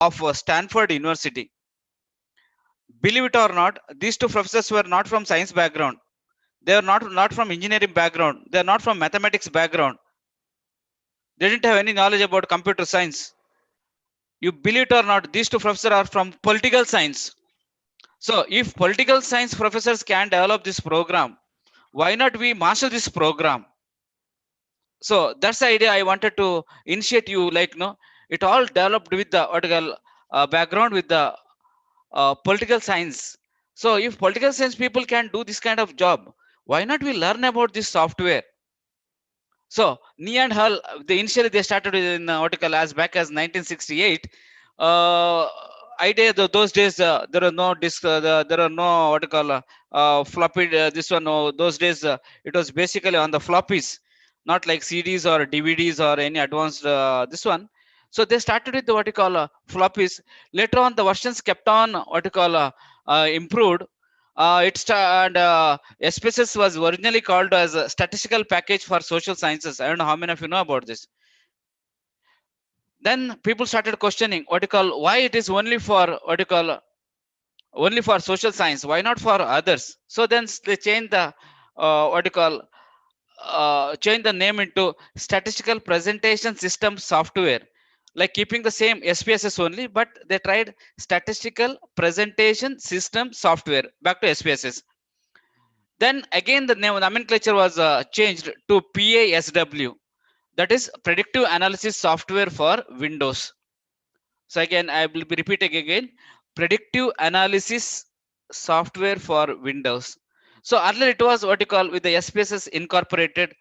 of Stanford University. Believe it or not, these two professors were not from science background. They are not from engineering background. They are not from mathematics background. They didn't have any knowledge about computer science. You believe it or not, these two professors are from political science. So if political science professors can develop this program, why not we master this program? So that's the idea I wanted to initiate you. Like no, it all developed with the article background with the political science. So if political science people can do this kind of job, why not we learn about this software? So Knee and Hull, initially they started in article as back as 1968. Uh, idea those days there are no disk, there are no what you call floppy. This one, those days it was basically on the floppies, not like CDs or DVDs or any advanced this one. So they started with the what you call floppies. Later on, the versions kept on what you call improved. And SPSS was originally called as a statistical package for social sciences. I don't know how many of you know about this. Then people started questioning what you call why it is only for what you call only for social science. Why not for others? So then they changed the what you call change the name into statistical presentation system software, like keeping the same SPSS only, but they tried statistical presentation system software back to SPSS. Then again, the name nomenclature was changed to PASW, that is predictive analysis software for Windows. So again, I will be repeating again, predictive analysis software for Windows. So earlier it was what you call with the SPSS incorporated,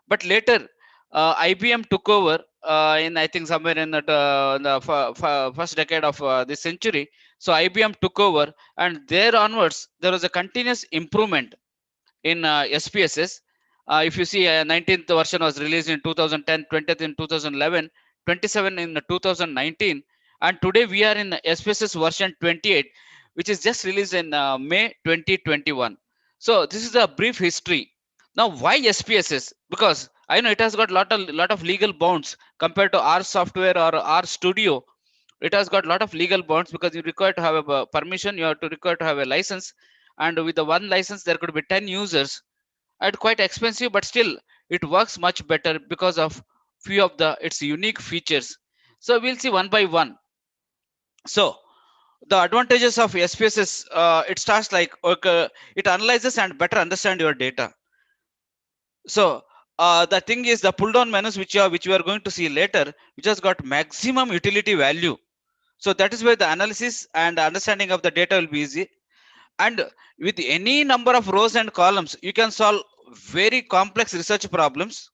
but later IBM took over in I think somewhere in the first decade of this century. So IBM took over, and there onwards there was a continuous improvement in SPSS. If you see, 19th version was released in 2010, 20th in 2011, 27 in 2019, and today we are in SPSS version 28, which is just released in May 2021. So this is a brief history. Now, why SPSS? Because I know it has got lot of legal bounds compared to R software or R Studio. It has got a lot of legal bonds because you require to have a permission, you have to require to have a license, and with the one license there could be 10 users. And quite expensive, but still it works much better because of few of the its unique features. So we'll see one by one. So the advantages of SPSS, it starts like okay, it analyzes and better understand your data. So the thing is the pull down menus which you are going to see later, which has got maximum utility value. So that is where the analysis and understanding of the data will be easy. And with any number of rows and columns, you can solve very complex research problems.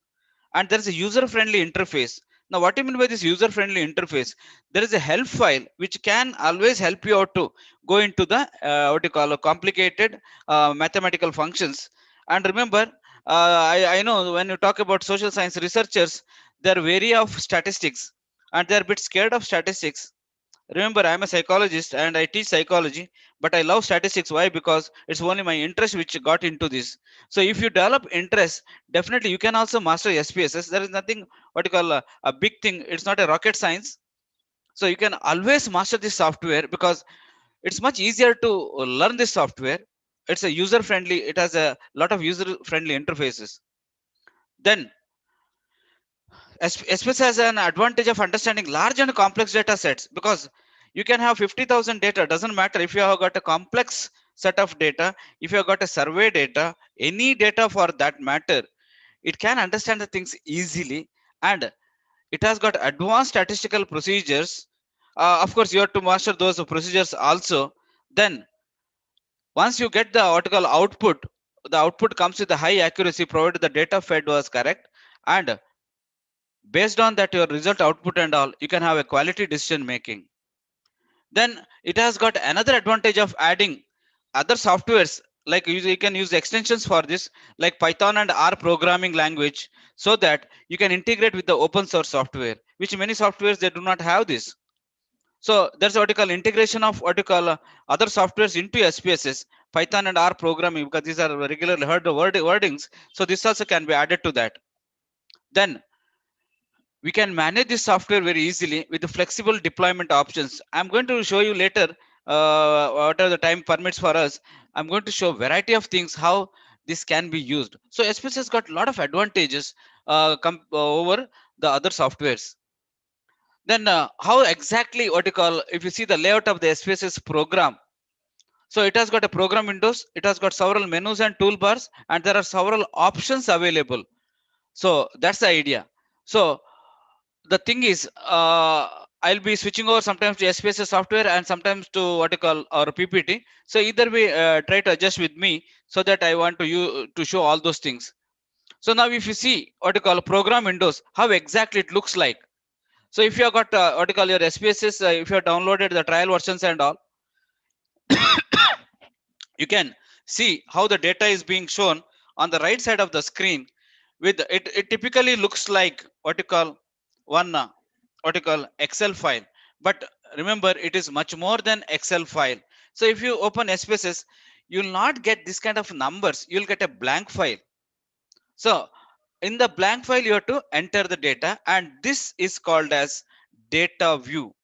And there is a user friendly interface. Now, what do you mean by this user friendly interface? There is a help file which can always help you out to go into the what you call a complicated mathematical functions. And remember, I know when you talk about social science researchers, they're wary of statistics and they're a bit scared of statistics. Remember, I'm a psychologist and I teach psychology, but I love statistics. Why? Because it's only my interest which got into this. So if you develop interest, definitely you can also master SPSS. There is nothing what you call a big thing. It's not a rocket science. So you can always master this software because it's much easier to learn this software. It's a user friendly. It has a lot of user friendly interfaces. Then especially as an advantage of understanding large and complex data sets, because you can have 50,000 data, doesn't matter if you have got a complex set of data, if you have got a survey data, any data for that matter, it can understand the things easily. And it has got advanced statistical procedures. Of course you have to master those procedures also. Then once you get the article output, the output comes with a high accuracy provided the data fed was correct. And based on that your result output and all, you can have a quality decision making. Then it has got another advantage of adding other softwares, like you can use extensions for this, like Python and R programming language, so that you can integrate with the open source software, which many softwares they do not have this. So there's what you call integration of what you call other softwares into SPSS, Python and R programming, because these are regularly heard wordings. So this also can be added to that. Then we can manage this software very easily with the flexible deployment options. I'm going to show you later, whatever the time permits for us. I'm going to show variety of things how this can be used. So SPS has got a lot of advantages over the other softwares. Then how exactly, what you call, if you see the layout of the SPSS program, so it has got a program windows, it has got several menus and toolbars, and there are several options available. So that's the idea. So the thing is, I'll be switching over sometimes to SPSS software and sometimes to what you call our PPT. So either way, try to adjust with me, so that I want to you to show all those things. So now if you see what you call program windows, how exactly it looks like. So if you have got what you call your SPSS, if you have downloaded the trial versions and all, you can see how the data is being shown on the right side of the screen. With it, it typically looks like what you call one what you call Excel file, but remember it is much more than Excel file. So if you open SPSS, you will not get this kind of numbers, you will get a blank file. So in the blank file you have to enter the data, and this is called as data view.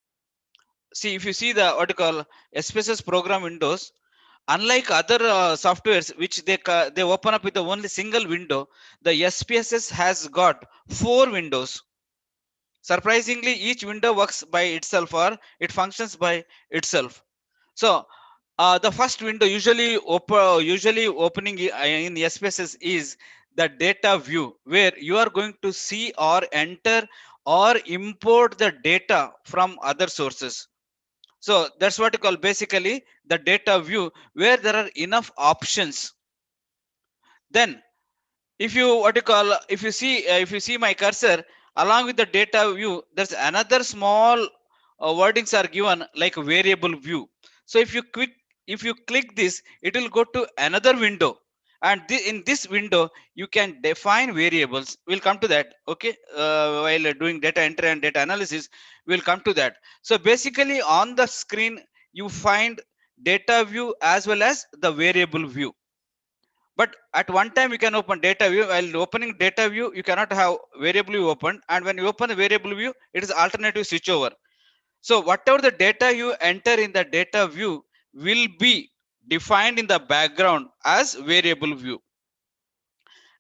See, if you see the what you call SPSS program windows, unlike other softwares which they open up with the only single window, the SPSS has got four windows. Surprisingly, each window works by itself, or it functions by itself. So the first window usually opening in SPSS is the data view, where you are going to see or enter or import the data from other sources. So that's what you call basically the data view, where there are enough options. Then if you what you call if you see my cursor along with the data view, there's another small wordings are given like variable view. So if you click this, it will go to another window, and in this window you can define variables. We'll come to that, okay, while doing data entry and data analysis, we'll come to that. So basically on the screen you find data view as well as the variable view. But at one time you can open data view. While opening data view, you cannot have variable view open, and when you open the variable view, it is alternative switch over. So whatever the data you enter in the data view will be defined in the background as variable view.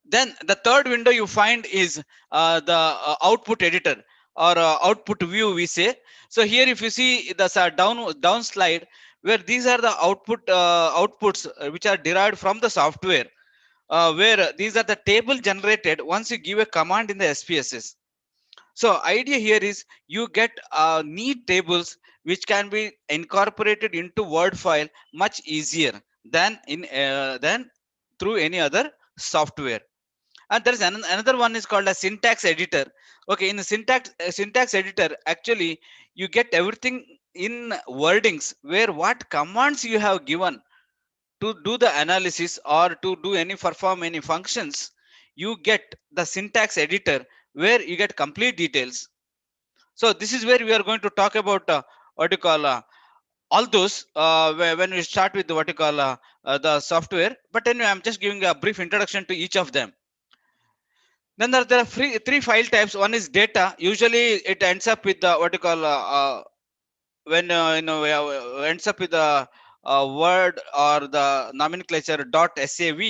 Then the third window you find is the output editor, or output view we say. So here if you see the down slide, where these are the outputs which are derived from the software, where these are the table generated once you give a command in the SPSS. So idea here is you get neat tables which can be incorporated into Word file much easier than through any other software. And there is another one is called a syntax editor. Okay, in the syntax editor, actually you get everything in wordings, where what commands you have given to do the analysis or to do any perform any functions, you get the syntax editor, where you get complete details. So this is where we are going to talk about what you call all those when we start with what you call the software. But anyway, I'm just giving a brief introduction to each of them. Then there are three file types. One is data. Usually it ends up with the what you call when ends up with the word or the nomenclature .sav,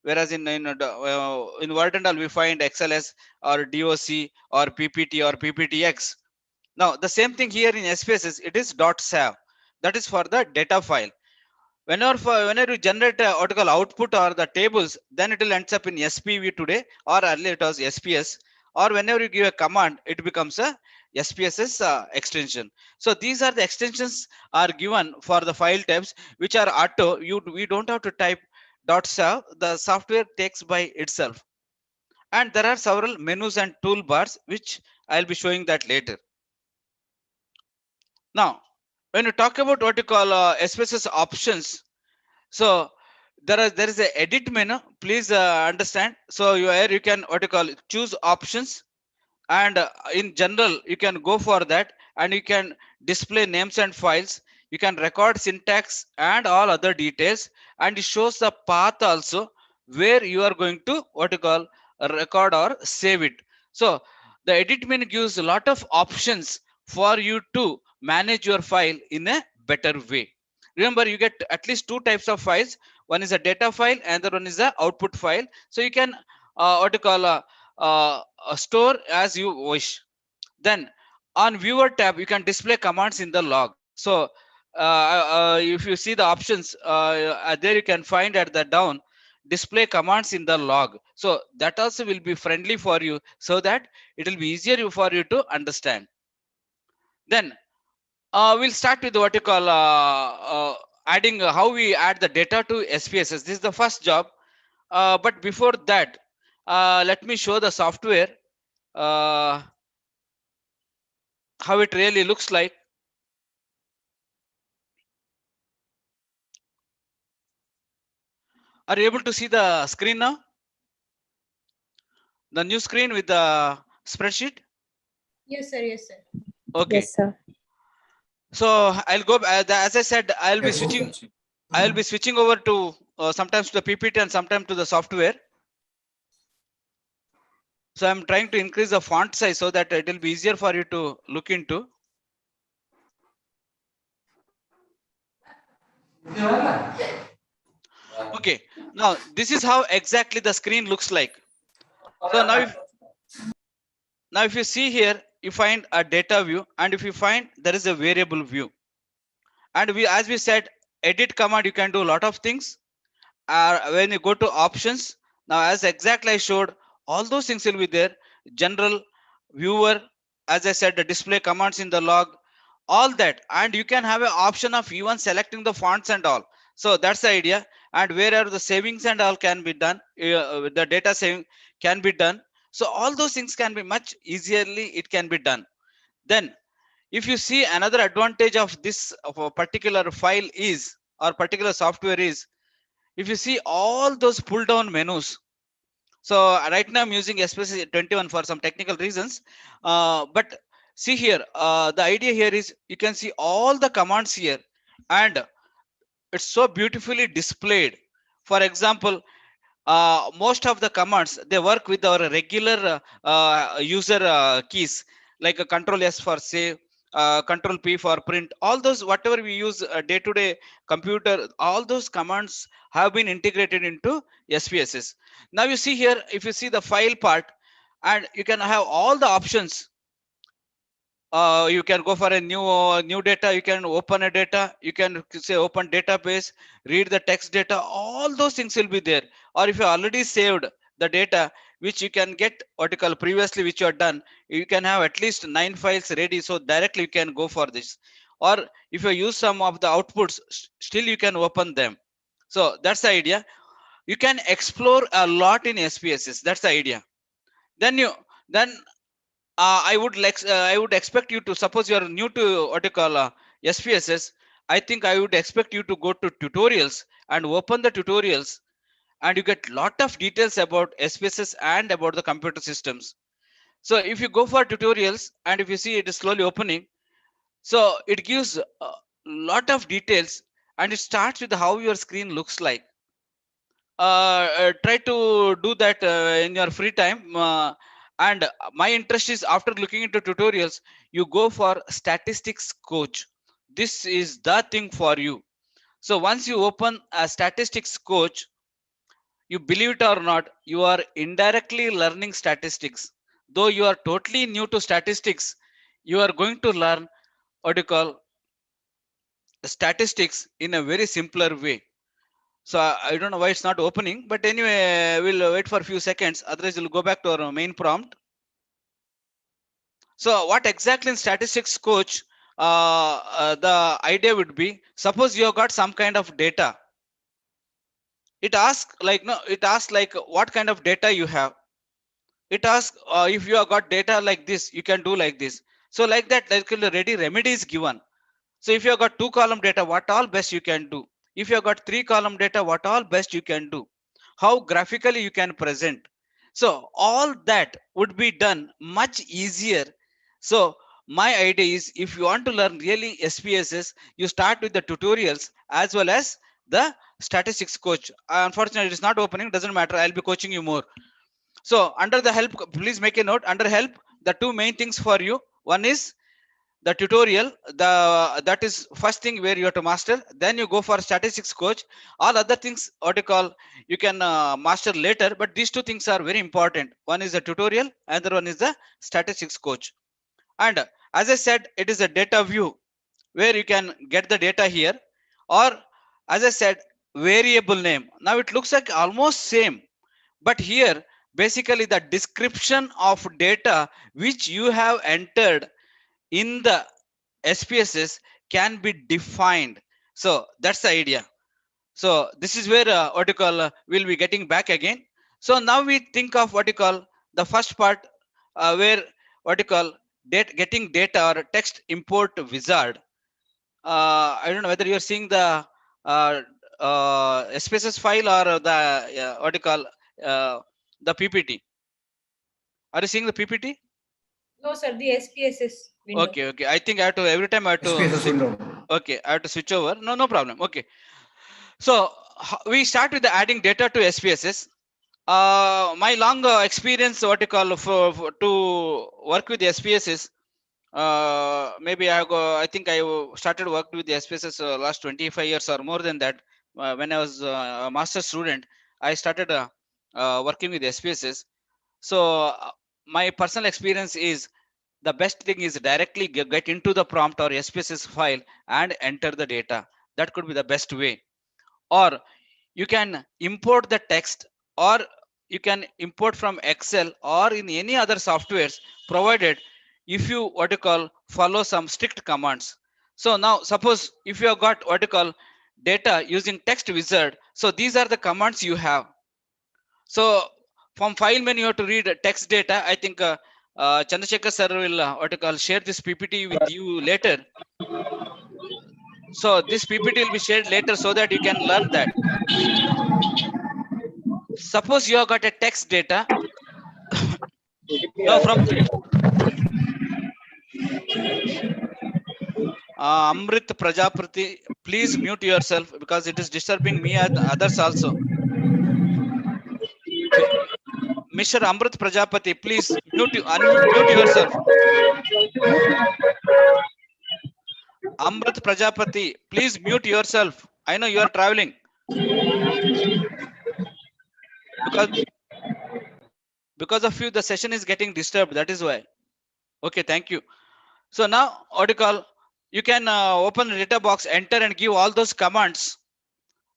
whereas in word and all we find xls or doc or ppt or pptx. Now the same thing here in SPSS, it is .sav, that is for the data file. Whenever you generate a what you call output or the tables, then it will ends up in SPV today, or earlier it was SPS, or whenever you give a command, it becomes a SPSS extension. So these are the extensions are given for the file types which are auto. We don't have to type .sav, the software takes by itself. And there are several menus and toolbars which I'll be showing that later. Now, when you talk about what you call SPSS options, so there is a edit menu. Please understand. So here you can what you call choose options, and in general you can go for that, and you can display names and files. You can record syntax and all other details, and it shows the path also, where you are going to what you call record or save it. So The edit menu gives a lot of options for you to manage your file in a better way. Remember, you get at least two types of files. One is a data file and the one is a output file. So you can what you call store as you wish. Then on viewer tab, you can display commands in the log. So if you see the options there, you can find at the down display commands in the log. So that also will be friendly for you, so that it will be easier for you to understand. Then we'll start with what you call adding how we add the data to SPSS. This is the first job. But before that, let me show the software, uh, how it really looks like. Are you able to see the screen now? The new screen with the spreadsheet? Yes, sir. Yes, sir. Okay. Yes, sir. So I'll go, as I said, I'll be switching over to sometimes to the PPT and sometimes to the software. So I'm trying to increase the font size so that it will be easier for you to look into. Okay. Now this is how exactly the screen looks like. So now if you see here, you find a data view, and if you find there is a variable view, and as we said, edit command, you can do a lot of things. When you go to options, now as exactly I showed, all those things will be there. General, viewer, as I said, the display commands in the log, all that. And you can have an option of even selecting the fonts and all. So that's the idea. And wherever the savings and all can be done, the data saving can be done. So all those things can be much easily, it can be done. Then if you see, another advantage of this of a particular file is, or particular software is, if you see all those pull down menus. So right now I'm using especially 21 for some technical reasons, but see here, the idea here is you can see all the commands here, and it's so beautifully displayed. For example, most of the commands, they work with our regular user keys, like a control S for save, control P for print, all those whatever we use day to day computer, all those commands have been integrated into SPSS. Now you see here, if you see the file part, and you can have all the options. You can go for a new data, you can open a data, you can say open database, read the text data, all those things will be there. Or if you already saved the data, which you can get what you call previously, which you have done, you can have at least 9 files ready, so directly you can go for this. Or if you use some of the outputs, still you can open them. So that's the idea. You can explore a lot in SPSS, that's the idea. Then I would expect you to, suppose you are new to what you call SPSS. I think I would expect you to go to tutorials and open the tutorials, and you get lot of details about SPSS and about the computer systems. So if you go for tutorials and if you see it is slowly opening, so it gives a lot of details, and it starts with how your screen looks like. Try to do that in your free time. And my interest is, after looking into tutorials, you go for statistics coach. This is the thing for you. So once you open a statistics coach, you believe it or not, you are indirectly learning statistics. Though you are totally new to statistics, you are going to learn what you call statistics in a very simpler way. So I don't know why it's not opening, but anyway, we'll wait for a few seconds. Otherwise, we'll go back to our main prompt. So what exactly in statistics coach, the idea would be, suppose you have got some kind of data. It asks like, no, it asks like what kind of data you have. It asks if you have got data like this, you can do like this. So like that, like ready remedy is given. So if you have got 2-column data, what all best you can do? If you have got 3-column data, what all best you can do? How graphically you can present? So all that would be done much easier. So my idea is, if you want to learn really SPSS, you start with the tutorials as well as the statistics coach. Unfortunately, it is not opening, doesn't matter. I'll be coaching you more. So under the help, please make a note, under help, the two main things for you. One is the tutorial, that is first thing where you have to master. Then you go for statistics coach. All other things, what you call, you can master later, but these two things are very important. One is the tutorial, another one is the statistics coach. And as I said, it is a data view where you can get the data here, or as I said, variable name. Now it looks like almost same, but here basically the description of data which you have entered in the SPSS can be defined. So that's the idea. So this is where what you call, we'll be getting back again. So now we think of what you call the first part, where what you call getting data or text import wizard. I don't know whether you're seeing the SPSS file or the what you call, uh, the PPT. Are you seeing the PPT? No, sir, the SPSS window. Okay, okay. I think I have to every time I have to SPSS window. okay, I have to switch over. No, no problem. Okay. So we start with the adding data to SPSS. My long experience, what you call, to work with the SPSS. Maybe I think I started work with the SPSS last 25 years or more than that. When I was a master student, I started working with SPSS. So my personal experience is the best thing is directly get into the prompt or SPSS file and enter the data. That could be the best way. Or you can import the text, or you can import from Excel or in any other softwares, provided if you what you call follow some strict commands. So now suppose if you have got what you call data using text wizard, so these are the commands you have. So from file menu you have to read text data. I think Chandrasekhar sir will what you call share this PPT with you later. So this PPT will be shared later so that you can learn that. Suppose you have got a text data. Now from Amrit Prajapati, please mute yourself because it is disturbing me and others also. Mr. Amrit Prajapati, please unmute yourself. Amrit Prajapati, please mute yourself. I know you are traveling because of you the session is getting disturbed. That is why. Okay, thank you. So now what you call, you can open the data box, enter and give all those commands,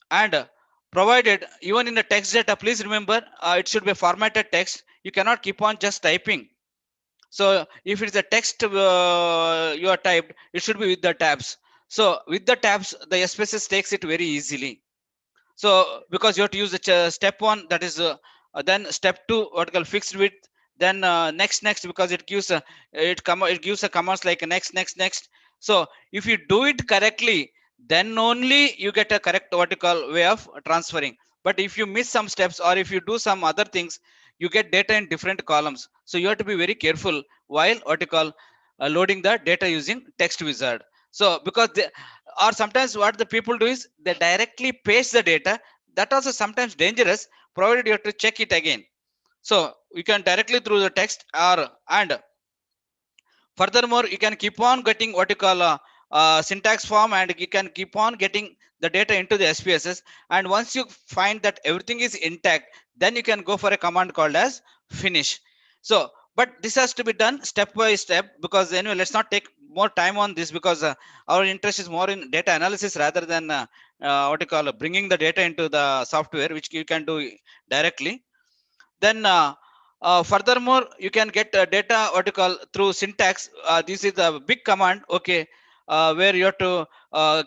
and provided even in the text data, please remember it should be formatted text. You cannot keep on just typing. So if it's a text you are typed, it should be with the tabs. So with the tabs, the SPSS takes it very easily. So because you have to use the step one, that is then step two, vertical fixed width, then next because it gives it gives a commands like next. So if you do it correctly, then only you get a correct vertical way of transferring. But if you miss some steps or if you do some other things, you get data in different columns. So you have to be very careful while vertical loading the data using text wizard. So because they, or sometimes what the people do is they directly paste the data. That also sometimes dangerous, provided you have to check it again. So you can directly through the text, or and furthermore you can keep on getting what you call syntax form, and you can keep on getting the data into the SPSS. And once you find that everything is intact, then you can go for a command called as finish. So but this has to be done step by step, because anyway, let's not take more time on this, because our interest is more in data analysis rather than what you call bringing the data into the software, which you can do directly. Then furthermore you can get data what you call through syntax. This is a big command, okay, where you have to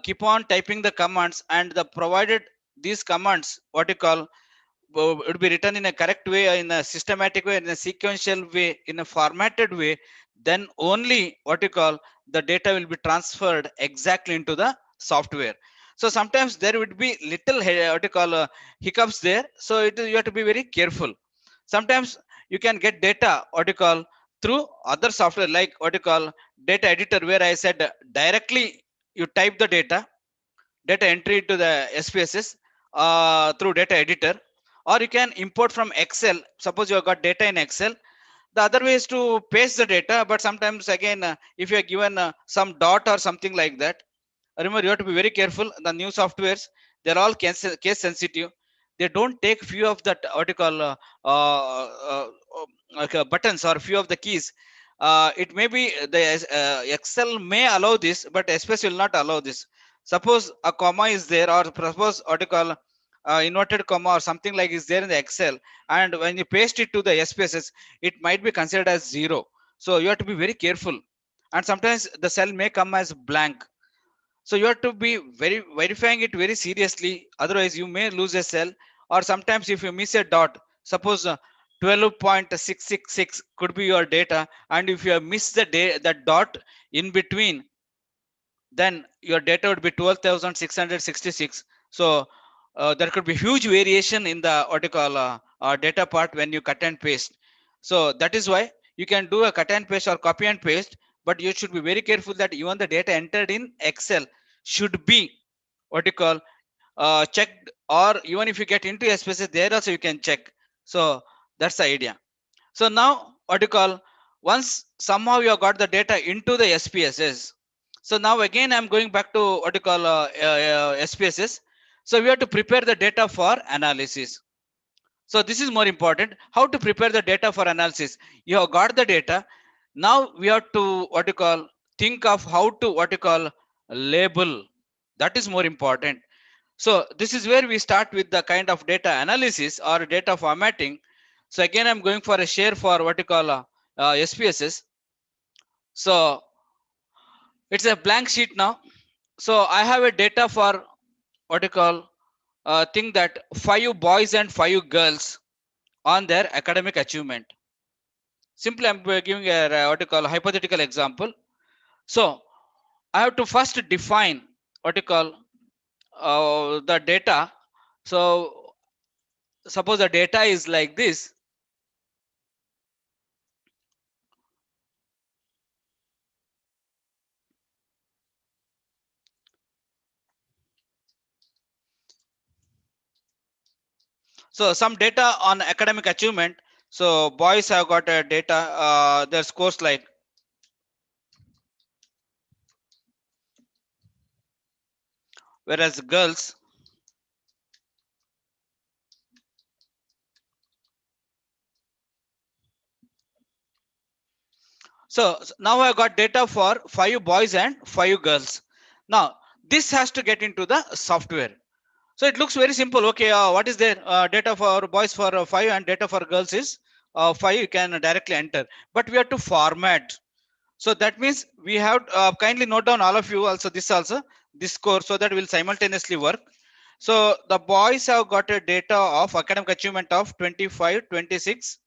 keep on typing the commands, and the provided these commands what you call would be written in a correct way, in a systematic way, in a sequential way, in a formatted way, then only what you call the data will be transferred exactly into the software. So sometimes there would be little what you call hiccups there, so you have to be very careful. Sometimes you can get data what you call through other software, like what you call data editor, where I said directly you type the data entry to the SPSS through data editor, or you can import from Excel. Suppose you have got data in Excel, The other way is to paste the data, but sometimes again, if you are given some dot or something like that, remember you have to be very careful. The new softwares, they're all case sensitive. They don't take few of that what you call uh, uh, like, buttons or few of the keys. It may be the excel may allow this, but especially will not allow this. Suppose a comma is there, or suppose what you call inverted comma or something like is there in the excel, and when you paste it to the SPSS, it might be considered as zero. So you have to be very careful, and sometimes the cell may come as blank. So you have to be very verifying it very seriously, otherwise you may lose a cell. Or sometimes if you miss a dot, suppose 12.666 could be your data, and if you have missed the day that dot in between, then your data would be 12,666. So there could be huge variation in the what you call data part when you cut and paste. So that is why you can do a cut and paste or copy and paste, but you should be very careful that even the data entered in excel should be what you call checked, or even if you get into a spaces there also you can check. So that's the idea. So now what you call, once somehow you have got the data into the SPSS. So now again I'm going back to what you call SPSS. So we have to prepare the data for analysis. So this is more important. How to prepare the data for analysis? You have got the data. Now we have to what you call think of how to what you call label. That is more important. So this is where we start with the kind of data analysis or data formatting. So again, I'm going for a share for what you call SPSS. So it's a blank sheet now. So I have a data for what you call thing that 5 boys and 5 girls on their academic achievement. Simply, I'm giving a what you call hypothetical example. So I have to first define what you call the data. So suppose the data is like this. So some data on academic achievement. So boys have got a data, their scores like, whereas girls. So now I got data for 5 boys and 5 girls. Now this has to get into the software. So it looks very simple. Okay, what is there? Data for boys for 5 and data for girls is 5. You can directly enter, but we have to format. So that means we have kindly note down all of you also this score, so that will simultaneously work. So the boys have got a data of academic achievement of 25, 26,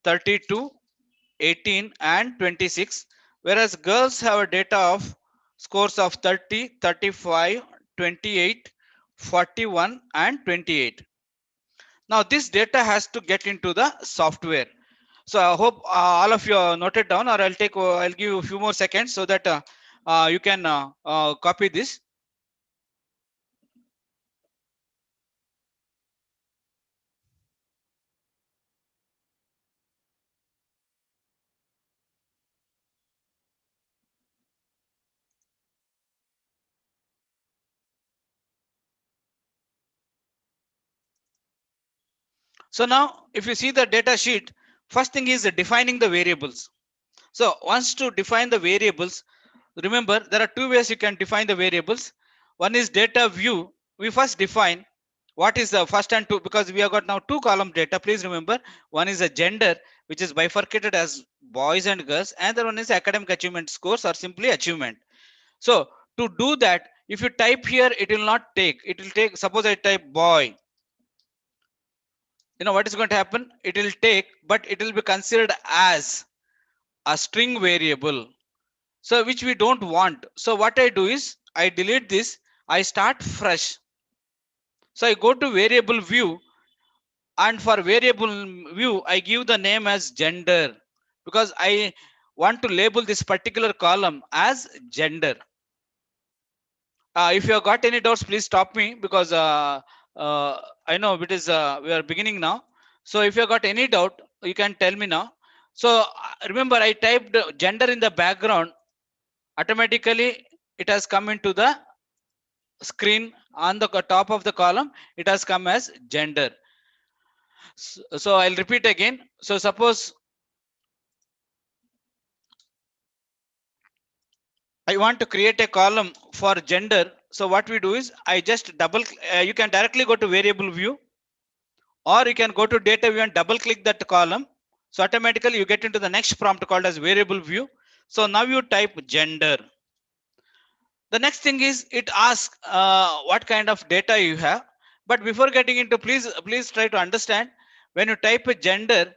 32, 18 and 26, whereas girls have a data of scores of 30, 35, 28, 41 and 28. Now this data has to get into the software. So I hope all of you noted down, or I'll give you a few more seconds so that you can copy this. So now if you see the data sheet, first thing is defining the variables. So once to define the variables, remember there are two ways you can define the variables. One is data view. We first define what is the first and two, because we have got now two column data. Please remember, one is a gender, which is bifurcated as boys and girls, and the one is academic achievement scores or simply achievement. So to do that, if you type here, it will not take. It will take. Suppose I type boy. You know what is going to happen? It will take, but it will be considered as a string variable. So which we don't want. So what I do is I delete this. I start fresh. So I go to variable view, and for variable view I give the name as gender, because I want to label this particular column as gender. If you have got any doubts, please stop me, because I know it is we are beginning now. So if you have got any doubt, you can tell me now. So remember, I typed gender in the background. Automatically it has come into the screen on the top of the column. It has come as gender. So I'll repeat again. So suppose I want to create a column for gender. So what we do is I just double, you can directly go to variable view, or you can go to data view and double click that column. So automatically you get into the next prompt called as variable view. So now you type gender. The next thing is it asks what kind of data you have. But before getting into, please try to understand, when you type a gender,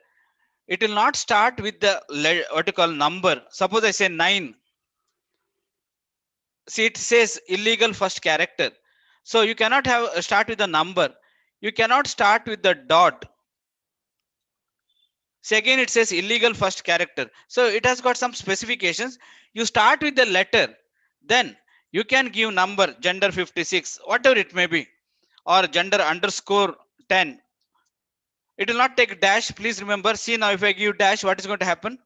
it will not start with the what you call number. Suppose I say 9. See, it says illegal first character. So you cannot have start with a number. You cannot start with the dot. See, again it says illegal first character. So it has got some specifications. You start with the letter, then you can give number, gender 56, whatever it may be, or gender underscore 10. It will not take dash. Please remember, see now if I give dash, what is going to happen?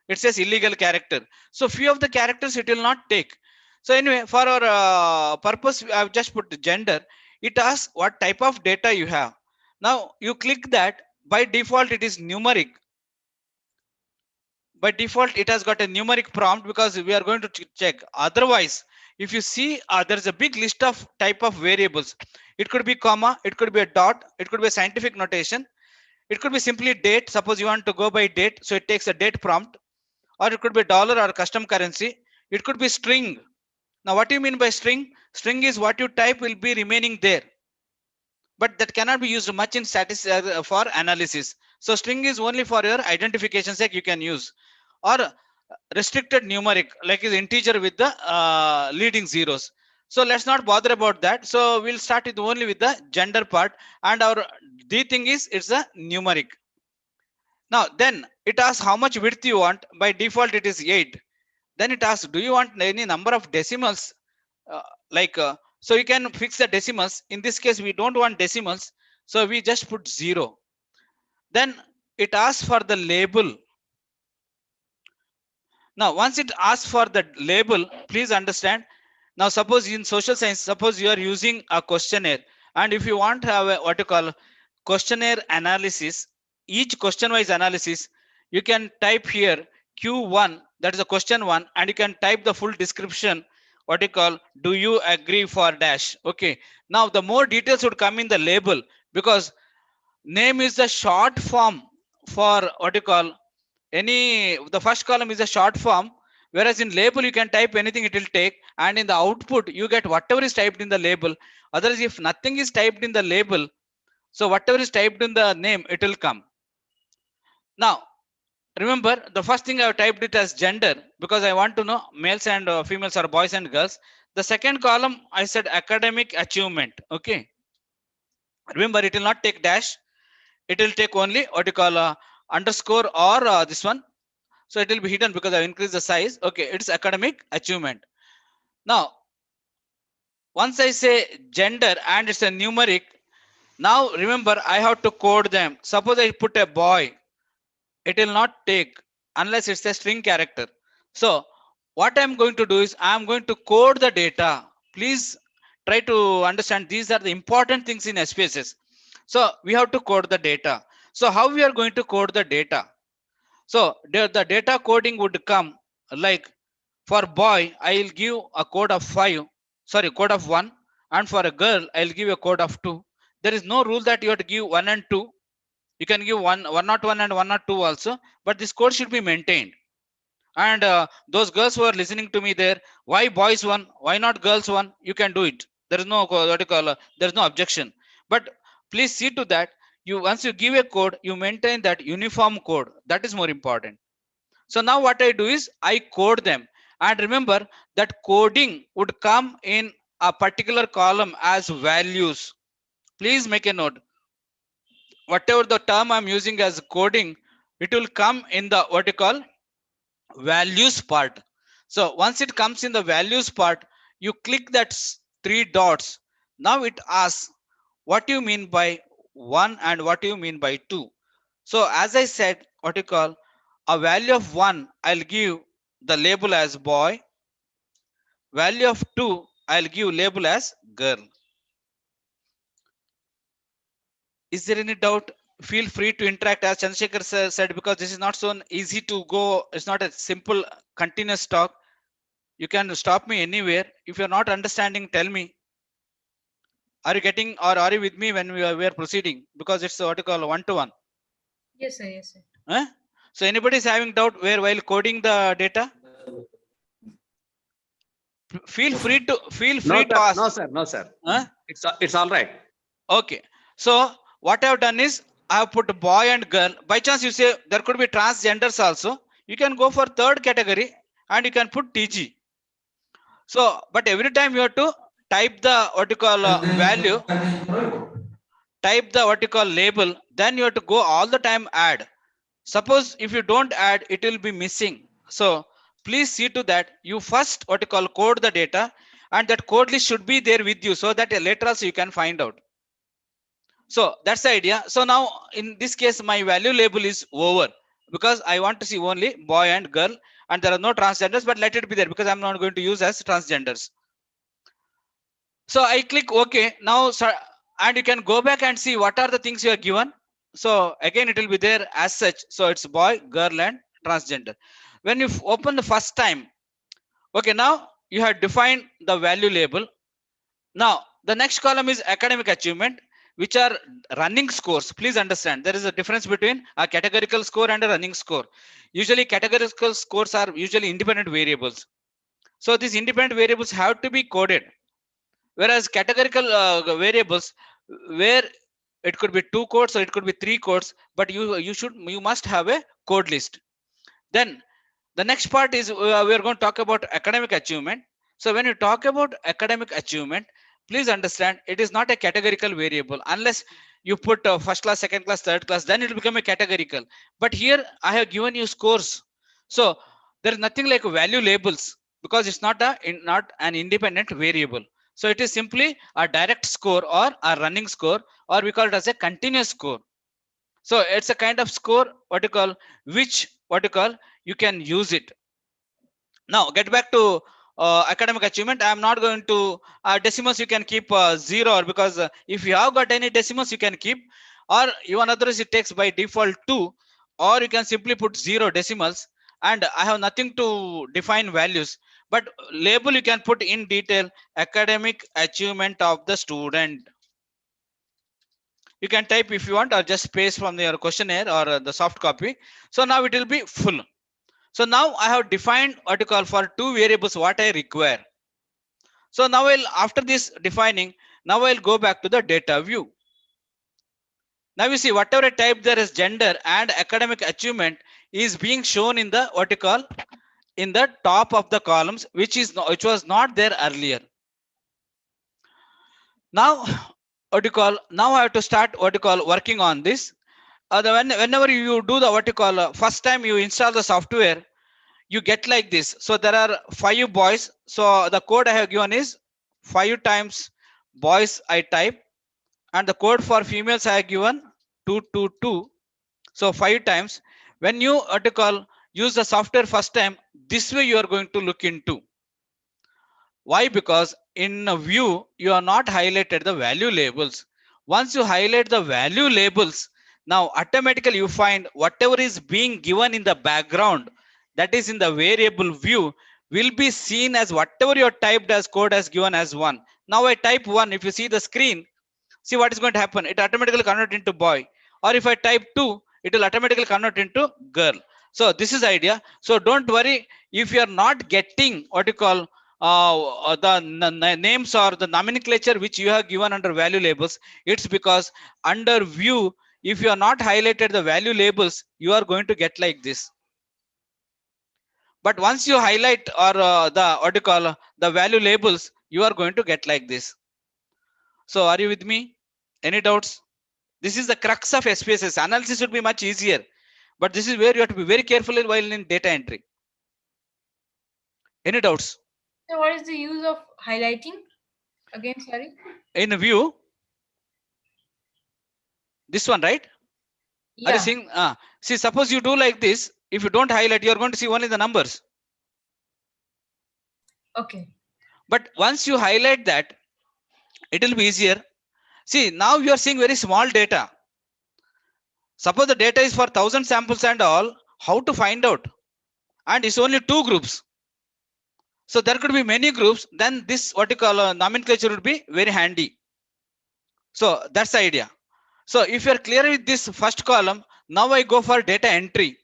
It says illegal character. So few of the characters it will not take. So anyway, for our purpose, I've just put gender. It asks what type of data you have. Now you click that. By default it is numeric. By default it has got a numeric prompt because we are going to check. Otherwise, if you see, there's a big list of type of variables. It could be comma, it could be a dot, it could be a scientific notation, it could be simply date. Suppose you want to go by date, so it takes a date prompt, or it could be dollar or custom currency. It could be string. Now what do you mean by string? String is what you type will be remaining there, but that cannot be used much in for analysis. So string is only for your identification sake you can use, or restricted numeric, like is integer with the leading zeros. So let's not bother about that. So we'll start with only with the gender part, and our the thing is it's a numeric. Now then it asks how much width you want. By default it is 8. Then it asks, do you want any number of decimals? uh, so you can fix the decimals. In this case we don't want decimals, so we just put 0. Then it asks for the label. Now once it asks for the label, please understand. Now suppose in social science, suppose you are using a questionnaire, and if you want to have a what you call questionnaire analysis, each question wise analysis, you can type here q1, that is a question 1, and you can type the full description, what you call, do you agree for dash. Okay, now the more details would come in the label, because name is the short form for what you call any, the first column is a short form, whereas in label you can type anything, it will take, and in the output you get whatever is typed in the label. Otherwise, if nothing is typed in the label, so whatever is typed in the name, it will come. Now remember, the first thing I have typed it as gender because I want to know males and females or boys and girls. The second column I said academic achievement. Okay, remember it will not take dash, it will take only what you call underscore or this one. So it will be hidden because I increased the size. Okay, it's academic achievement. Now once I say gender and it's a numeric, now remember I have to code them. Suppose I put a boy, it will not take unless it's a string character. So what I'm going to do is I'm going to code the data. Please try to understand, these are the important things in SPSS. So we have to code the data. So how we are going to code the data? So the data coding would come like, for boy I'll give a code of 5, sorry, code of 1, and for a girl I'll give a code of 2. There is no rule that you have to give 1 and 2. You can give 101 and 102 also, but this code should be maintained. And those girls who are listening to me there, why boys one, why not girls one? You can do it. There is no what you call, there is no objection. But please see to that, you once you give a code, you maintain that uniform code. That is more important. So now what I do is I code them, and remember that coding would come in a particular column as values. Please make a note, whatever the term I'm using as coding, it will come in the what you call values part. So once it comes in the values part, you click that three dots. Now it asks what you mean by one and what you mean by two. So as I said, what you call, a value of 1, I'll give the label as boy. Value of 2, I'll give label as girl. Is there any doubt? Feel free to interact, as Chandrasekhar said, because this is not so easy to go. It's not a simple continuous talk. You can stop me anywhere. If you're not understanding, tell me. Are you getting, or are you with me when we are proceeding? Because it's what you call one to one. Yes, sir. Yes, sir. Huh? So anybody is having doubt where while coding the data? Feel free to No, sir. ask. No, sir. No, sir. Huh? It's all right. Okay. So what I have done is I have put boy and girl. By chance you say there could be transgenders also. You can go for third category and you can put TG. So, but every time you have to type the what you call value, type the what you call label, then you have to go all the time add. Suppose if you don't add, it will be missing. So please see to that you first what you call code the data, and that code list should be there with you so that later also you can find out. So that's the idea. So now in this case my value label is over because I want to see only boy and girl, and there are no transgenders, but let it be there because I'm not going to use as transgenders. So I click OK. Now and you can go back and see what are the things you are given. So again it will be there as such. So it's boy, girl and transgender. When you open the first time, okay, now you have defined the value label. Now the next column is academic achievement, which are running scores. Please understand there is a difference between a categorical score and a running score. Usually categorical scores are usually independent variables. So these independent variables have to be coded, whereas categorical variables where it could be 2 codes or it could be 3 codes, but you must have a code list. Then the next part is we are going to talk about academic achievement. So when you talk about academic achievement, please understand it is not a categorical variable. Unless you put first class, second class, third class, then it will become a categorical. But here I have given you scores. So there is nothing like value labels because it's not an independent variable. So it is simply a direct score or a running score, or we call it as a continuous score. So it's a kind of score what you call, which what you call you can use it. Now get back to academic achievement. I am not going to decimals. You can keep 0, because if you have got any decimals you can keep, or even others it takes by default 2, or you can simply put 0 decimals. And I have nothing to define values, but label you can put in detail academic achievement of the student. You can type if you want, or just paste from your questionnaire or the soft copy. So now it will be full. So now I have defined what you call for 2 variables what I require. So now after this defining, now I'll go back to the data view. Now you see whatever I type there is gender and academic achievement is being shown in the what you call in the top of the columns, which was not there earlier. Now what you call, now I have to start what you call working on this. Whenever you do the what you call first time you install the software, you get like this. So there are 5 boys. So the code I have given is 5 times boys I type, and the code for females I have given 222. So 5 times. When you what you call use the software first time, this way you are going to look into. Why? Because in a view you are not highlighted the value labels. Once you highlight the value labels, now automatically you find whatever is being given in the background, that is in the variable view, will be seen as whatever you typed as code as given as 1. Now I type 1. If you see the screen, see what is going to happen. It automatically convert into boy. Or if I type 2, it will automatically convert into girl. So this is the idea. So don't worry if you are not getting what you call the names or the nomenclature which you have given under value labels. It's because under view, if you are not highlighted the value labels, you are going to get like this. But once you highlight or the what you call the value labels, you are going to get like this. So are you with me? Any doubts? This is the crux of SPSS. Analysis would be much easier, but this is where you have to be very careful while in data entry. Any doubts? So what is the use of highlighting? Again, sorry. In view, this one, right? Are you Yeah. seeing? See, suppose you do like this. If you don't highlight, you're going to see only the numbers. Okay. But once you highlight that, it will be easier. See, now you are seeing very small data. Suppose the data is for 1000 samples and all, how to find out? And it's only two groups. So there could be many groups, then this what you call nomenclature would be very handy. So that's the idea. So if you're clear with this first column, now I go for data entry.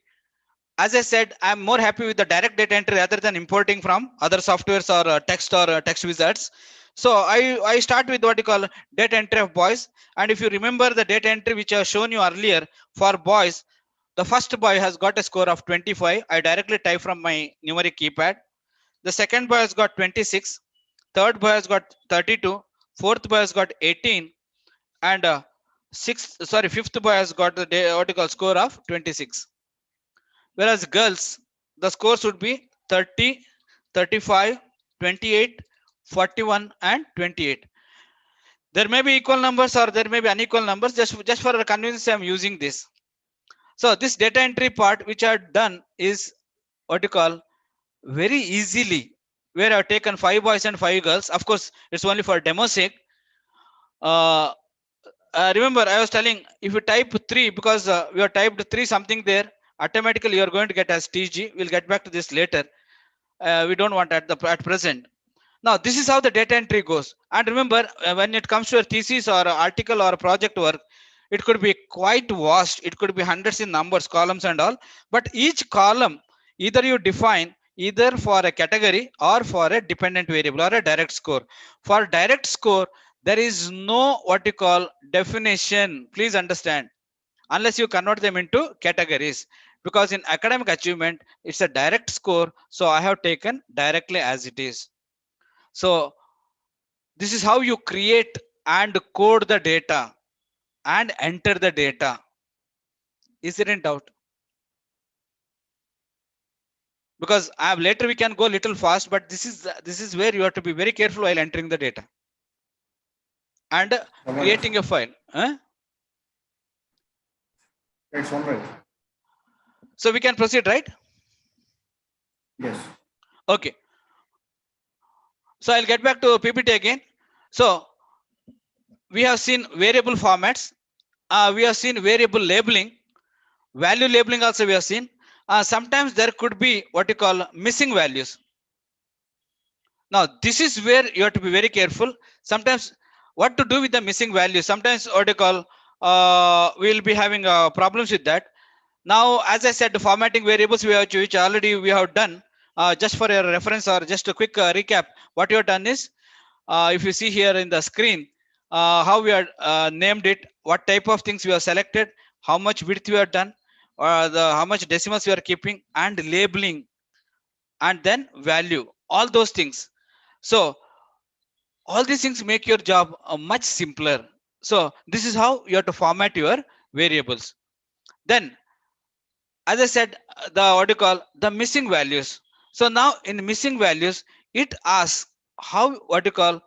As I said, I'm more happy with the direct data entry rather than importing from other softwares or text wizards. So I start with what you call data entry of boys. And if you remember the data entry which I have shown you earlier for boys, the first boy has got a score of 25. I directly type from my numeric keypad. The second boy has got 26. Third boy has got 32. Fourth boy has got 18. And fifth boy has got the what you call score of 26. Whereas girls, the scores would be 30, 35, 28, 41, and 28. There may be equal numbers or there may be unequal numbers. Just for convenience, I'm using this. So this data entry part which I've done is what you call very easily, where I've taken 5 boys and 5 girls. Of course, it's only for demo sake. Uh, Remember, I was telling if you type 3 because we have typed 3 something there, automatically you are going to get as TG. We'll get back to this later. We don't want at present. Now this is how the data entry goes. And remember, when it comes to a thesis or a article or a project work, it could be quite vast. It could be hundreds in numbers, columns and all. But each column, either you define either for a category or for a dependent variable or a direct score. For direct score, there is no what you call definition. Please understand, unless you convert them into categories, because in academic achievement it's a direct score, so I have taken directly as it is. So this is how you create and code the data and enter the data. Is there any doubt? Because later we can go little fast, but this is where you have to be very careful while entering the data and All right. creating a file. It's all right. So we can proceed, right? Yes. Okay, so I'll get back to PPT again. So we have seen variable formats, we have seen variable labeling, value labeling also we have seen. Sometimes there could be what you call missing values. Now this is where you have to be very careful. Sometimes what to do with the missing values, sometimes what you call we'll be having problems with that. Now as I said, the formatting variables which already we have done. Just for your reference or just a quick recap, what you have done is, if you see here in the screen, how we are named it, what type of things we have selected, how much width we have done, or how much decimals we are keeping, and labeling, and then value, all those things. So all these things make your job much simpler. So this is how you have to format your variables. Then as I said, the what you call the missing values. So now in missing values, it asks how what you call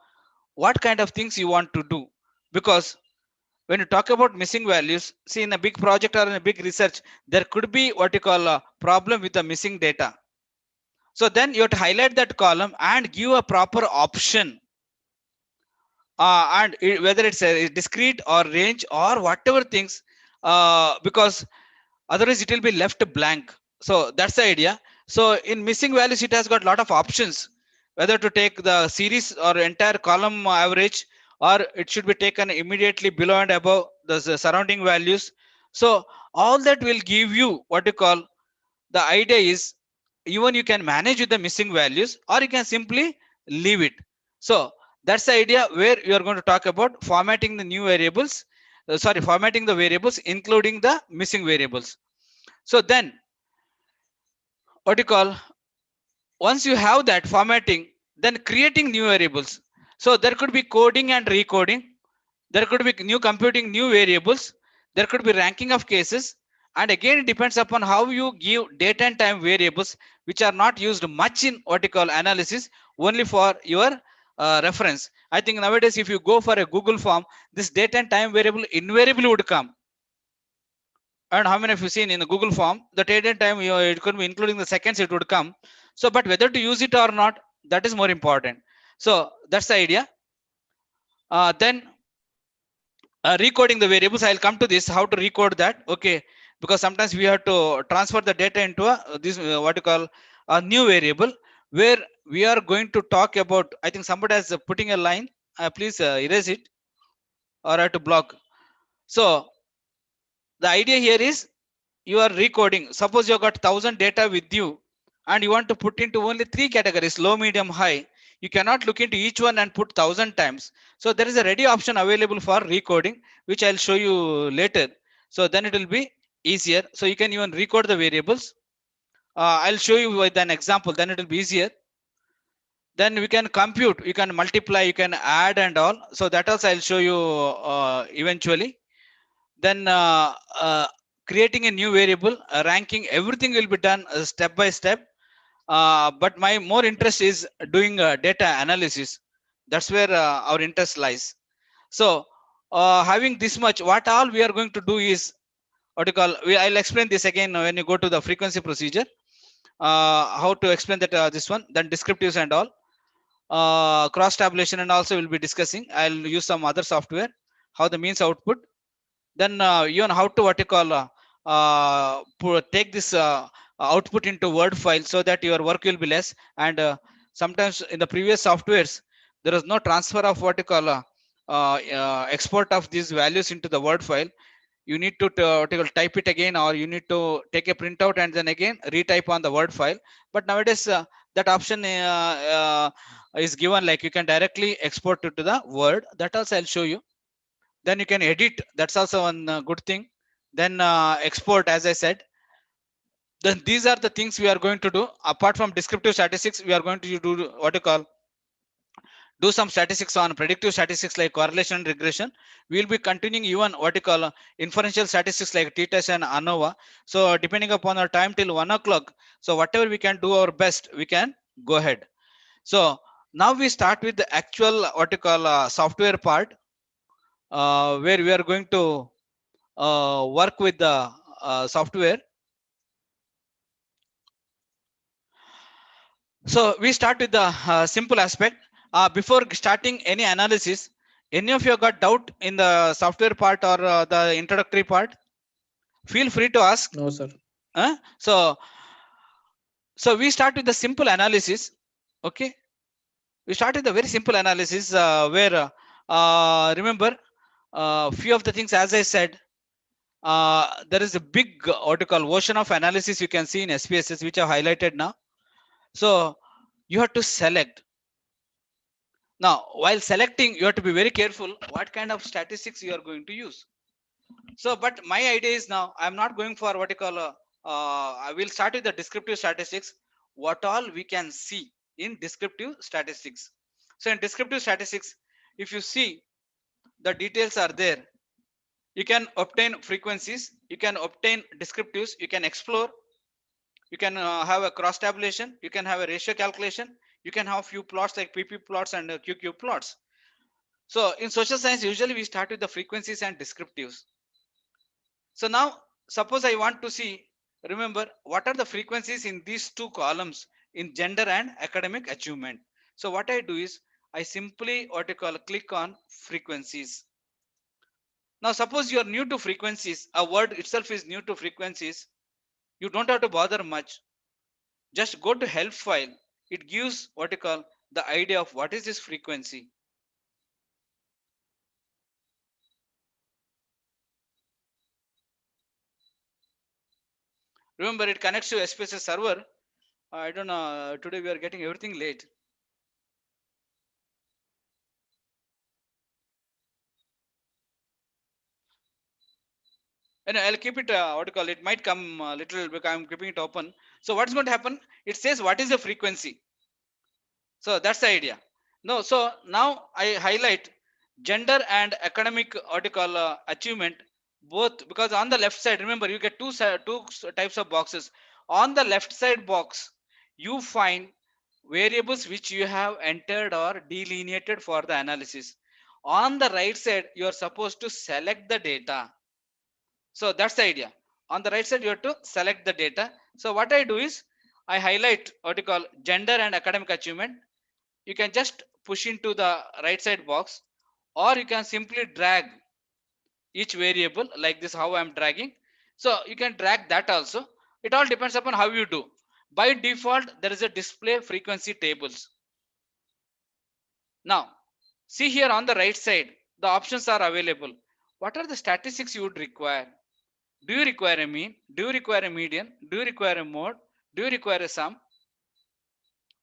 what kind of things you want to do. Because when you talk about missing values, see, in a big project or in a big research, there could be what you call a problem with the missing data. So then you have to highlight that column and give a proper option, whether it's a discrete or range or whatever things, because otherwise it will be left blank. So that's the idea. So in missing values, it has got a lot of options, whether to take the series or entire column average, or it should be taken immediately below and above the surrounding values. So all that will give you what you call, the idea is, even you can manage with the missing values or you can simply leave it. So that's the idea, where you are going to talk about formatting the new variables, formatting the variables including the missing variables. So then what you call, once you have that formatting, then creating new variables. So there could be coding and recoding, there could be new computing new variables, there could be ranking of cases. And again, it depends upon how you give date and time variables, which are not used much in what you call analysis, only for your reference. I think nowadays if you go for a Google form, this date and time variable invariably would come. And how many of you seen in the Google form the date time, it could be including the seconds it would come. So but whether to use it or not, that is more important. So that's the idea. Then recoding the variables, I'll come to this how to recode that. Okay, because sometimes we have to transfer the data into a this what you call a new variable, where we are going to talk about. I think somebody has putting a line. Please erase it, or I have to block. So the idea here is you are recoding. Suppose you got 1000 data with you and you want to put into only three categories: low, medium, high. You cannot look into each one and put 1000 times. So there is a ready option available for recoding, which I'll show you later. So then it will be easier. So you can even record the variables. I'll show you with an example, then it will be easier. Then we can compute, you can multiply, you can add and all. So that also I'll show you eventually. Then creating a new variable, ranking, everything will be done step by step. But my more interest is doing data analysis. That's where our interest lies. So having this much, what all we are going to do is what you call, I'll explain this again when you go to the frequency procedure, how to explain that, this one, then descriptives and all, cross tabulation, and also we'll be discussing. I'll use some other software, how the means output. Then even how to what you call take this output into word file, so that your work will be less. And sometimes in the previous softwares there is no transfer of what you call export of these values into the word file. You need to what you call, type it again, or you need to take a printout and then again retype on the word file. But nowadays that option is given, like you can directly export it to the word. That also I'll show you. Then you can edit, that's also one good thing. Then export, as I said. Then these are the things we are going to do. Apart from descriptive statistics, we are going to do what you call, do some statistics on predictive statistics like correlation and regression. We will be continuing even what you call inferential statistics like t-test and ANOVA. So depending upon our time till 1 o'clock, so whatever we can do our best, we can go ahead. So now we start with the actual what you call software part, where we are going to work with the software. So we start with the simple aspect. Before starting any analysis, any of you got doubt in the software part or the introductory part? Feel free to ask. No, sir. So we start with the simple analysis. Okay, we start with a very simple analysis, where remember few of the things, as I said. There is a big what you call ocean of analysis you can see in SPSS, which are highlighted now. So you have to select. Now, while selecting, you have to be very careful what kind of statistics you are going to use. So, but my idea is, now I'm not going for what you call I will start with the descriptive statistics. What all we can see in descriptive statistics. So in descriptive statistics, if you see, the details are there. You can obtain frequencies, you can obtain descriptives, you can explore, you can have a cross tabulation, you can have a ratio calculation, you can have few plots like PP plots and QQ plots. So in social science, usually we start with the frequencies and descriptives. So now suppose I want to see, remember, what are the frequencies in these two columns in gender and academic achievement. So what I do is, I simply what you call click on frequencies. Now suppose you are new to frequencies, a word itself is new to frequencies, you don't have to bother much. Just go to help file. It gives what you call the idea of what is this frequency. Remember, it connects to SPSS server. I don't know, today we are getting everything late. And I'll keep it what do you call, it might come a little because I'm keeping it open. So what's going to happen? It says what is the frequency. So that's the idea. No, so now I highlight gender and academic what you call achievement both, because on the left side, remember, you get two types of boxes. On the left side box, you find variables which you have entered or delineated for the analysis. On the right side, you are supposed to select the data. So that's the idea. On the right side, you have to select the data. So what I do is I highlight what you call gender and academic achievement. You can just push into the right side box, or you can simply drag each variable like this, how I'm dragging. So you can drag that also. It all depends upon how you do. By default, there is a display frequency tables. Now, see here on the right side, the options are available. What are the statistics you would require? Do you require a mean? Do you require a median? Do you require a mode? Do you require a sum?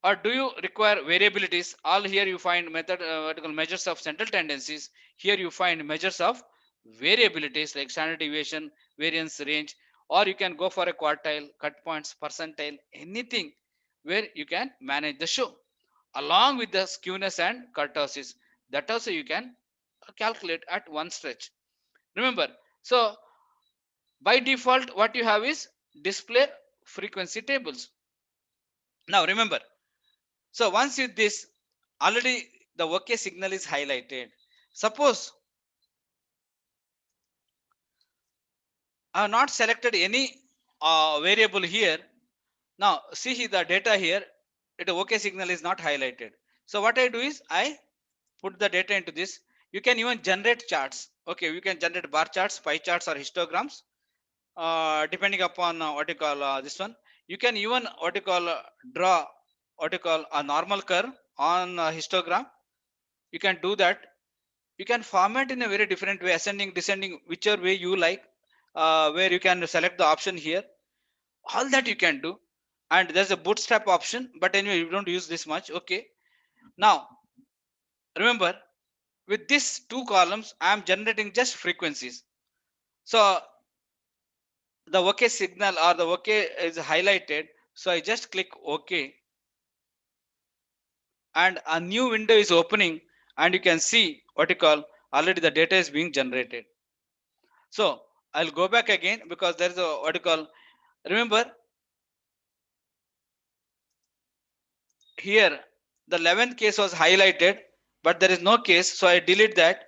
Or do you require variabilities? All here you find method vertical measures of central tendencies. Here you find measures of variabilities like standard deviation, variance, range, or you can go for a quartile, cut points, percentile, anything where you can manage the show along with the skewness and kurtosis. That also you can calculate at one stretch. Remember, so by default what you have is display frequency tables. Now remember, so once you this already the OK signal is highlighted. Suppose I have not selected any variable here. Now see here the data here, the OK signal is not highlighted. So what I do is I put the data into this. You can even generate charts. Okay, you can generate bar charts, pie charts, or histograms, depending upon what you call this one. You can even what you call draw what you call a normal curve on a histogram. You can do that. You can format in a very different way, ascending, descending, whichever way you like, where you can select the option here. All that you can do. And there's a bootstrap option, but anyway, you don't use this much. Okay. Now, remember, with these two columns, I am generating just frequencies. So the OK signal or the OK is highlighted. So I just click OK, and a new window is opening, and you can see what you call already the data is being generated. So I'll go back again because there is a what you call, remember here the 11th case was highlighted, but there is no case, so I delete that.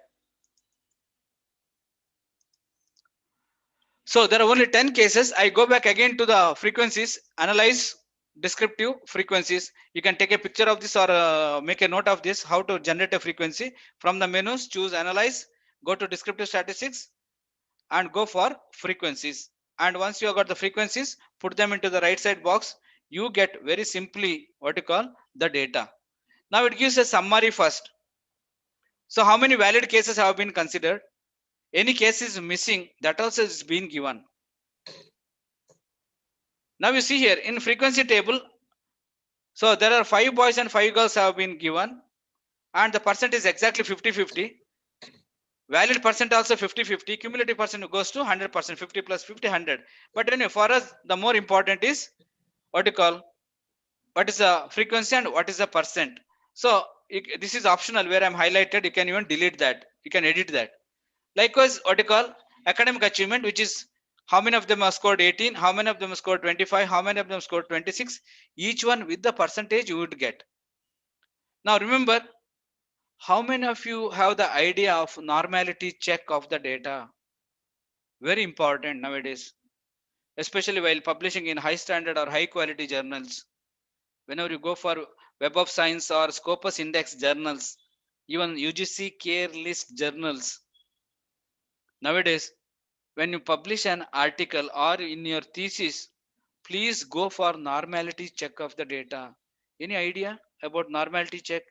So there are only 10 cases. I go back again to the frequencies, analyze descriptive frequencies. You can take a picture of this or make a note of this, how to generate a frequency. From the menus, choose analyze, go to descriptive statistics, and go for frequencies. And once you have got the frequencies, put them into the right side box. You get very simply what you call the data. Now it gives a summary first. So how many valid cases have been considered? Any case is missing, that also is being given. Now you see here in frequency table, so there are 5 boys and 5 girls have been given, and the percent is exactly 50-50. Valid percent also 50-50. Cumulative percent goes to 100%, 50 plus 50, 100. But anyway, for us, the more important is what you call, what is the frequency and what is the percent. So this is optional where I'm highlighted. You can even delete that. You can edit that. Likewise, what you call academic achievement, which is how many of them have scored 18, how many of them have scored 25, how many of them scored 26. Each one with the percentage you would get. Now remember, how many of you have the idea of normality check of the data? Very important nowadays, especially while publishing in high standard or high quality journals. Whenever you go for Web of Science or Scopus Index journals, even UGC care list journals, nowadays when you publish an article or in your thesis, please go for normality check of the data. Any idea about normality check?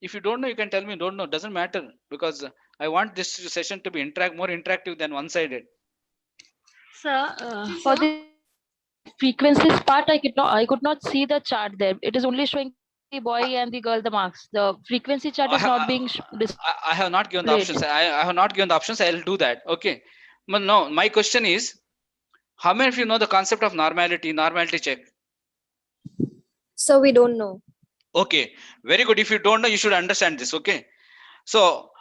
If you don't know, you can tell me don't know, doesn't matter, because I want this session to be more interactive than one sided. Sir, See, for sir. the frequencies part, I could not see the chart there. It is only showing the boy and the girl the marks. The frequency chart is I, not ha- being I have not given the displayed. options. I have not given the options. I'll do that. Okay. But no, my question is, how many of you know the concept of normality check? So we don't know. Okay, very good. If you don't know, you should understand this. Okay. So,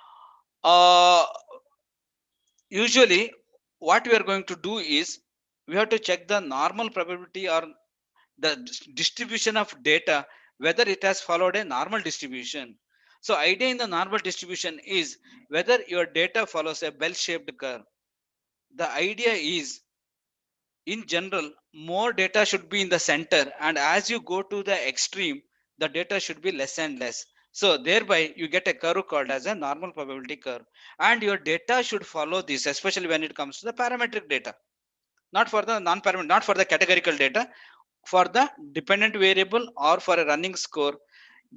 uh, usually what we are going to do is we have to check the normal probability or the distribution of data, whether it has followed a normal distribution. So idea in the normal distribution is whether your data follows a bell-shaped curve. The idea is, in general, more data should be in the center, and as you go to the extreme, the data should be less and less. So thereby you get a curve called as a normal probability curve, and your data should follow this, especially when it comes to the parametric data, not for the non-parametric, not for the categorical data. For the dependent variable or for a running score,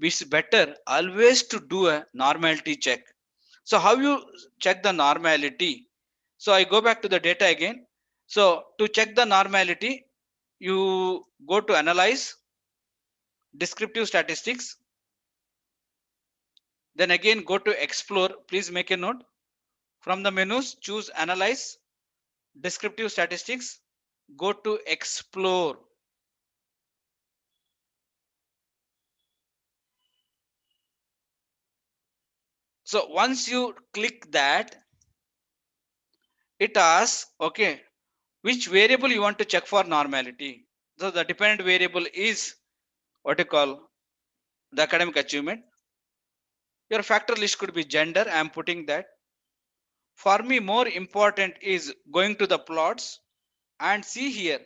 it's better always to do a normality check. So how you check the normality? So I go back to the data again. So to check the normality, you go to analyze, descriptive statistics, then again go to explore. Please make a note. From the menus, choose analyze, descriptive statistics, go to explore. So once you click that, it asks, okay, which variable you want to check for normality. So the dependent variable is what you call the academic achievement. Your factor list could be gender. I am putting that. For me, more important is going to the plots and see here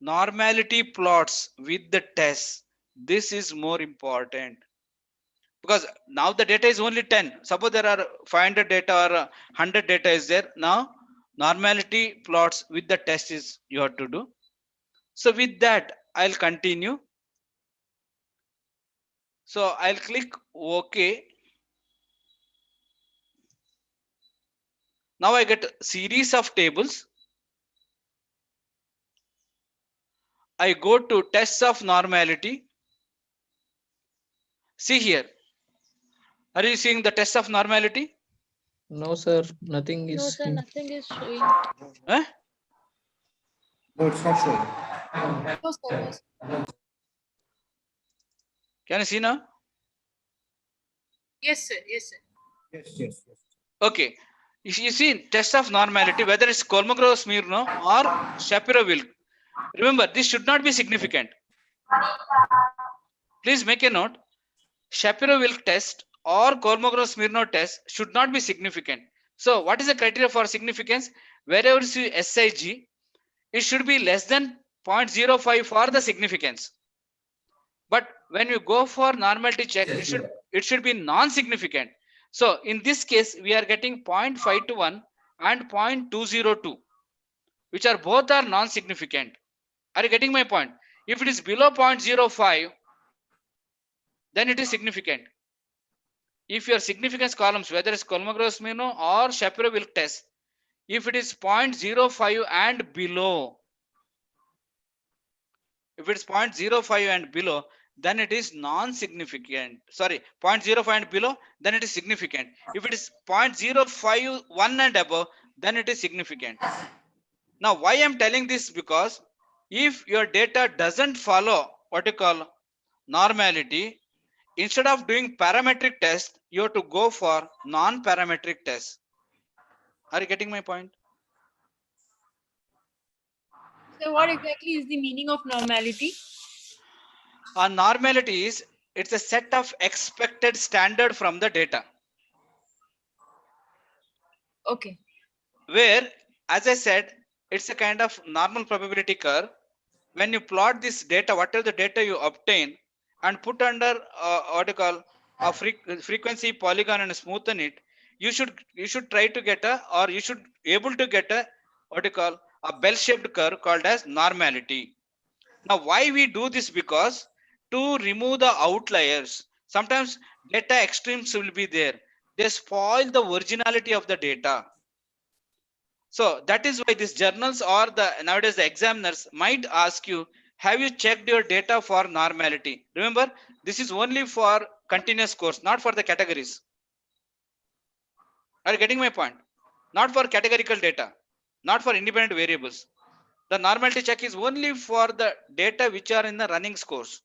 normality plots with the test. This is more important because now the data is only 10. Suppose there are 500 data or 100 data is there. Now normality plots with the test is you have to do. So with that, I'll continue. So I'll click OK. Now I get a series of tables. I go to tests of normality. See here. Are you seeing the test of normality? No, sir, nothing No, is sir, in. nothing is showing. Huh? No, it's not showing. No, sir. No, sir. Can you see now? Yes, sir. Yes, sir. Yes, yes, yes. Okay. If you see test of normality, whether it's Kolmogorov-Smirnov or Shapiro-Wilk, remember this should not be significant. Please make a note. Shapiro-Wilk test or Kolmogorov-Smirnov test should not be significant. So what is the criteria for significance? Wherever you see SIG, it should be less than 0.05 for the significance. But when you go for normality check, it should be non-significant. So in this case, we are getting 0.521 and 0.202, which are both are non-significant. Are you getting my point? If it is below 0.05, then it is significant. If your significance columns, whether it's Kolmogorov-Smirnov or Shapiro-Wilk test, if it is 0.05 and below, if it's 0.05 and below, then it is non-significant. Sorry, 0.05 and below, then it is significant. If it is 0.051 and above, then it is significant. Now, why I'm telling this? Because if your data doesn't follow what you call normality, instead of doing parametric test, you have to go for non-parametric test. Are you getting my point? So what exactly is the meaning of normality? Normality is it's a set of expected standard from the data. Okay. Where, as I said, it's a kind of normal probability curve. When you plot this data, whatever the data you obtain and put under what you call a frequency polygon and smoothen it, you should try to get a, or you should able to get a what you call a bell-shaped curve called as normality. Now why we do this? Because to remove the outliers, sometimes data extremes will be there, they spoil the originality of the data. So that is why these journals or the nowadays the examiners might ask you, have you checked your data for normality? Remember, this is only for continuous course, not for the categories. Are you getting my point? Not for categorical data, not for independent variables. The normality check is only for the data which are in the running scores.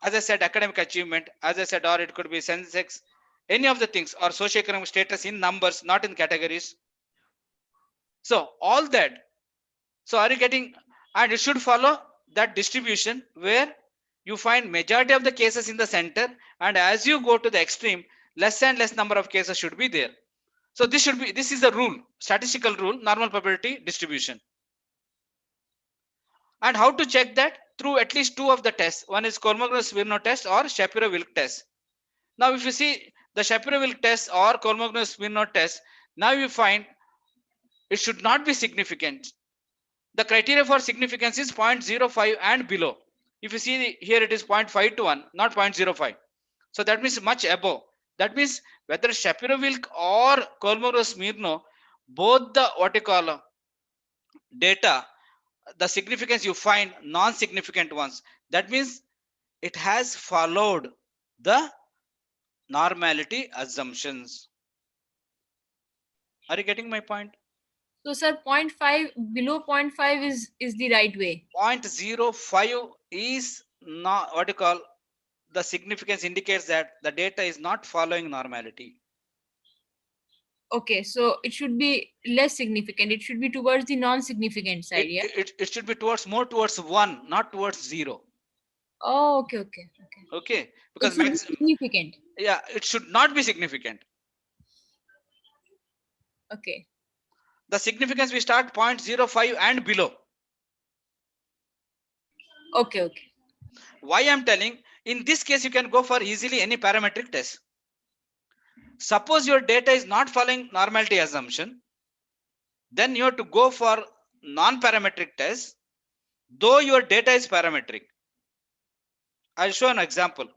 As I said, academic achievement, as I said, or it could be sex, any of the things, or socioeconomic status in numbers, not in categories. So all that. So are you getting, and it should follow that distribution where you find majority of the cases in the center, and as you go to the extreme, less and less number of cases should be there. So this is the rule, statistical rule, normal probability distribution. And how to check that? Through at least two of the tests. One is Kolmogorov-Smirnov test or Shapiro-Wilk test. Now if you see the Shapiro-Wilk test or Kolmogorov-Smirnov test, now you find it should not be significant. The criteria for significance is 0.05 and below. If you see here, it is 0.5 to 1, not 0.05. So that means much above. That means whether Shapiro-Wilk or Kolmogorov-Smirnov, both the what you call data, the significance you find non-significant ones. That means it has followed the normality assumptions. Are you getting my point? So, sir, 0.5 below 0.5 is the right way. 0.05 is not what you call, the significance indicates that the data is not following normality. Okay, so it should be less significant. It should be towards the non-significant side. Yeah. It should be more towards 1, not towards 0. Oh, okay. Okay, It because should be significant. yeah, it should not be significant. Okay. The significance we start 0.05 and below. Okay. Why I'm telling, in this case you can go for easily any parametric test. Suppose your data is not following normality assumption, then you have to go for non-parametric test, though your data is parametric. I'll show an example,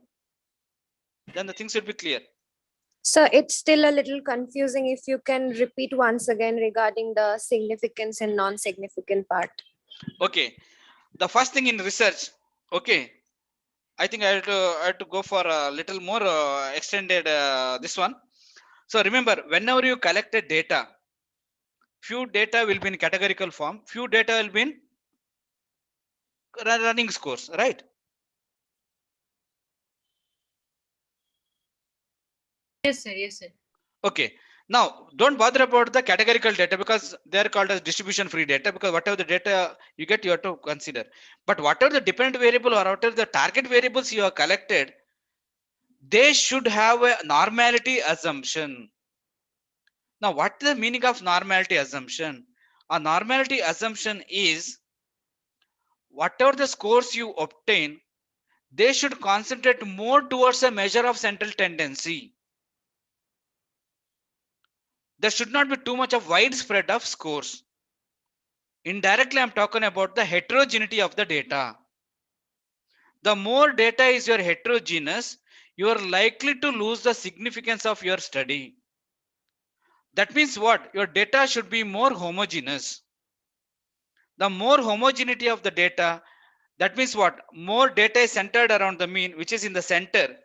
then the things will be clear. So it's still a little confusing. If you can repeat once again regarding the significance and non-significant part. Okay, the first thing in research, okay, I think I had to go for a little more extended this one. So remember, whenever you collected data, few data will be in categorical form, few data will be in running scores, right? Yes, sir. Okay, now don't bother about the categorical data because they are called as distribution free data, because whatever the data you get, you have to consider. But whatever the dependent variable or whatever the target variables you have collected, they should have a normality assumption. Now what is the meaning of normality assumption? A normality assumption is whatever the scores you obtain, they should concentrate more towards a measure of central tendency. There should not be too much of widespread of scores. Indirectly, I'm talking about the heterogeneity of the data. The more data is your heterogeneous, you are likely to lose the significance of your study. That means what? Your data should be more homogeneous. The more homogeneity of the data, that means what? More data is centered around the mean, which is in the center.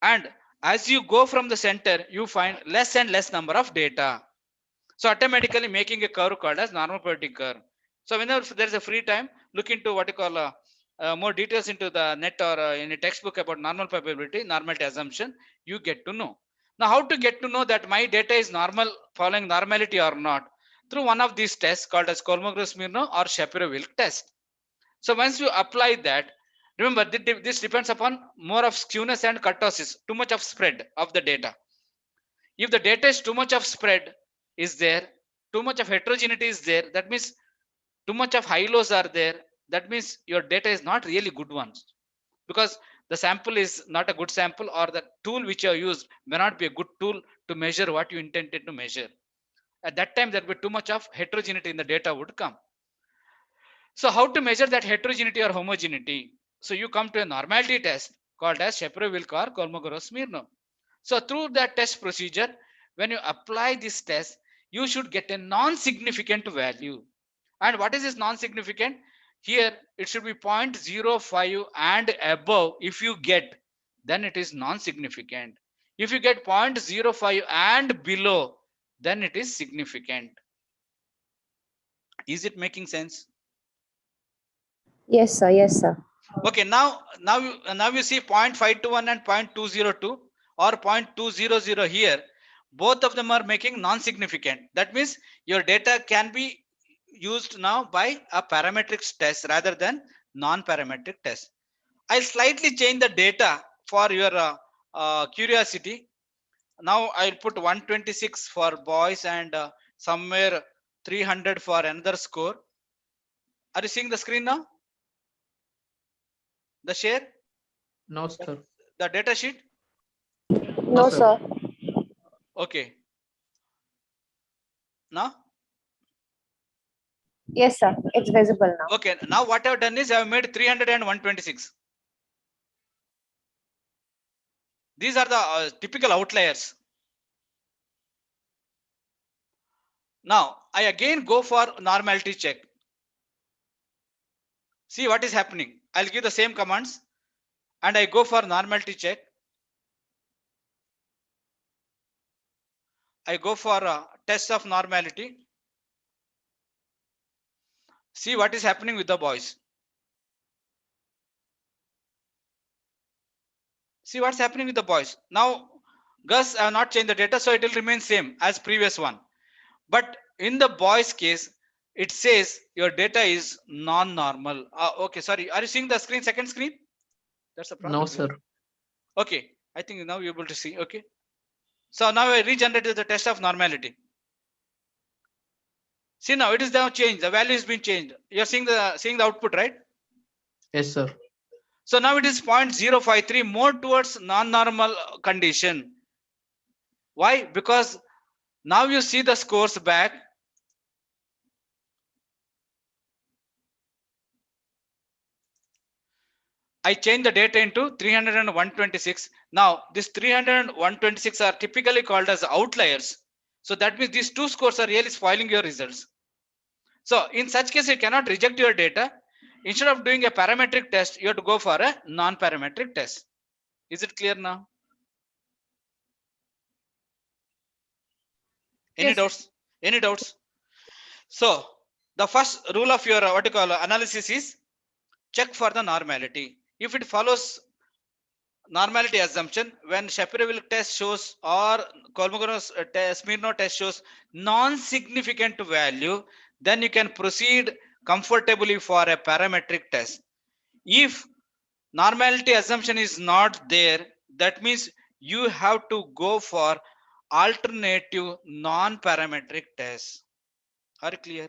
And as you go from the center, you find less and less number of data. So automatically making a curve called as normal probability curve. So whenever there is a free time, look into what you call more details into the net or in a textbook about normal probability, normality assumption, you get to know. Now how to get to know that my data is normal, following normality or not? Through one of these tests called as Kolmogorov-Smirnov or Shapiro-Wilk test. So once you apply that, remember this depends upon more of skewness and kurtosis, too much of spread of the data. If the data is too much of spread is there, too much of heterogeneity is there, that means too much of high lows are there, that means your data is not really good ones, because the sample is not a good sample, or the tool which you have used may not be a good tool to measure what you intended to measure. At that time there will be too much of heterogeneity in the data would come. So how to measure that heterogeneity or homogeneity? So you come to a normality test called as Shapiro-Wilk or Kolmogorov-Smirnov. So through that test procedure, when you apply this test, you should get a non-significant value. And what is this non-significant? Here it should be 0.05 and above. If you get, then it is non-significant. If you get 0.05 and below, then it is significant. Is it making sense? Yes, sir. Okay, now you see 0.521 and 0.202 or 0.200 here. Both of them are making non-significant. That means your data can be used now by a parametric test rather than non-parametric test. I'll slightly change the data for your curiosity. Now I'll put 126 for boys and somewhere 300 for another score. Are you seeing the screen now? The share, No, sir. the data sheet? No, sir. sir. Okay. Now? Yes, sir. It's visible now. Okay. Now what I've done is I've made 300 and 126. These are the typical outliers. Now I again go for normality check. See what is happening. I'll give the same commands and I go for normality check. I go for a test of normality. See what is happening with the boys. See what's happening with the boys. Now, Gus, I have not changed the data, so it will remain same as previous one. But in the boys case, it says your data is non-normal. Okay, sorry. Are you seeing the screen, second screen? That's a problem. No, here. sir. Okay, I think now you're able to see. Okay. So now I regenerated the test of normality. See now it is now changed. The value has been changed. You're seeing the output, right? Yes, sir. So now it is 0.053, more towards non-normal condition. Why? Because now you see the scores back. I change the data into 300 and 126. Now this 300 and 126 are typically called as outliers. So that means these two scores are really spoiling your results. So in such case, you cannot reject your data. Instead of doing a parametric test, you have to go for a non-parametric test. Is it clear now? Any Yes, sir. doubts? Any doubts? So the first rule of your what you call analysis is check for the normality. If it follows normality assumption, when Shapiro-Wilk test shows or Smirnov test shows non-significant value, then you can proceed comfortably for a parametric test. If normality assumption is not there, that means you have to go for alternative non-parametric tests. Are you clear?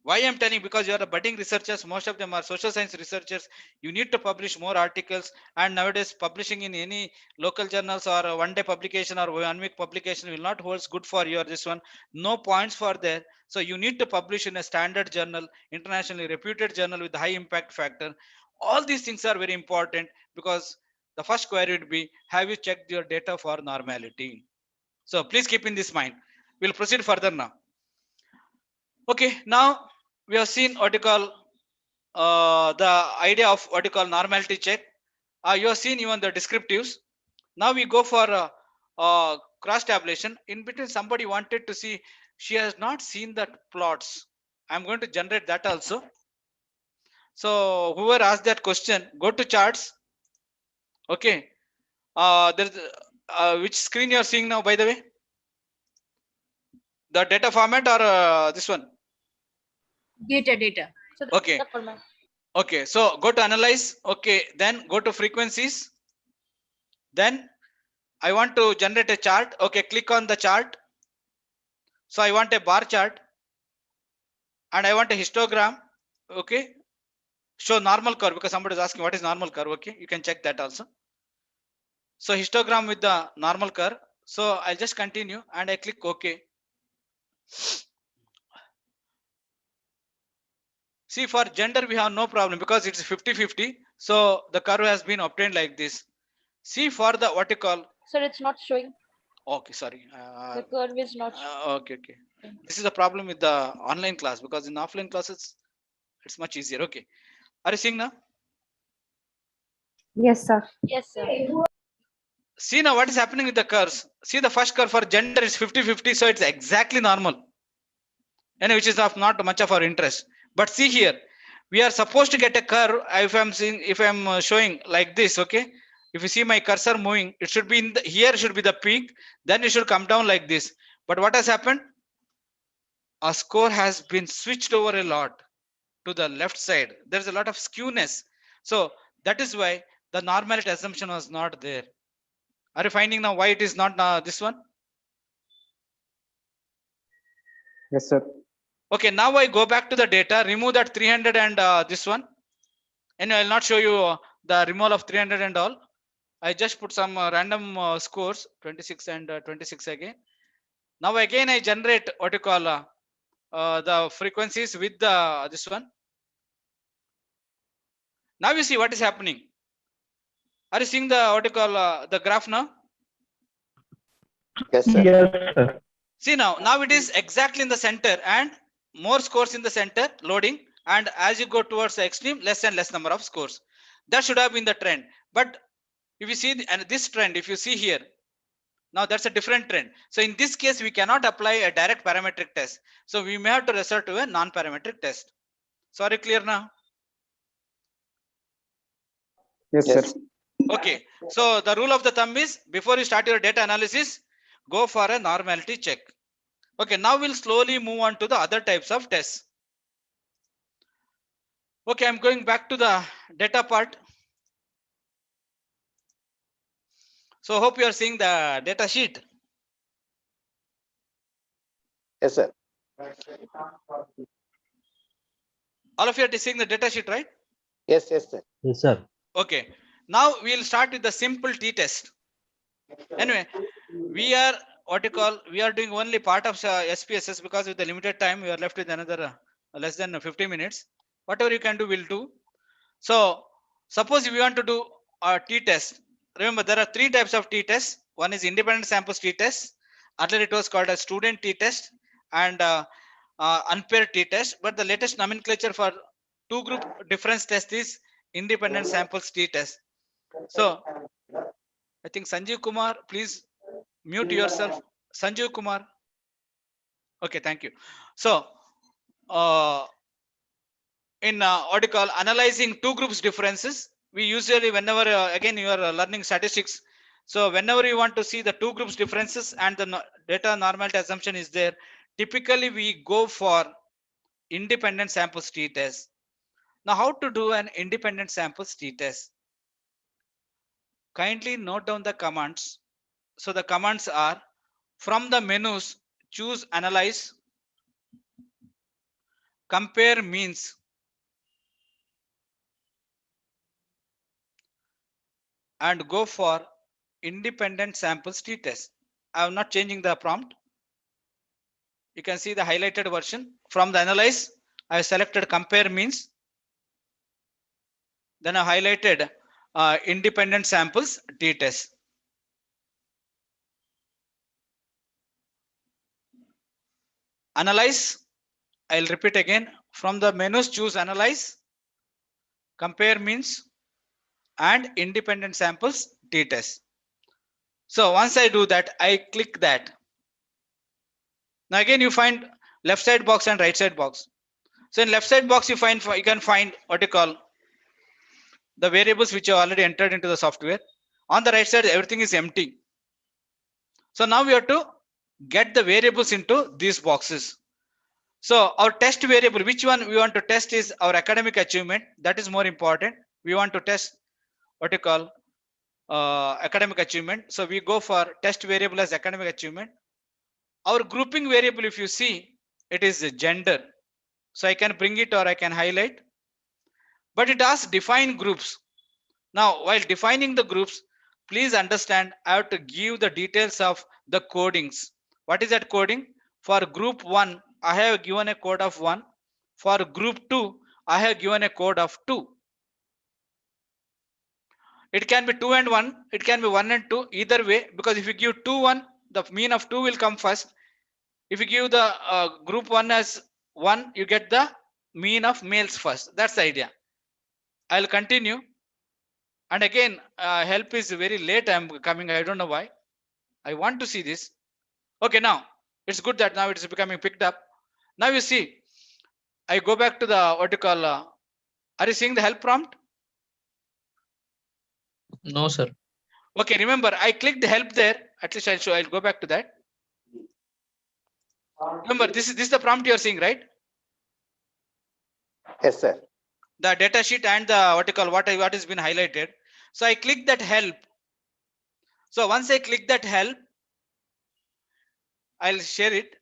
Why I'm telling? Because you are a budding researchers, most of them are social science researchers. You need to publish more articles, and nowadays publishing in any local journals or a one day publication or 1 week publication will not hold good for your this one. No points for there. So you need to publish in a standard journal, internationally reputed journal with high impact factor. All these things are very important, because the first query would be, have you checked your data for normality? So please keep in this mind. We'll proceed further now. Okay, now we have seen what you call the idea of what you call normality check. You have seen even the descriptives. Now we go for cross tabulation. In between, somebody wanted to see, she has not seen that plots. I'm going to generate that also. So whoever asked that question, go to charts. Okay. There's which screen you are seeing now, by the way? The data format or this one? Data. So Okay. the format. Okay, so go to analyze. Okay, then go to frequencies. Then I want to generate a chart. Okay, click on the chart. So I want a bar chart and I want a histogram. Okay, show normal curve, because somebody is asking what is normal curve. Okay, you can check that also. So histogram with the normal curve. So I'll just continue and I click OK. See, for gender we have no problem because it's 50-50. So the curve has been obtained like this. See, for the what you call, Sir, it's not showing. okay, sorry. The curve is not showing. Okay. This is the problem with the online class, because in offline classes it's much easier. Okay, are you seeing now? Yes, sir. Yes, sir. See now what is happening with the curves. See, the first curve for gender is 50-50, so it's exactly normal, and which is of not much of our interest. But see here, we are supposed to get a curve. If I'm showing like this, okay, if you see my cursor moving, it should be in the, here should be the peak, then it should come down like this. But what has happened? Our score has been switched over a lot to the left side. There's a lot of skewness. So that is why the normality assumption was not there. Are you finding now why it is not this one? Yes, sir. Okay, now I go back to the data, remove that 300 and this one. And I will not show you the removal of 300 and all. I just put some random scores, 26 and 26 again. Now again I generate what you call the frequencies with the this one. Now you see what is happening. Are you seeing the what you call the graph now? Yes, sir. Yes, sir. See now it is exactly in the center and more scores in the center loading, and as you go towards the extreme, less and less number of scores. That should have been the trend. But if you see and this trend, if you see here, now that's a different trend. So in this case, we cannot apply a direct parametric test. So we may have to resort to a non-parametric test. So are you clear now? Yes, Yes. sir. Okay. So the rule of the thumb is before you start your data analysis, go for a normality check. Okay. Now we'll slowly move on to the other types of tests. Okay. I'm going back to the data part. So hope you are seeing the data sheet. Yes, sir. All of you are seeing the data sheet, right? Yes, yes, sir. Yes, sir. Okay. Now we'll start with the simple t-test. Anyway, we are what you call, we are doing only part of SPSS because with the limited time, we are left with another less than 50 minutes. Whatever you can do, we'll do. So suppose if you want to do a t-test, remember there are three types of t-tests. One is independent samples t-test. Earlier it was called a student t-test and unpaired t-test. But the latest nomenclature for two group difference test is independent samples t-test. So I think Sanjeev Kumar, please mute yourself. Sanjeev Kumar. Okay, thank you. So in what you call analyzing two groups differences, we usually whenever again you are learning statistics, so whenever you want to see the two groups differences and the data normality assumption is there, typically we go for independent samples t-test. Now how to do an independent samples t-test? Kindly note down the commands. So the commands are from the menus, choose analyze, compare means, and go for independent samples t-test. I am not changing the prompt. You can see the highlighted version. From the analyze, I selected compare means. Then I highlighted independent samples t-test. Analyze, I'll repeat again. From the menus, choose analyze, compare means, and independent samples t-test. So once I do that, I click that. Now again, you find left side box and right side box. So in left side box, you can find what you call the variables which are already entered into the software. On the right side, everything is empty. So now we have to get the variables into these boxes. So our test variable, which one we want to test is our academic achievement. That is more important. We want to test what you call academic achievement. So we go for test variable as academic achievement. Our grouping variable, if you see, it is gender. So I can bring it or I can highlight. But it asks define groups. Now, while defining the groups, please understand I have to give the details of the codings. What is that coding? For group 1, I have given a code of 1. For group 2, I have given a code of 2. It can be 2 and 1. It can be 1 and 2. Either way, because if you give 2, 1, the mean of 2 will come first. If you give the group 1 as 1, you get the mean of males first. That's the idea. I'll continue. And again, help is very late. I'm coming. I don't know why. I want to see this. Okay, now it's good that now it is becoming picked up. Now you see, I go back to the what you call. Are you seeing the help prompt? No, sir. Okay, remember I clicked help there. At least I'll show. I'll go back to that. Remember, this is the prompt you are seeing, right? Yes, sir. the data sheet and the what has been highlighted. So I click that help. So once I click that help, I'll share it.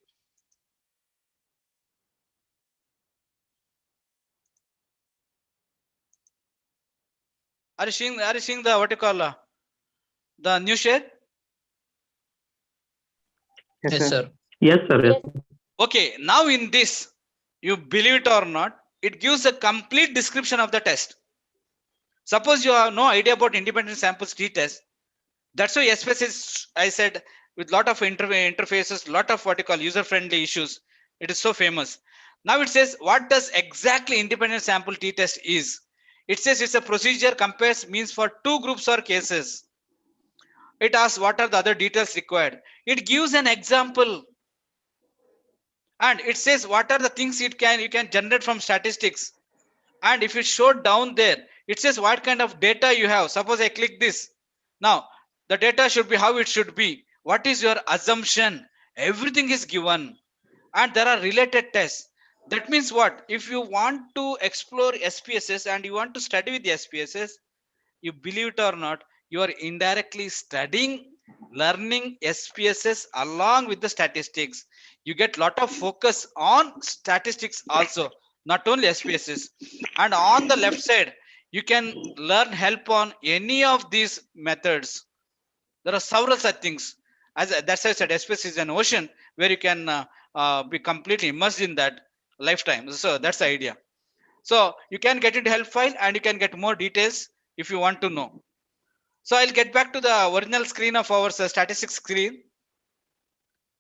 Are you seeing the the new share? Yes, Yes, sir. sir. Yes, sir. Yes. Okay, now in this, you believe it or not, it gives a complete description of the test. Suppose you have no idea about independent samples t-test. That's why SPS is, I said, with lot of interfaces, lot of user-friendly issues. It is so famous. Now it says, what does exactly independent sample t-test is? It says it's a procedure compares means for two groups or cases. It asks what are the other details required. It gives an example. And it says what are the things you can generate from statistics. And if it showed down there, it says what kind of data you have. Suppose I click this. Now the data should be how it should be. What is your assumption? Everything is given. And there are related tests. That means what? If you want to explore SPSS and you want to study with the SPSS, you believe it or not, you are indirectly studying, learning SPSS along with the statistics. You get lot of focus on statistics also, not only SPSS. And on the left side, you can learn help on any of these methods. There are several such things. As that's why I said, SPSS is an ocean where you can be completely immersed in that lifetime. So that's the idea. So you can get into help file and you can get more details if you want to know. So I'll get back to the original screen of our statistics screen.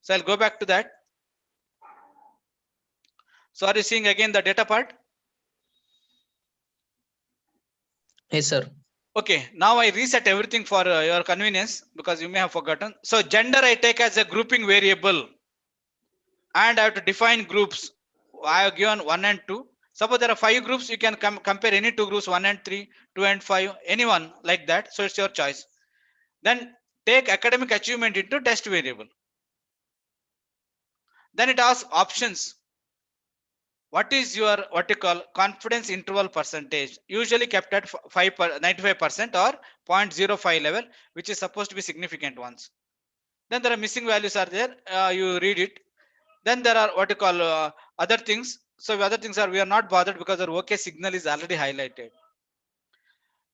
So I'll go back to that. So are you seeing again the data part? Yes, sir. Okay, now I reset everything for your convenience because you may have forgotten. So gender I take as a grouping variable and I have to define groups. I have given 1 and 2. Suppose there are 5 groups, you can compare any 2 groups, 1 and 3, 2 and 5, anyone like that. So it's your choice. Then take academic achievement into test variable. Then it asks options. What is your confidence interval percentage? Usually kept at 95% or 0.05 level, which is supposed to be significant ones. Then there are missing values are there. You read it. Then there are other things. So other things are we are not bothered because our OK signal is already highlighted.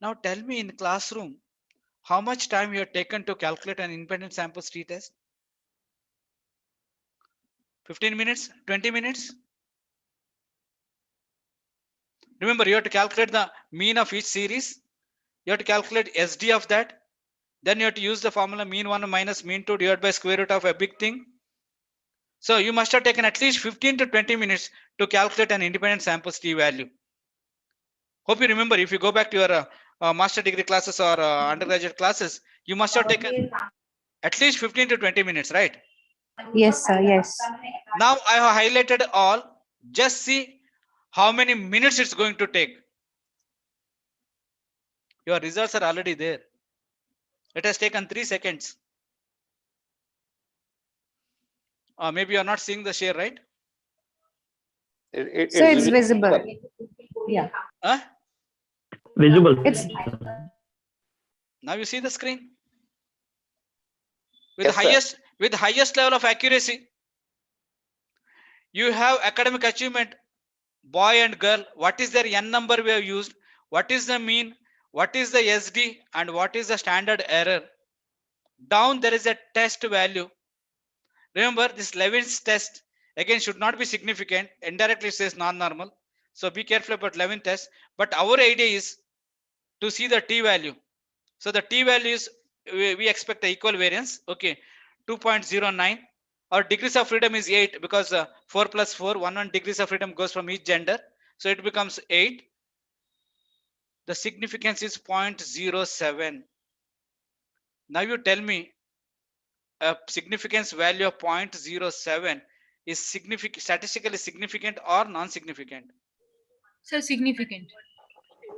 Now tell me in classroom, how much time you have taken to calculate an independent sample t-test? 15 minutes, 20 minutes? Remember, you have to calculate the mean of each series. You have to calculate SD of that. Then you have to use the formula mean 1 minus mean 2 divided by square root of a big thing. So you must have taken at least 15 to 20 minutes to calculate an independent sample t value. Hope you remember. If you go back to your master degree classes or undergraduate classes, you must have taken at least 15 to 20 minutes, right? Yes, sir. Yes. Now I have highlighted all. Just see how many minutes it's going to take. Your results are already there. It has taken 3 seconds. Maybe you're not seeing the share, right? So it's visible. Yeah. Huh? Visible. It's Now you see the screen with Yes, sir. the highest level of accuracy. You have academic achievement, boy and girl. What is their n number we have used? What is the mean? What is the SD and what is the standard error? Down there is a test value. Remember this Levin's test again should not be significant. Indirectly says non-normal. So be careful about Levin test. But our idea is to see the t value. So the t value is we expect the equal variance. Okay, 2.09. Our degrees of freedom is 8 because 4 plus 4, 1 degrees of freedom goes from each gender. So it becomes 8. The significance is 0.07. Now you tell me a significance value of 0.07 is statistically significant or non-significant? So significant.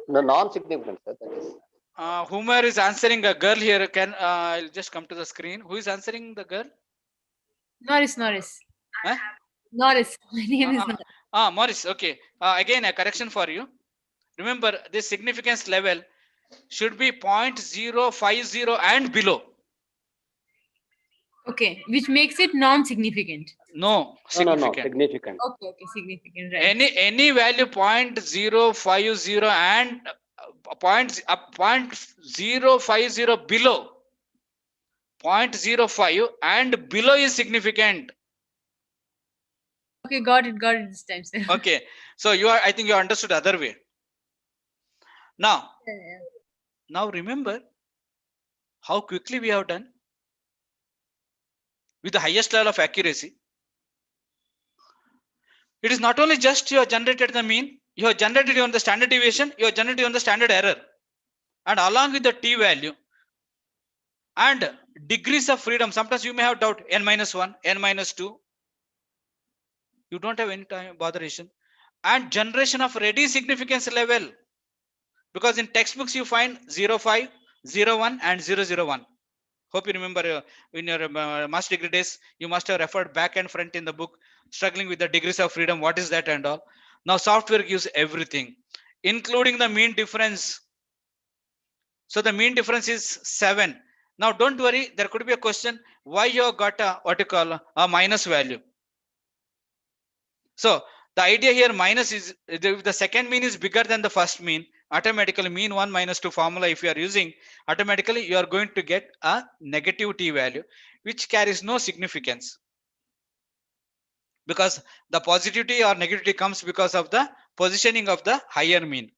No, non-significant, sir. That is. Whomever is answering a girl here, can I'll just come to the screen. Who is answering the girl? Norris. Norris. Huh? Norris. My name is Norris. Morris. Okay. Again, a correction for you. Remember, this significance level should be 0.050 and below. Okay, which makes it non-significant. No, No, no, no, significant. significant. Okay, significant, right? Any value 0.050 and 0.050 below 0.05 and below is significant. Okay, got it this time, sir. Okay, so I think you understood the other way. Now remember how quickly we have done with the highest level of accuracy. It is not only just you have generated the mean, you have generated on the standard deviation, you have generated on the standard error, and along with the t value and degrees of freedom. Sometimes you may have doubt n-1, n-2. You don't have any time botheration. And generation of ready significance level, because in textbooks you find 05, 01 and 001. Hope you remember in your master degree days, you must have referred back and front in the book, struggling with the degrees of freedom. What is that and all? Now software gives everything, including the mean difference. So the mean difference is 7. Now don't worry, there could be a question, why you got a what you call a minus value. So the idea here, minus is if the second mean is bigger than the first mean, automatically mean 1 minus 2 formula if you are using, automatically you are going to get a negative t value, which carries no significance, because the positivity or negativity comes because of the positioning of the higher mean.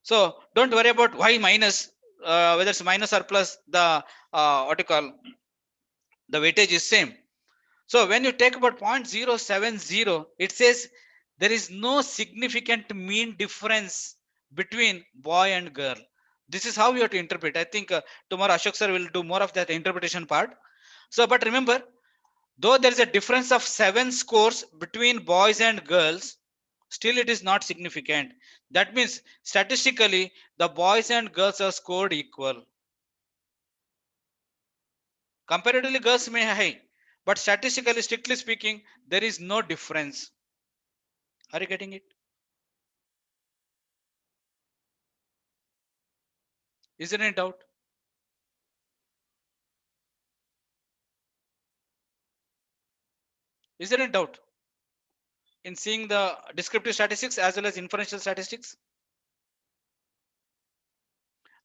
So don't worry about why minus, whether it's minus or plus, the what you call the weightage is same. So when you take about 0.070, it says there is no significant mean difference between boy and girl. This is how you have to interpret. I think tomorrow Ashok sir will do more of that interpretation part. So, but remember, though there is a difference of 7 scores between boys and girls, still it is not significant. That means statistically, the boys and girls are scored equal. Comparatively, girls may high, but statistically, strictly speaking, there is no difference. Are you getting it? Is there any doubt? Is there any doubt in seeing the descriptive statistics as well as inferential statistics?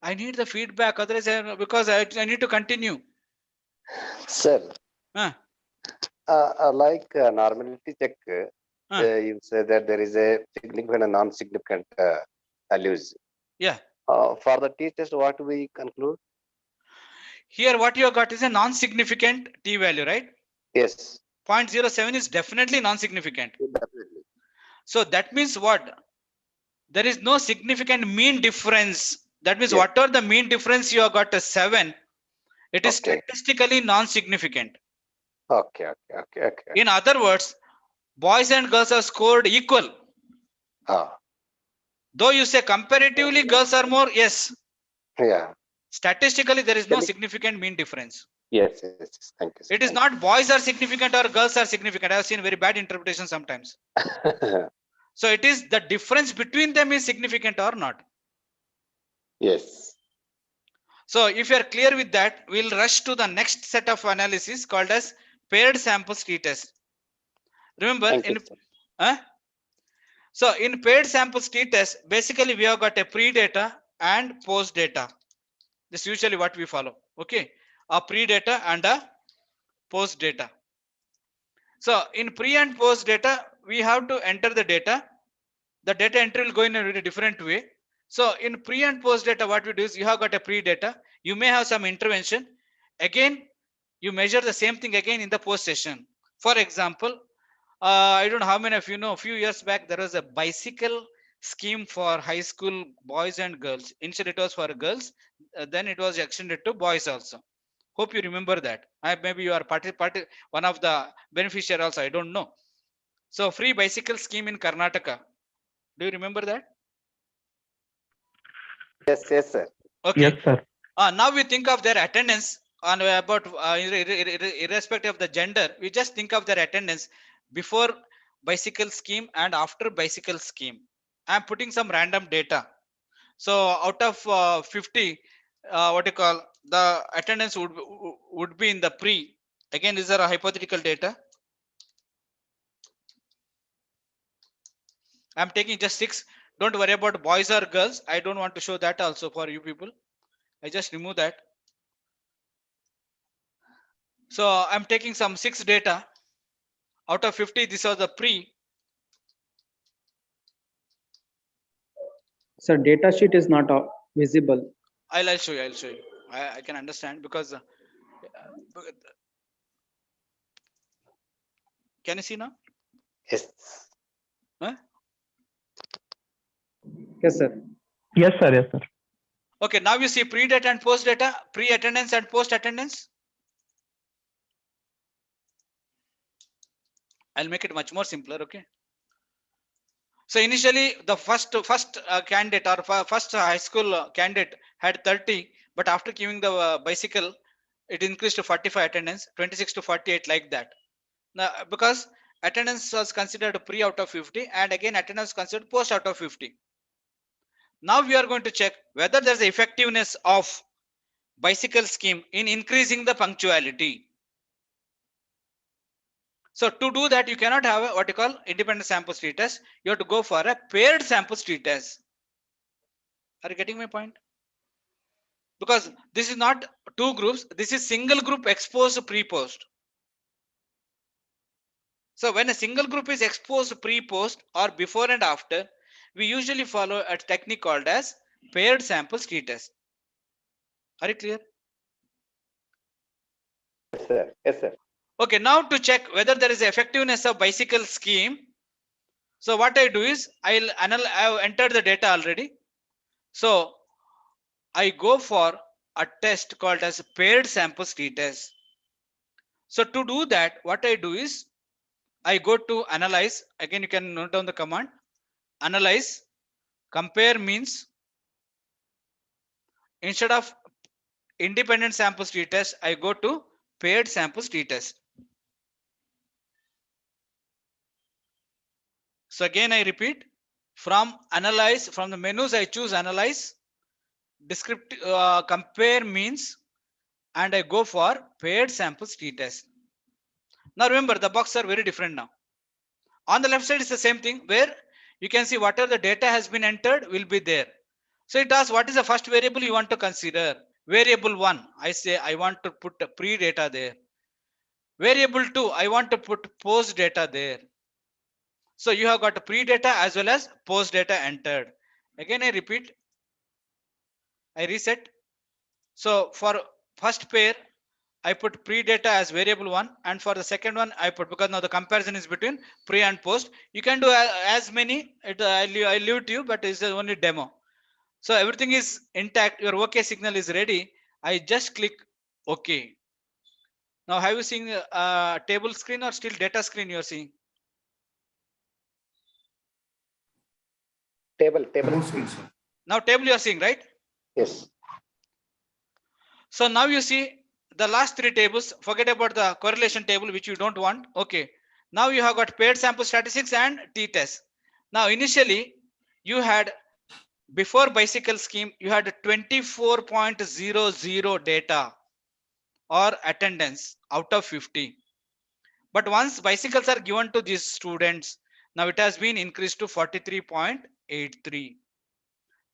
I need the feedback, otherwise because I need to continue. Sir, Huh? like normality check, you say that there is a significant and non-significant values. Yeah. For the t-test, what we conclude? Here what you have got is a non-significant t value, right? Yes. 0.07 is definitely non-significant. Definitely. So that means what? There is no significant mean difference. That means Yes. whatever the mean difference you have got a 7, it is Okay. statistically non-significant. Okay. In other words, boys and girls are scored equal. Though you say comparatively girls are more, yes. Yeah. Statistically, there is no significant mean difference. Yes. Thank you. It is not boys are significant or girls are significant. I have seen very bad interpretation sometimes. So it is the difference between them is significant or not. Yes. So if you are clear with that, we'll rush to the next set of analysis called as paired samples t-test. Remember, so in paired samples t-test, basically we have got a pre-data and post-data. This is usually what we follow. Okay, a pre-data and a post-data. So in pre and post data, we have to enter the data. The data entry will go in a very different way. So in pre and post data, what we do is you have got a pre data. You may have some intervention. Again, you measure the same thing again in the post session. For example, I don't know how many of you know, a few years back, there was a bicycle scheme for high school boys and girls. Initially it was for girls, then it was extended to boys also. Hope you remember that. Maybe you are one of the beneficiary also, I don't know. So free bicycle scheme in Karnataka. Do you remember that? Yes, sir. Okay. Yes, sir. Now we think of their attendance on about irrespective of the gender. We just think of their attendance before bicycle scheme and after bicycle scheme. I'm putting some random data. So out of 50, what you call the attendance would be in the pre. Again, these are a hypothetical data. I'm taking just 6. Don't worry about boys or girls. I don't want to show that also for you people. I just remove that. So I'm taking some 6 data. Out of 50, this was the pre. Sir, data sheet is not visible. I'll show you. I'll show you. I can understand because can you see now? Yes. Huh? Yes, sir. Yes, sir. Yes, sir. Okay, now you see pre data and post data, pre attendance and post attendance. I'll make it much more simpler. Okay. So initially the first candidate or first high school candidate had 30, but after giving the bicycle, it increased to 45 attendance, 26 to 48 like that. Now because attendance was considered pre out of 50 and again attendance considered post out of 50. Now we are going to check whether there's the effectiveness of bicycle scheme in increasing the punctuality. So to do that, you cannot have a, what you call independent sample street test. You have to go for a paired sample street test. Are you getting my point? Because this is not 2 groups. This is single group exposed pre-post. So when a single group is exposed pre-post or before and after, we usually follow a technique called as paired sample street test. Are you clear? Yes, sir. Yes, sir. Okay, now to check whether there is effectiveness of bicycle scheme. So what I do is I have entered the data already. So I go for a test called as paired sample street test. So to do that, what I do is I go to analyze. Again, you can note down the command. Analyze. Compare means instead of independent sample street test, I go to paired sample street test. So again, I repeat, from analyze, from the menus, I choose analyze. Descriptive compare means, and I go for paired sample street test. Now remember, the boxes are very different now. On the left side is the same thing where you can see whatever the data has been entered will be there. So it asks what is the first variable you want to consider. Variable 1, I say I want to put pre data there. Variable 2, I want to put post data there. So you have got pre data as well as post data entered. Again I repeat, I reset. So for first pair, I put pre data as variable 1, and for the second one I put, because now the comparison is between pre and post. You can do as many. I leave it to you, but it's only demo. So everything is intact. Your OK signal is ready. I just click OK. Now have you seen table screen or still data screen you are seeing? Table. Now table you are seeing, right? Yes. So now you see the last 3 tables. Forget about the correlation table, which you don't want. Okay. Now you have got paired sample statistics and t-test. Now initially you had, before bicycle scheme, you had 24.00 data or attendance out of 50. But once bicycles are given to these students, now it has been increased to 43.83.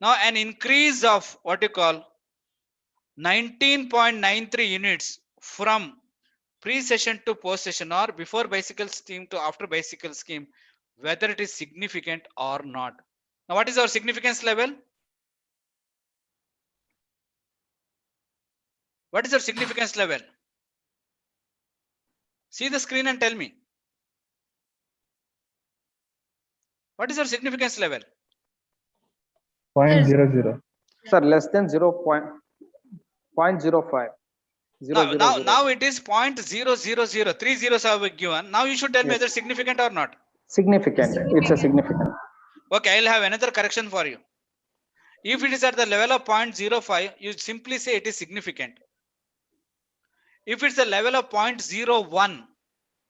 Now an increase of what you call 19.93 units from pre-session to post-session or before bicycle scheme to after bicycle scheme, whether it is significant or not. Now what is our significance level? What is our significance level? See the screen and tell me. What is our significance level? 0.00. Sir, less than 0.05. Now it is 0.000. 3 zeros have been given. Now you should tell me Yes. whether significant or not. Significant. It's a significant. Okay, I'll have another correction for you. If it is at the level of 0.05, you simply say it is significant. If it's a level of 0.01,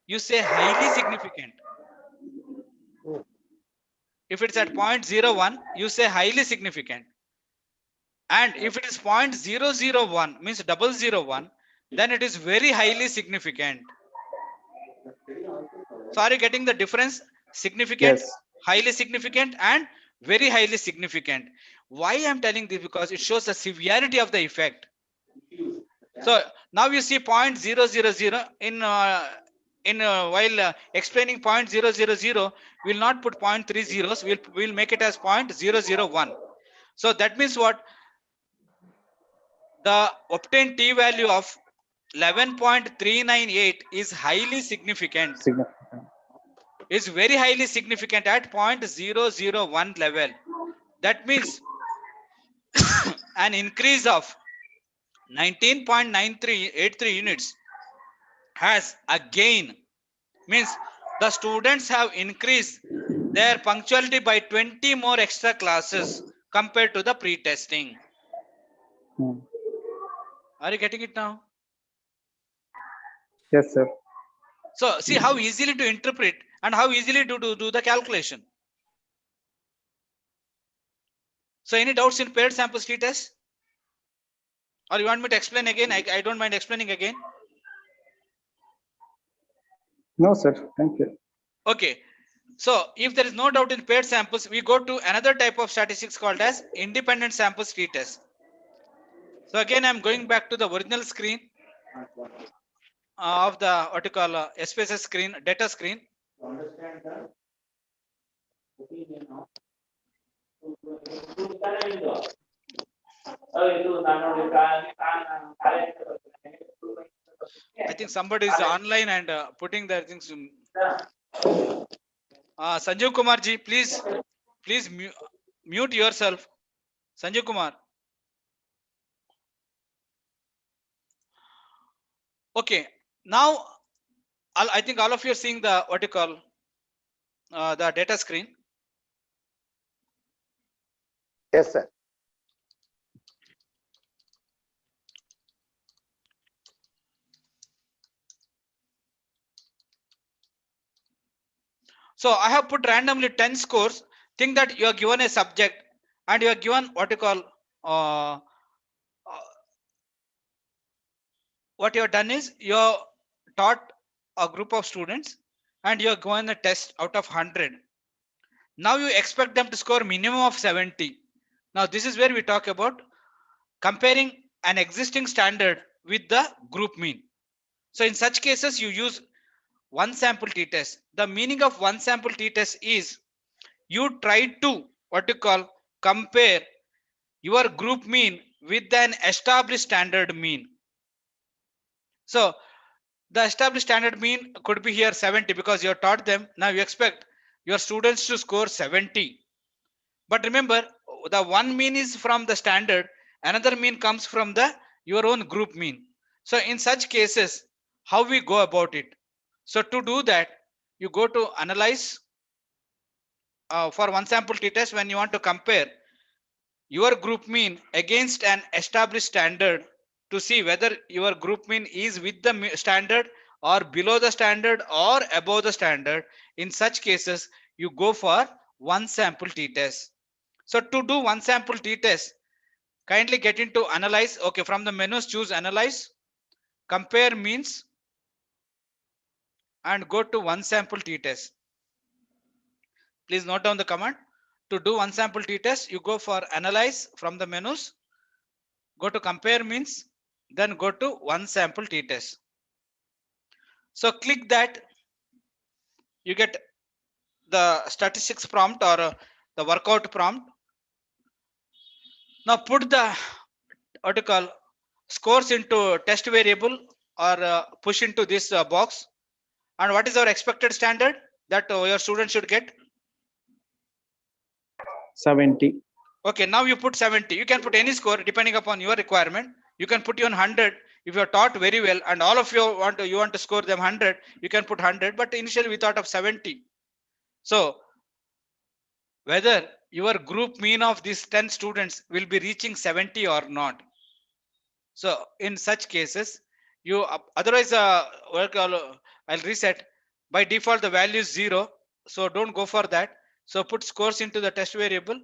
you say highly significant. If it's at 0.01, you say highly significant. And if it is 0.001, means 001, then it is very highly significant. So are you getting the difference? Significant, Yes. highly significant, and very highly significant. Why I'm telling this? Because it shows the severity of the effect. So now you see 0.000 in while explaining 0.000, we'll not put 0.3 zeros. We'll make it as 0.001. So that means what? The obtained t value of 11.398 is highly significant. Significant. Is very highly significant at 0.001 level. That means an increase of 19.9383 units has again, means the students have increased their punctuality by 20 more extra classes compared to the pre-testing. Hmm. Are you getting it now? Yes, sir. So see how easily to interpret and how easily to do the calculation. So any doubts in paired samples t-test? Or you want me to explain again? I don't mind explaining again. No, sir. Thank you. Okay. So if there is no doubt in paired samples, we go to another type of statistics called as independent samples t-test. So again, I'm going back to the original screen of the what you call SPSS screen, data screen. I think somebody is online and putting their things. Sanjeev Kumar ji, please mute yourself. Sanjeev Kumar. Okay. Now, I think all of you are seeing the what you call the data screen. Yes, sir. So I have put randomly 10 scores. Think that you are given a subject and you are given what you call what you have done is you have taught a group of students and you are given a test out of 100. Now you expect them to score minimum of 70. Now this is where we talk about comparing an existing standard with the group mean. So in such cases you use one sample t-test. The meaning of one sample t-test is you try to what you call compare your group mean with an established standard mean. So the established standard mean could be here 70 because you have taught them. Now you expect your students to score 70. But remember, the one mean is from the standard, another mean comes from the your own group mean. So in such cases, how we go about it? So to do that, you go to analyze for one sample t-test when you want to compare your group mean against an established standard to see whether your group mean is with the standard or below the standard or above the standard. In such cases, you go for one sample t-test. So to do one sample t-test, kindly get into analyze. Okay, from the menus choose analyze, compare means, and go to one sample t-test. Please note down the command. To do one sample t-test, you go for analyze from the menus, go to compare means, then go to one sample t-test. So click that, you get the statistics prompt or the workout prompt. Now put the what you call scores into test variable or push into this box. And what is our expected standard that your student should get? 70. Okay, now you put 70. You can put any score depending upon your requirement. You can put you on 100 if you are taught very well and all of you want to score them 100. You can put 100, but initially we thought of 70. So whether your group mean of these 10 students will be reaching 70 or not. So in such cases, you otherwise I'll reset. By default the value is 0, so don't go for that. So put scores into the test variable,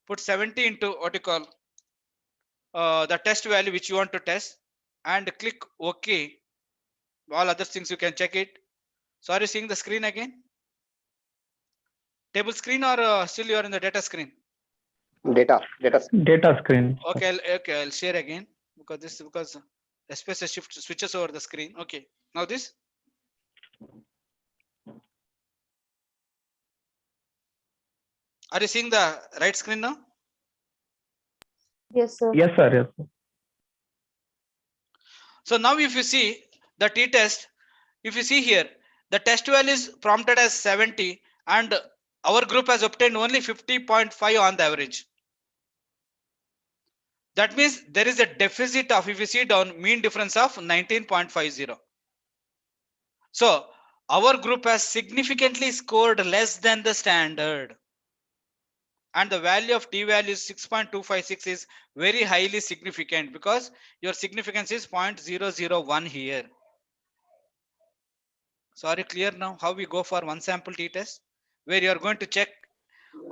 put 70 into what you call the test value which you want to test, and click OK. All other things you can check it. So are you seeing the screen again? Table screen, or still you are in the data screen? Data. Data screen. Okay, I'll share again, because the space switches over the screen. Okay, now this. Are you seeing the right screen now? Yes, sir. Yes, sir. Yes, sir. So now if you see the t-test, if you see here, the test value is prompted as 70 and our group has obtained only 50.5 on the average. That means there is a deficit of, if you see down, mean difference of 19.50. So our group has significantly scored less than the standard. And the value of t value is 6.256 is very highly significant, because your significance is 0.001 here. So are you clear now how we go for one sample t-test, where you are going to check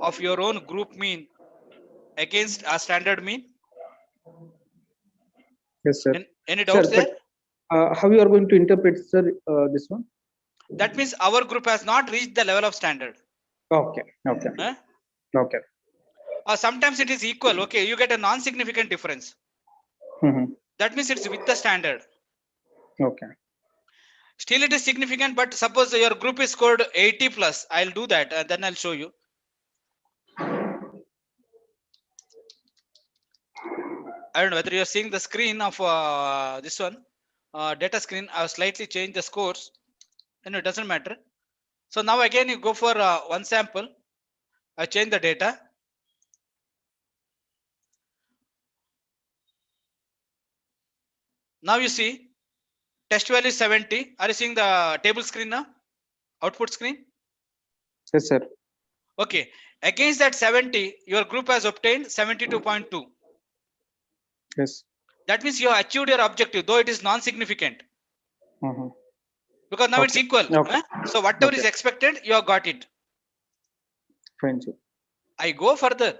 of your own group mean against a standard mean? Yes, sir. Any Sir, doubts there? how you are going to interpret, sir, this one? That means our group has not reached the level of standard. Okay. Okay. Huh? Okay. Or sometimes it is equal. Okay, you get a non-significant difference. Mhm. That means it's with the standard. Okay. Still it is significant, but suppose your group is scored 80 plus. I'll do that, then I'll show you. I don't know whether you're seeing the screen of this one, data screen. I've slightly changed the scores, and it doesn't matter. So now again you go for one sample. I change the data. Now you see test value is 70. Are you seeing the table screen now? Output screen? Yes, sir. Okay. Against that 70, your group has obtained 72.2. Yes. That means you have achieved your objective, though it is non-significant. Mhm. Because now it's Okay. equal. Okay. So whatever is Okay. expected, you have got it. Fine, sir. I go further.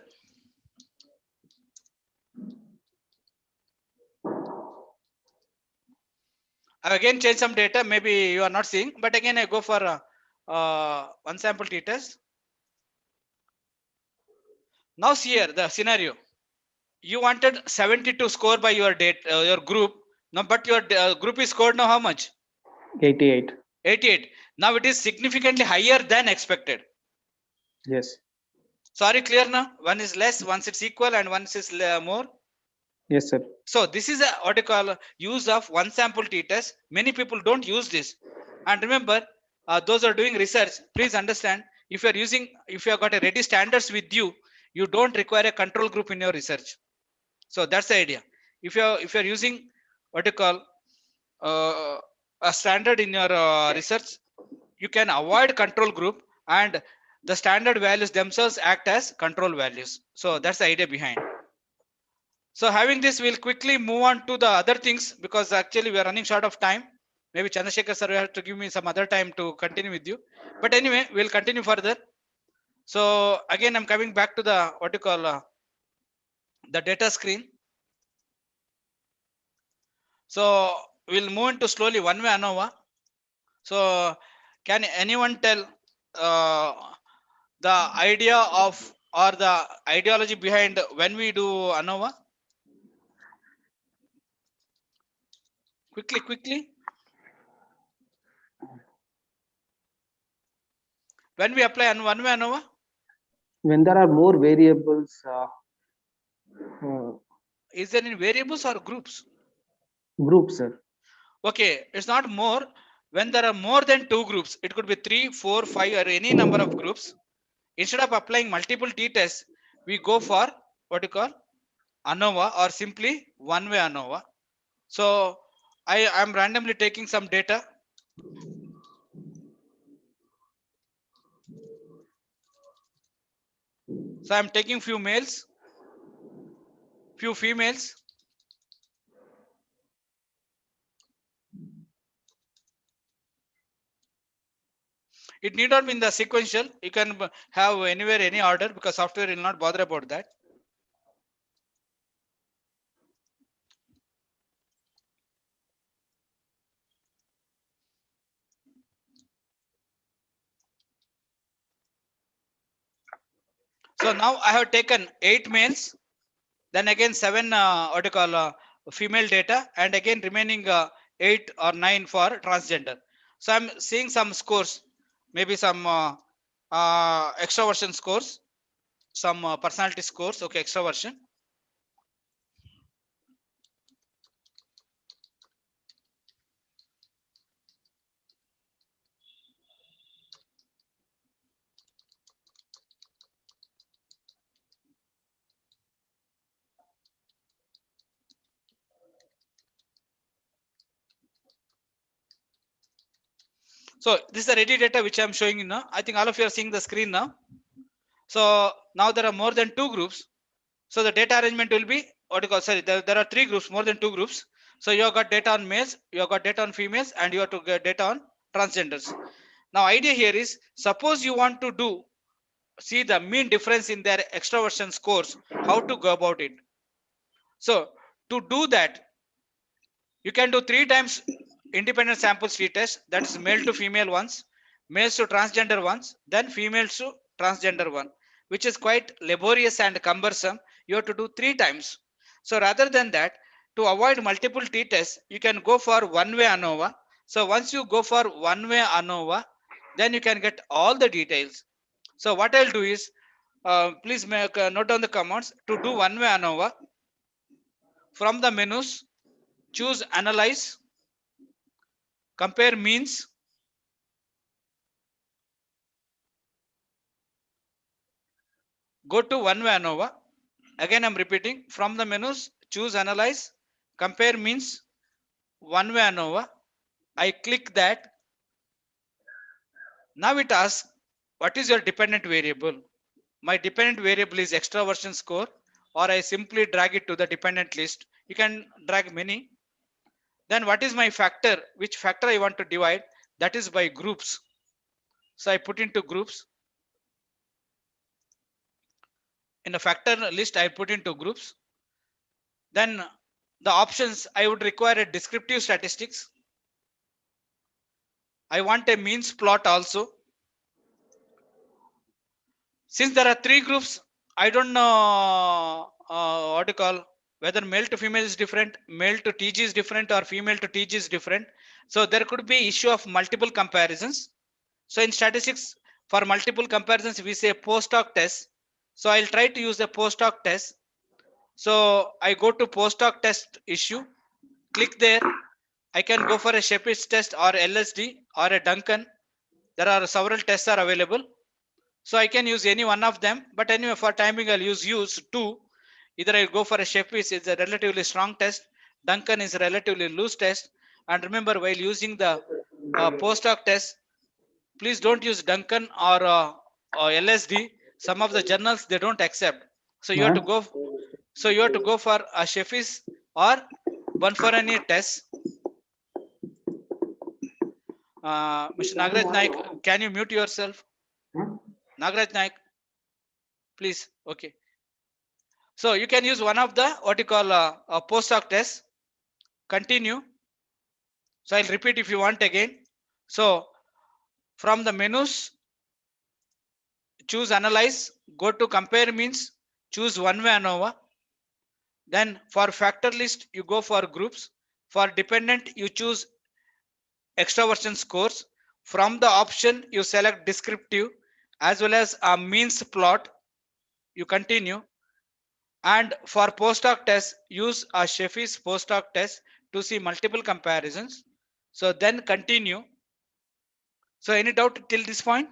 I again change some data. Maybe you are not seeing, but again I go for one sample t-test. Now see here the scenario. You wanted 72 score by your your group. Now, but your group is scored now how much? 88. 88. Now it is significantly higher than expected. Yes. So are you clear now? One is less, once it's equal, and once is more. Yes, sir. So this is a what you call use of one sample t-test. Many people don't use this. And remember, those are doing research, please understand, if you have got a ready standards with you, you don't require a control group in your research. So that's the idea. If you're using what you call a standard in your research, you can avoid control group, and the standard values themselves act as control values. So that's the idea behind. So having this, we'll quickly move on to the other things, because actually we are running short of time. Maybe Chandrasekhar sir will have to give me some other time to continue with you. But anyway, we'll continue further. So again, I'm coming back to the what you call the data screen. So we'll move into slowly one way ANOVA. So can anyone tell the idea of, or the ideology behind when we do ANOVA? Quickly. When we apply one way ANOVA? When there are more variables, Is there any variables or groups? groups, sir. Okay, it's not more. When there are more than two groups, it could be 3, 4, 5, or any number of groups. Instead of applying multiple t-tests, we go for what you call ANOVA, or simply one way ANOVA. So I am randomly taking some data. So I'm taking few males, few females. It need not be in the sequential. You can have anywhere, any order, because software will not bother about that. So now I have taken 8 males, then again 7 what you call female data, and again remaining 8 or 9 for transgender. So I'm seeing some scores, maybe some extroversion scores, some personality scores. Okay, extroversion. So this is the ready data which I'm showing you now. I think all of you are seeing the screen now. So now there are more than 2 groups. So the data arrangement will be what you call, sorry, there are 3 groups, more than 2 groups. So you have got data on males, you have got data on females, and you have to get data on transgenders. Now idea here is, suppose you want to do, see the mean difference in their extroversion scores, how to go about it. So to do that, you can do 3 times independent sample t-test, that is male to female once, males to transgender once, then females to transgender one, which is quite laborious and cumbersome. You have to do 3 times. So rather than that, to avoid multiple t-tests, you can go for one-way ANOVA. So once you go for one-way ANOVA, then you can get all the details. So what I'll do is, please make note down the commands. To do one-way ANOVA, from the menus, choose analyze, compare means, go to one-way ANOVA. Again, I'm repeating, from the menus, choose analyze, compare means, one-way ANOVA. I click that. Now it asks, what is your dependent variable? My dependent variable is extraversion score, or I simply drag it to the dependent list. You can drag many. Then what is my factor? Which factor I want to divide? That is by groups. So I put into groups. In a factor list, I put into groups. Then the options, I would require a descriptive statistics. I want a means plot also. Since there are 3 groups, I don't know what you call, whether male to female is different, male to TG is different, or female to TG is different. So there could be issue of multiple comparisons. So in statistics, for multiple comparisons, we say post hoc test. So I'll try to use the post hoc test. So I go to post hoc test issue, click there. I can go for a Shepard's test or LSD or a Duncan. There are several tests are available. So I can use any one of them. But anyway, for timing, I'll use 2. Either I'll go for a Shepard's, it's a relatively strong test. Duncan is a relatively loose test. And remember, while using the post hoc test, please don't use Duncan or LSD. Some of the journals, they don't accept. So you have to go. So you have to go for a Shepard's or one for any test. Mr. Nagaraj Naik, can you mute yourself? Nagaraj Naik, please. Okay. So you can use one of the what you call a post hoc test. Continue. So I'll repeat if you want again. So from the menus, choose analyze, go to compare means, choose one-way ANOVA. Then for factor list, you go for groups. For dependent, you choose extraversion scores. From the option, you select descriptive as well as a means plot. You continue. And for post hoc test, use a Shepard's post hoc test to see multiple comparisons. So then continue. So any doubt till this point?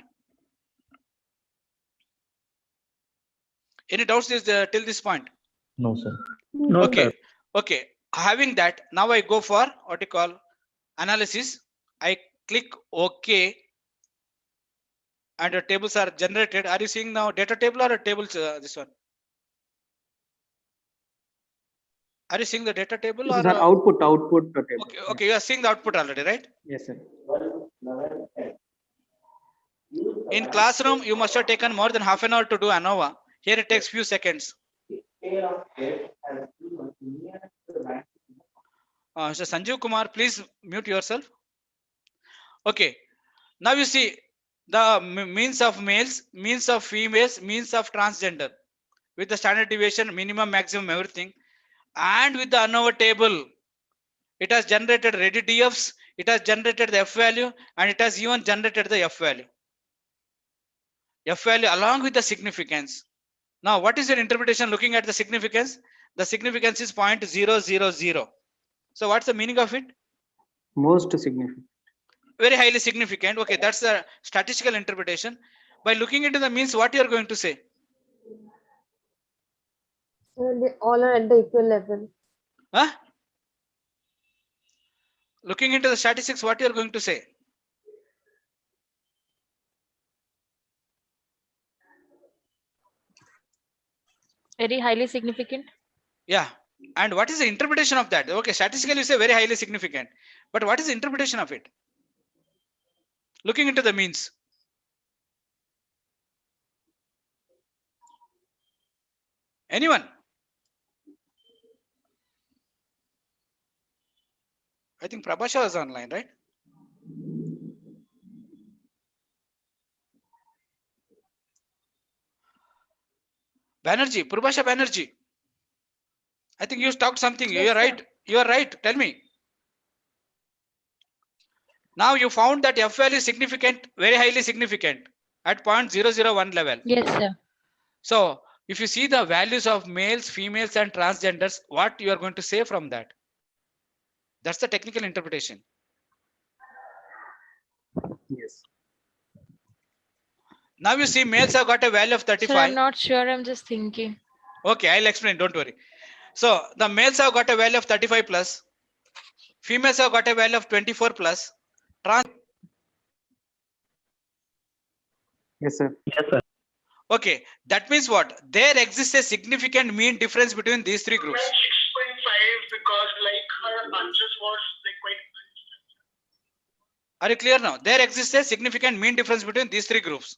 Any doubts is till this point? No, sir. No, Okay. sir. Okay. Having that, now I go for what you call analysis. I click OK, and the tables are generated. Are you seeing now data table or a tables? This one. Are you seeing the data table or? These are output table. Okay. Okay. You are seeing the output already, right? Yes, sir. In classroom, you must have taken more than half an hour to do ANOVA. Here it takes few seconds. Mr. Sanjeev Kumar, please mute yourself. Okay. Now you see the means of males, means of females, means of transgender with the standard deviation, minimum, maximum, everything. And with the ANOVA table, it has generated ready DFs, it has generated the F value, and it has even generated the F value. F value along with the significance. Now, what is your interpretation looking at the significance? The significance is 0.000. So what's the meaning of it? Most significant. Very highly significant. Okay, that's the statistical interpretation. By looking into the means, what you are going to say? So they all are at the equal level. Huh? Looking into the statistics, what you are going to say? Very highly significant. Yeah. And what is the interpretation of that? Okay, statistically you say very highly significant. But what is the interpretation of it? Looking into the means. Anyone? I think Prabhasha was online, right? Banerjee, Prabhasha Banerjee. I think you talked something. Yes, You are sir. right. You are right. Tell me. Now you found that F value is significant, very highly significant at 0.001 level. Yes, sir. So if you see the values of males, females, and transgenders, what you are going to say from that? That's the technical interpretation. Yes. Now you see males have got a value of Sir, 35. I'm not sure. I'm just thinking. Okay, I'll explain. Don't worry. So the males have got a value of 35 plus. Females have got a value of 24 plus. Yes, sir. Yes, sir. Okay, that means what? There exists a significant mean difference between these three groups. 6.5 because like her answers was like quite. Are you clear now? There exists a significant mean difference between these three groups.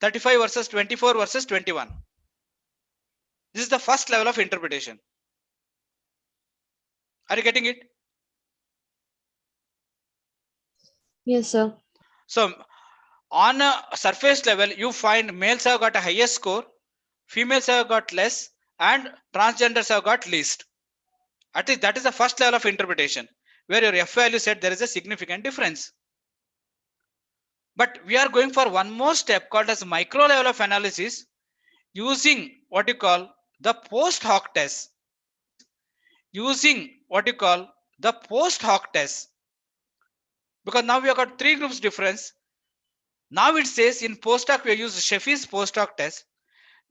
35 versus 24 versus 21. This is the first level of interpretation. Are you getting it? Yes, sir. So on a surface level, you find males have got a higher score, females have got less, and transgenders have got least. At least that is the first level of interpretation, where your F value said there is a significant difference. But we are going for one more step called as micro level of analysis using what you call the post hoc test. Using what you call the post hoc test. Because now we have got three groups difference. Now it says in post hoc we use Sheffield's post hoc test.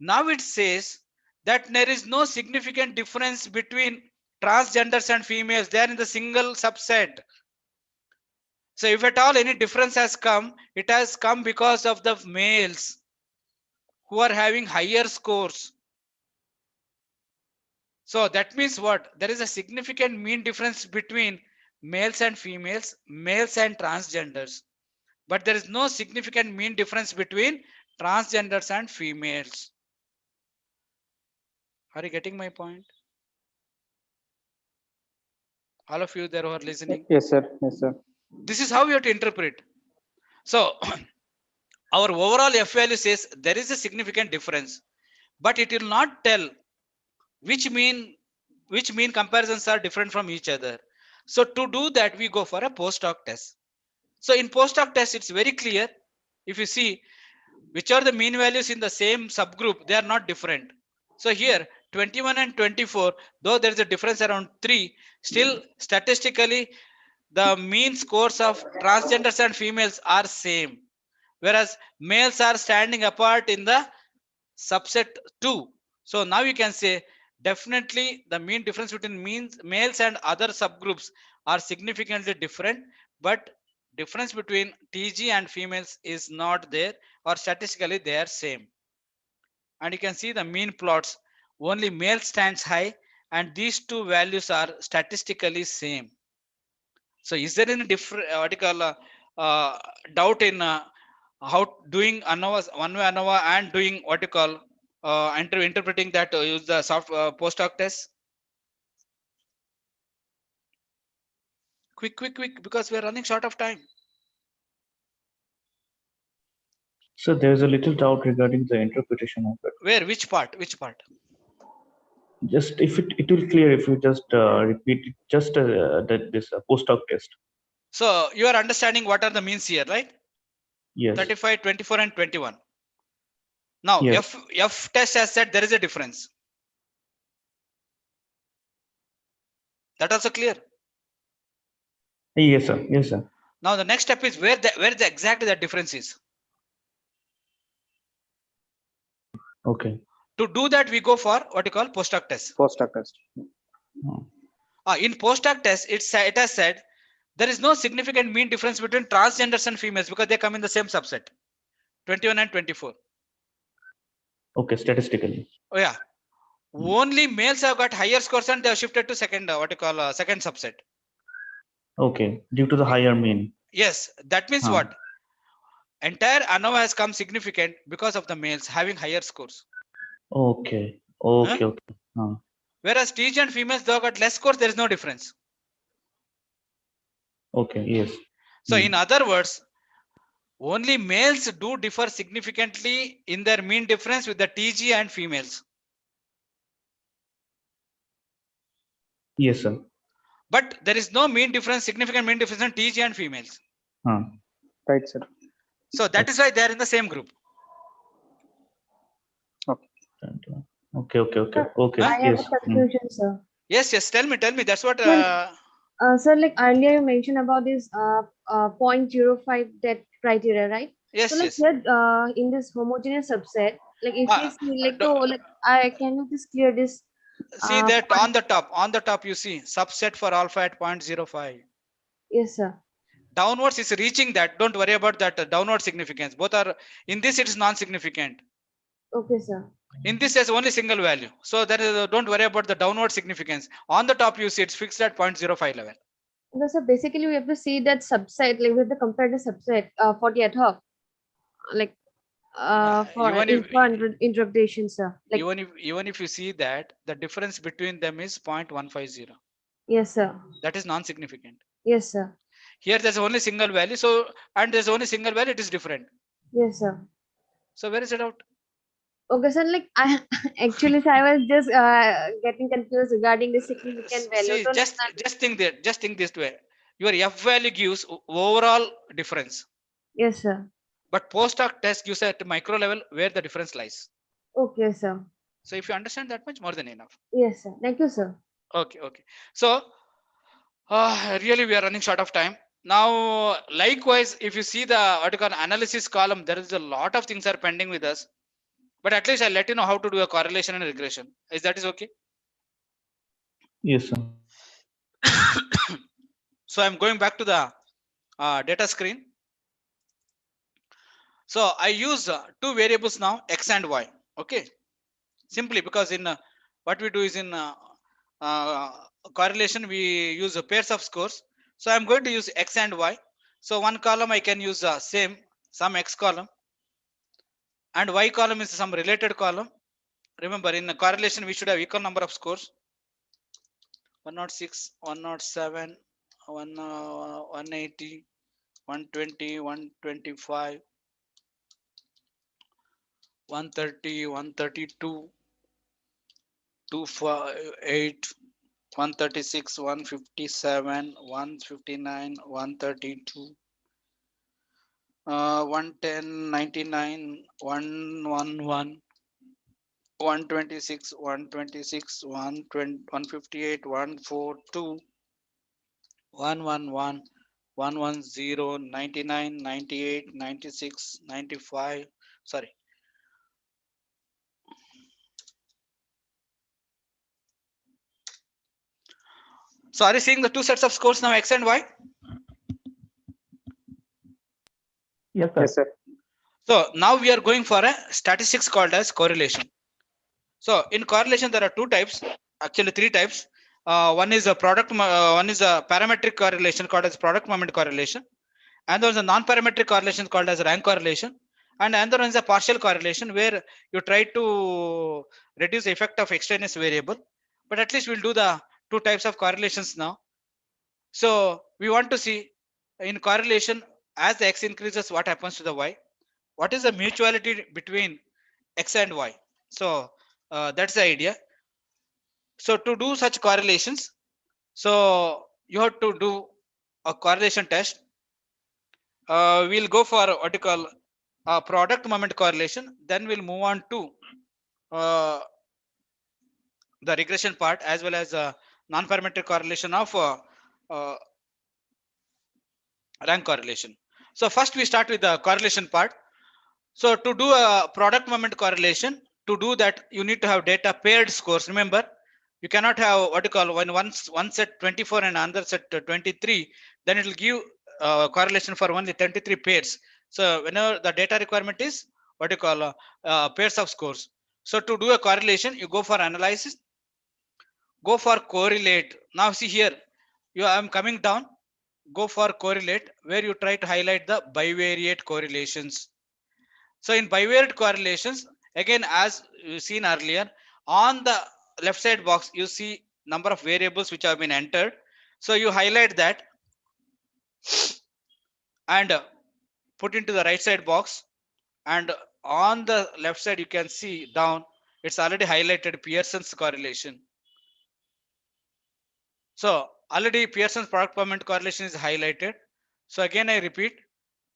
Now it says that there is no significant difference between transgenders and females. They are in the single subset. So if at all any difference has come, it has come because of the males who are having higher scores. So that means what? There is a significant mean difference between males and females, males and transgenders. But there is no significant mean difference between transgenders and females. Are you getting my point? All of you there who are listening. Yes, sir. Yes, sir. This is how you have to interpret. So our overall F value says there is a significant difference, but it will not tell which mean comparisons are different from each other. So to do that, we go for a post hoc test. So in post hoc test, it's very clear. If you see which are the mean values in the same subgroup, they are not different. So here 21 and 24, though there is a difference around 3, still statistically the mean scores of transgenders and females are same, whereas males are standing apart in the subset 2. So now you can say definitely the mean difference between males and other subgroups are significantly different, but difference between TG and females is not there, or statistically they are same. And you can see the mean plots, only male stands high and these two values are statistically same. So is there any different doubt in how doing ANOVA, one way ANOVA and doing what you call interpreting that use the soft post hoc test? Quick, because we are running short of time. So there's a little doubt regarding the interpretation of it. Where? Which part? Just if it will clear if you just repeat it, just this post hoc test. So you are understanding what are the means here, right? Yes. 35, 24 and 21. Now Yes. F test has said there is a difference. That also clear. Yes, sir. Yes, sir. Now the next step is where the exactly that difference is. Okay. To do that, we go for what you call post hoc test. Post hoc test. In post hoc test, it has said there is no significant mean difference between transgenders and females because they come in the same subset, 21 and 24. Okay, statistically. Oh yeah, only males have got higher scores and they have shifted to second second subset. Okay, due to the higher mean. Yes, that means what? Entire ANOVA has come significant because of the males having higher scores. Okay. Okay. Okay. Whereas TG and females, they have got less scores, there is no difference. Okay. Yes. So in other words, only males do differ significantly in their mean difference with the TG and females. Yes, sir. But there is no mean difference, significant mean difference in TG and females. Right, sir. So that is why they are in the same group. Okay. Okay. I have a confusion, sir. Yes. Tell me. That's what. Sir, like earlier you mentioned about this 0.05 that criteria, right? Yes. So like here, in this homogeneous subset, like if we see like can you just clear this? See that on the top you see subset for alpha at 0.05. Yes, sir. Downwards is reaching that. Don't worry about that downward significance. Both are in this it is non-significant. Okay, sir. In this there's only single value. So that is don't worry about the downward significance. On the top you see it's fixed at 0.05 level. No, so basically we have to see that subset, like we have to compare the subset for the ad hoc, like for interpretation, sir. Like, even if you see that the difference between them is 0.150. Yes, sir. That is non-significant. Yes, sir. Here there's only single value. So and there's only single value. It is different. Yes, sir. So where is it out? Okay, sir. Like I actually, so I was just getting confused regarding the significant value. See, just think this way. Your F value gives overall difference. Yes, sir. But post hoc test gives at micro level where the difference lies. Okay, sir. So if you understand that much, more than enough. Yes, sir. Thank you, sir. Okay. So really we are running short of time. Now, likewise, if you see the article analysis column, there is a lot of things are pending with us. But at least I'll let you know how to do a correlation and regression. Is that okay? Yes, sir. So I'm going back to the data screen. So I use two variables now, X and Y. Okay. Simply because in what we do is in correlation, we use pairs of scores. So I'm going to use X and Y. So one column I can use some X column, and Y column is some related column. Remember, in the correlation, we should have equal number of scores. 106, 107, 180, 120, 125, 130, 132, 258, 136, 157, 159, 132, 110, 99, 111, 126, 126, 158, 142, 111, 110, 99, 98, 96, 95. Sorry. So are you seeing the two sets of scores now, X and Y? Yes, sir. Yes, sir. So now we are going for a statistics called as correlation. So in correlation, there are two types, actually three types. One is a one is a parametric correlation called as product moment correlation, and there is a non-parametric correlation called as rank correlation, and another one is a partial correlation where you try to reduce the effect of extraneous variable. But at least we'll do the two types of correlations now. So we want to see in correlation, as the x increases, what happens to the y? What is the mutuality between x and y? So that's the idea. So to do such correlations, so you have to do a correlation test. We'll go for what you call product moment correlation. Then we'll move on to uh, the regression part, as well as non-parametric correlation of uh, rank correlation. So first we start with the correlation part. So to do a product moment correlation, to do that you need to have data paired scores. Remember, you cannot have what you call when one set 24 and another set 23, then it will give correlation for only 23 pairs. So whenever the data requirement is what you call pairs of scores. So to do a correlation, you go for analysis, go for correlate. Now see here, I'm coming down, go for correlate, where you try to highlight the bivariate correlations. So in bivariate correlations, again, as you seen earlier, on the left side box, you see number of variables which have been entered. So you highlight that and put into the right side box. And on the left side, you can see down, it's already highlighted Pearson's correlation. So already Pearson's product moment correlation is highlighted. So again, I repeat.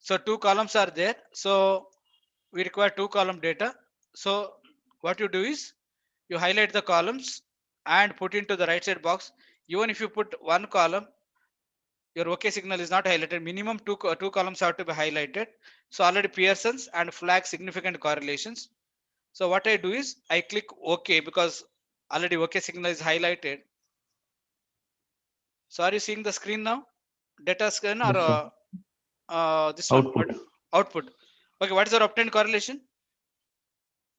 So two columns are there. So we require two column data. So what you do is you highlight the columns and put into the right side box. Even if you put one column, your OK signal is not highlighted. Minimum two columns have to be highlighted. So already Pearson's and flag significant correlations. So what I do is I click OK because already OK signal is highlighted. So are you seeing the screen now? Data screen or this Output. one? Output. Okay, what is our obtained correlation?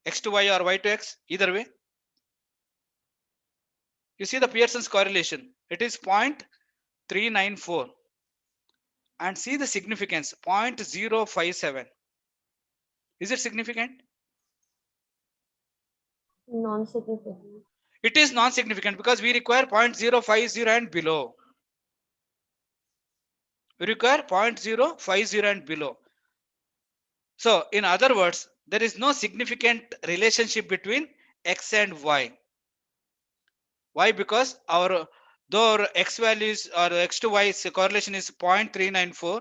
X to Y or Y to X, either way. You see the Pearson's correlation. It is 0.394. And see the significance, 0.057. Is it significant? Non-significant. It is non-significant because we require 0.050 and below. We require 0.050 and below. So in other words, there is no significant relationship between X and Y. Why? Because though our X values or X to Y correlation is 0.394,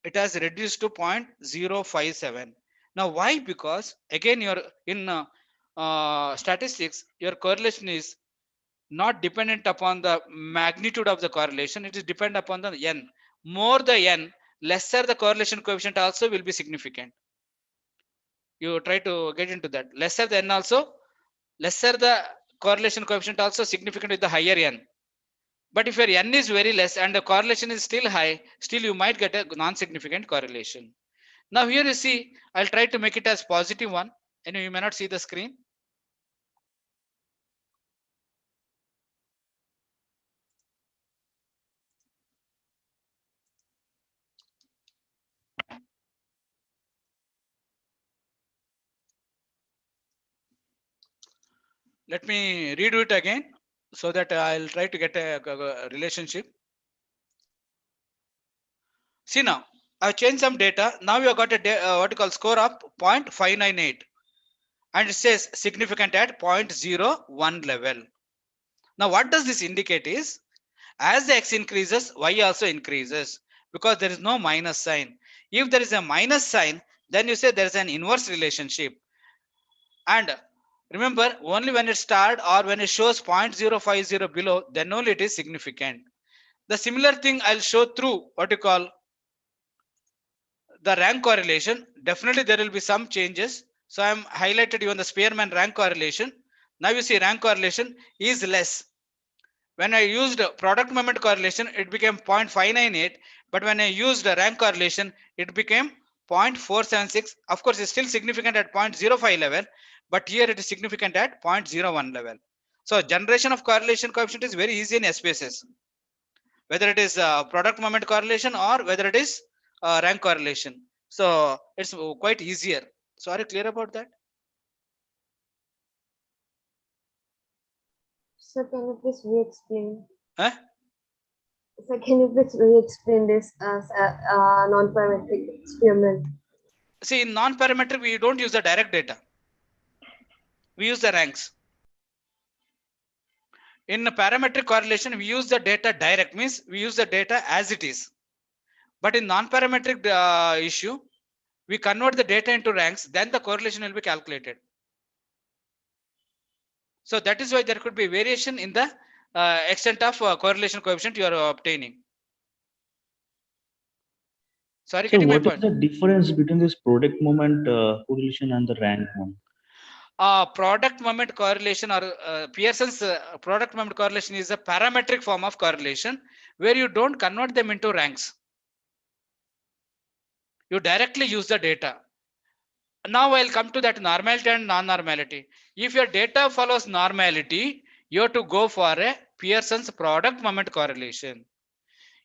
it has reduced to 0.057. Now why? Because again, you're in statistics, your correlation is not dependent upon the magnitude of the correlation. It is dependent upon the n. More the n, lesser the correlation coefficient also will be significant. You try to get into that. Lesser the n also, lesser the correlation coefficient also significant with the higher n. But if your n is very less and the correlation is still high, still you might get a non-significant correlation. Now here you see, I'll try to make it as positive one, and you may not see the screen. Let me redo it again so that I'll try to get a relationship. See now, I've changed some data. Now we have got a what you call score of 0.598, and it says significant at 0.01 level. Now what does this indicate is, as the x increases, y also increases because there is no minus sign. If there is a minus sign, then you say there is an inverse relationship. And remember, only when it starts or when it shows 0.050 below, then only it is significant. The similar thing I'll show through what you call the rank correlation. Definitely there will be some changes. So I'm highlighted even the Spearman rank correlation. Now you see rank correlation is less. When I used product moment correlation, it became 0.598. But when I used rank correlation, it became 0.476. Of course, it's still significant at 0.05 level, but here it is significant at 0.01 level. So generation of correlation coefficient is very easy in SPSS, whether it is product moment correlation or whether it is rank correlation. So it's quite easier. So are you clear about that? So can you please re-explain? Huh? So can you please re-explain this as a non-parametric experiment? See, in non-parametric, we don't use the direct data. We use the ranks. In parametric correlation, we use the data direct, means we use the data as it is. But in non-parametric issue, we convert the data into ranks, then the correlation will be calculated. So that is why there could be variation in the extent of correlation coefficient you are obtaining. Sorry, So getting my what is point? the difference between this product moment correlation and the rank one? Product moment correlation or Pearson's product moment correlation is a parametric form of correlation where you don't convert them into ranks. You directly use the data. Now I'll come to that normality and non-normality. If your data follows normality, you have to go for a Pearson's product moment correlation.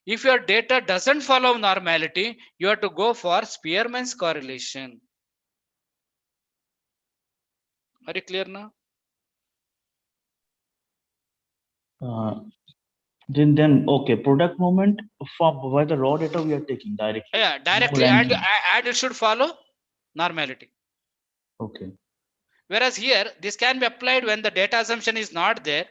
If your data doesn't follow normality, you have to go for Spearman's correlation. Are you clear now? Then okay, product moment from by the raw data we are taking directly. Yeah, No directly, and ranking. it should follow normality. Okay. Whereas here, this can be applied when the data assumption is not there,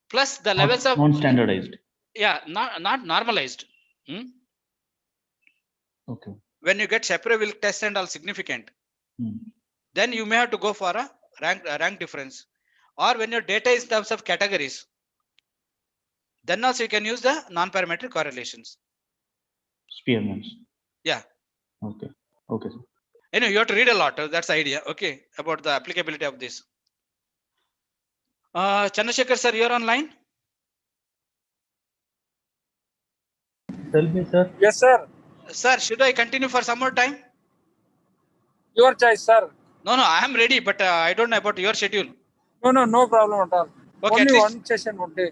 plus the levels of non-standardized. Yeah, not normalized. Okay. When you get Shapiro-Wilk test and all significant, then you may have to go for a rank difference. Or when your data is in terms of categories, then also you can use the non-parametric correlations. Spearman's. Yeah. Okay. Okay. Anyway, you have to read a lot. That's the idea. Okay, about the applicability of this. Chandrasekhar sir, you're online. Tell me, sir. Yes, sir. Sir, should I continue for some more time? Your choice, sir. No, I am ready, but I don't know about your schedule. No problem at all. Okay, Only at least one session one day.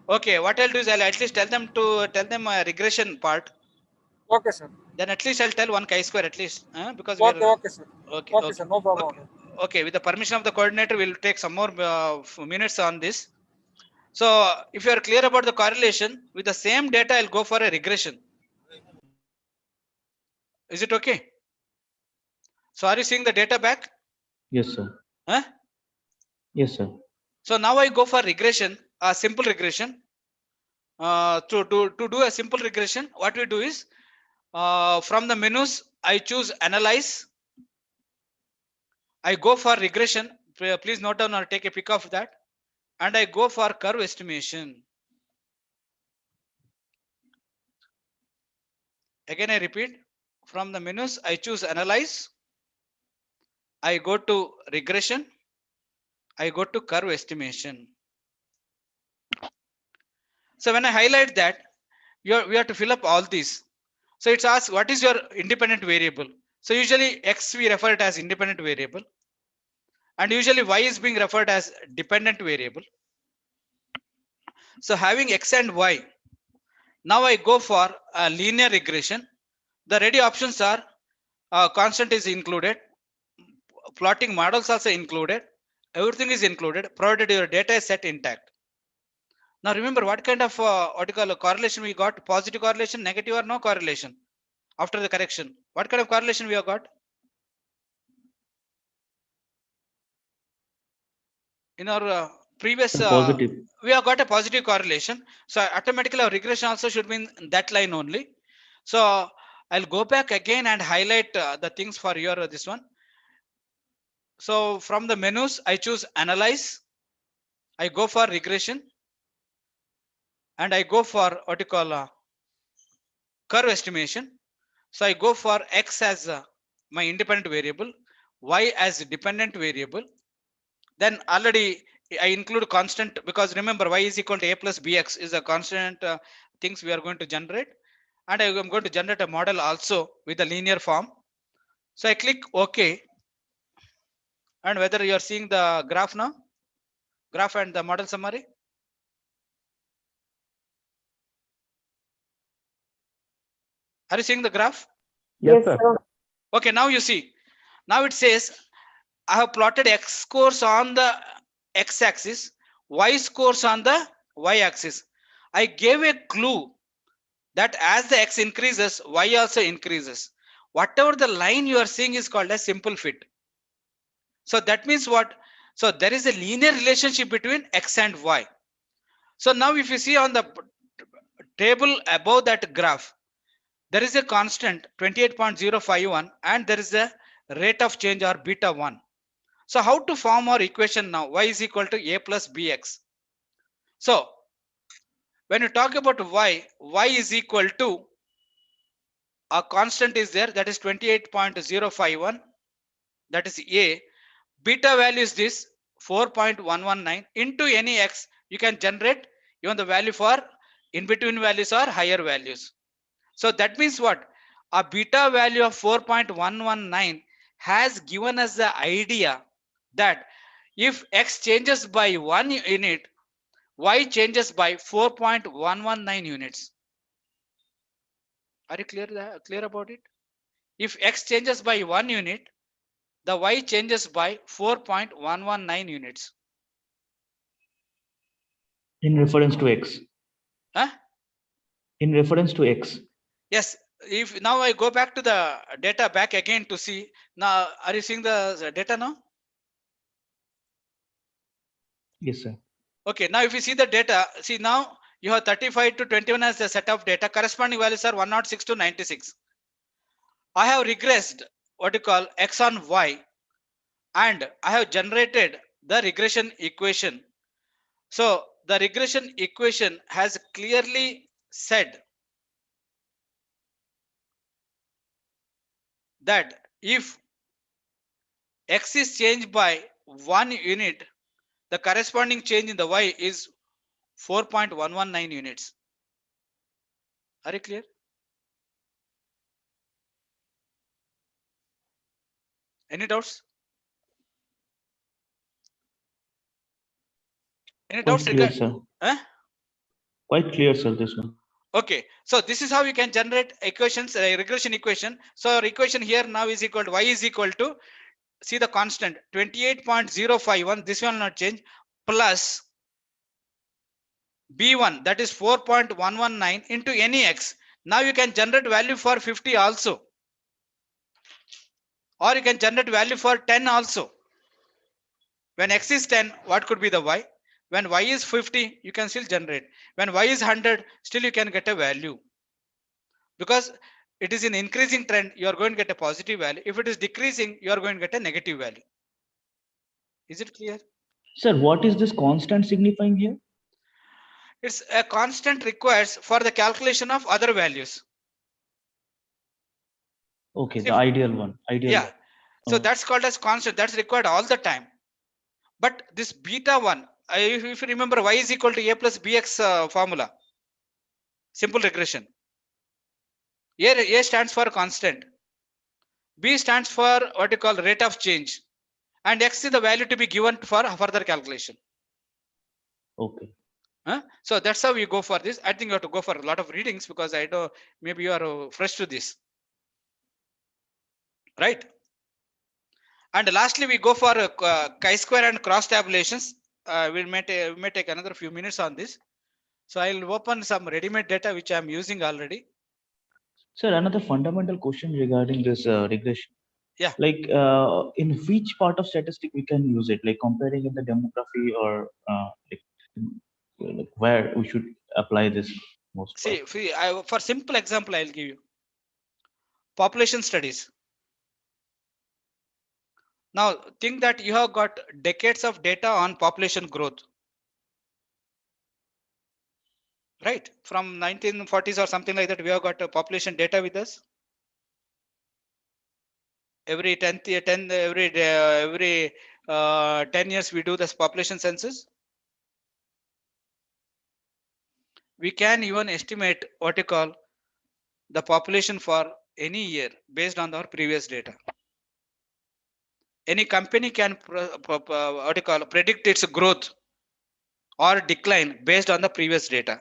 Okay, what I'll do is I'll at least tell them a regression part. Okay, sir. Then at least I'll tell one chi-square at least, because Okay, we are okay, sir. okay, sir. No problem. Okay, with the permission of the coordinator, we'll take some more minutes on this. So if you are clear about the correlation with the same data, I'll go for a regression. Is it okay? So are you seeing the data back? Yes, sir. Huh? Yes, sir. So now I go for regression, a simple regression. To do a simple regression, what we do is from the menus, I choose analyze. I go for regression. Please note down or take a pic of that. And I go for curve estimation. Again, I repeat, from the menus, I choose analyze. I go to regression. I go to curve estimation. So when I highlight that, we have to fill up all these. So it's asked, what is your independent variable? So usually X we refer it as independent variable. And usually Y is being referred as dependent variable. So having X and Y, now I go for a linear regression. The ready options are constant is included, plotting models also included, everything is included, provided your data is set intact. Now remember what kind of correlation we got? Positive correlation, negative or no correlation after the correction. What kind of correlation we have got? In our previous, positive. We have got a positive correlation. So automatically our regression also should be in that line only. So I'll go back again and highlight the things for your this one. So from the menus, I choose analyze. I go for regression. And I go for what you call curve estimation. So I go for X as my independent variable, Y as dependent variable. Then already I include constant, because remember Y is equal to A plus BX is a constant things we are going to generate. And I am going to generate a model also with a linear form. So I click OK. And whether you are seeing the graph now? Graph and the model summary. Are you seeing the graph? Yes, sir. Okay, now you see. Now it says I have plotted x scores on the x-axis, y scores on the y-axis. I gave a clue that as the x increases, y also increases. Whatever the line you are seeing is called a simple fit. So that means what? So there is a linear relationship between x and y. So now if you see on the table above that graph, there is a constant 28.051 and there is a rate of change or beta 1. So how to form our equation now? Y is equal to a plus bx. So when you talk about y is equal to a constant is there, that is 28.051, that is a. Beta value is this 4.119 into any x. You can generate even the value for in between values or higher values. So that means what? A beta value of 4.119 has given us the idea that if x changes by 1 unit, y changes by 4.119 units. Are you clear about it? If x changes by 1 unit, the y changes by 4.119 units. In reference to x. Huh? In reference to x. Yes. If now I go back to the data back again to see. Now, are you seeing the data now? Yes, sir. Okay. Now, if you see the data, see now you have 35 to 21 as the set of data. Corresponding values are 106 to 96. I have regressed what you call x on y, and I have generated the regression equation. So the regression equation has clearly said that if x is changed by 1 unit, the corresponding change in the y is 4.119 units. Are you clear? Any doubts? Any Quite doubts clear, regard? sir. Huh? Quite clear, sir, this one. Okay, so this is how you can generate equations, regression equation. So our equation here now is equal to y is equal to, see the constant 28.051, this will not change, plus b1, that is 4.119 into any x. Now you can generate value for 50 also, or you can generate value for 10 also. When x is 10, what could be the y? When y is 50, you can still generate. When y is 100, still you can get a value. Because it is in increasing trend, you are going to get a positive value. If it is decreasing, you are going to get a negative value. Is it clear? Sir, what is this constant signifying here? It's a constant requires for the calculation of other values. Okay, See, the ideal one. Ideal yeah. one. So Oh. that's called as constant. That's required all the time. But this beta one, if you remember, y is equal to a plus bx formula. Simple regression. A stands for constant. B stands for what you call rate of change. And x is the value to be given for further calculation. Okay. So that's how we go for this. I think you have to go for a lot of readings because I know maybe you are fresh to this. Right. And lastly, we go for chi-square and cross tabulations. We may take another few minutes on this. So I'll open some ready-made data which I'm using already. Sir, another fundamental question regarding this regression. Yeah. Like in which part of statistic we can use it? Like comparing in the demography or like where we should apply this most part? See, for simple example, I'll give you population studies. Now think that you have got decades of data on population growth. Right, from 1940s or something like that, we have got a population data with us. Every 10 years we do this population census. We can even estimate what you call the population for any year based on our previous data. Any company can what you call predict its growth or decline based on the previous data,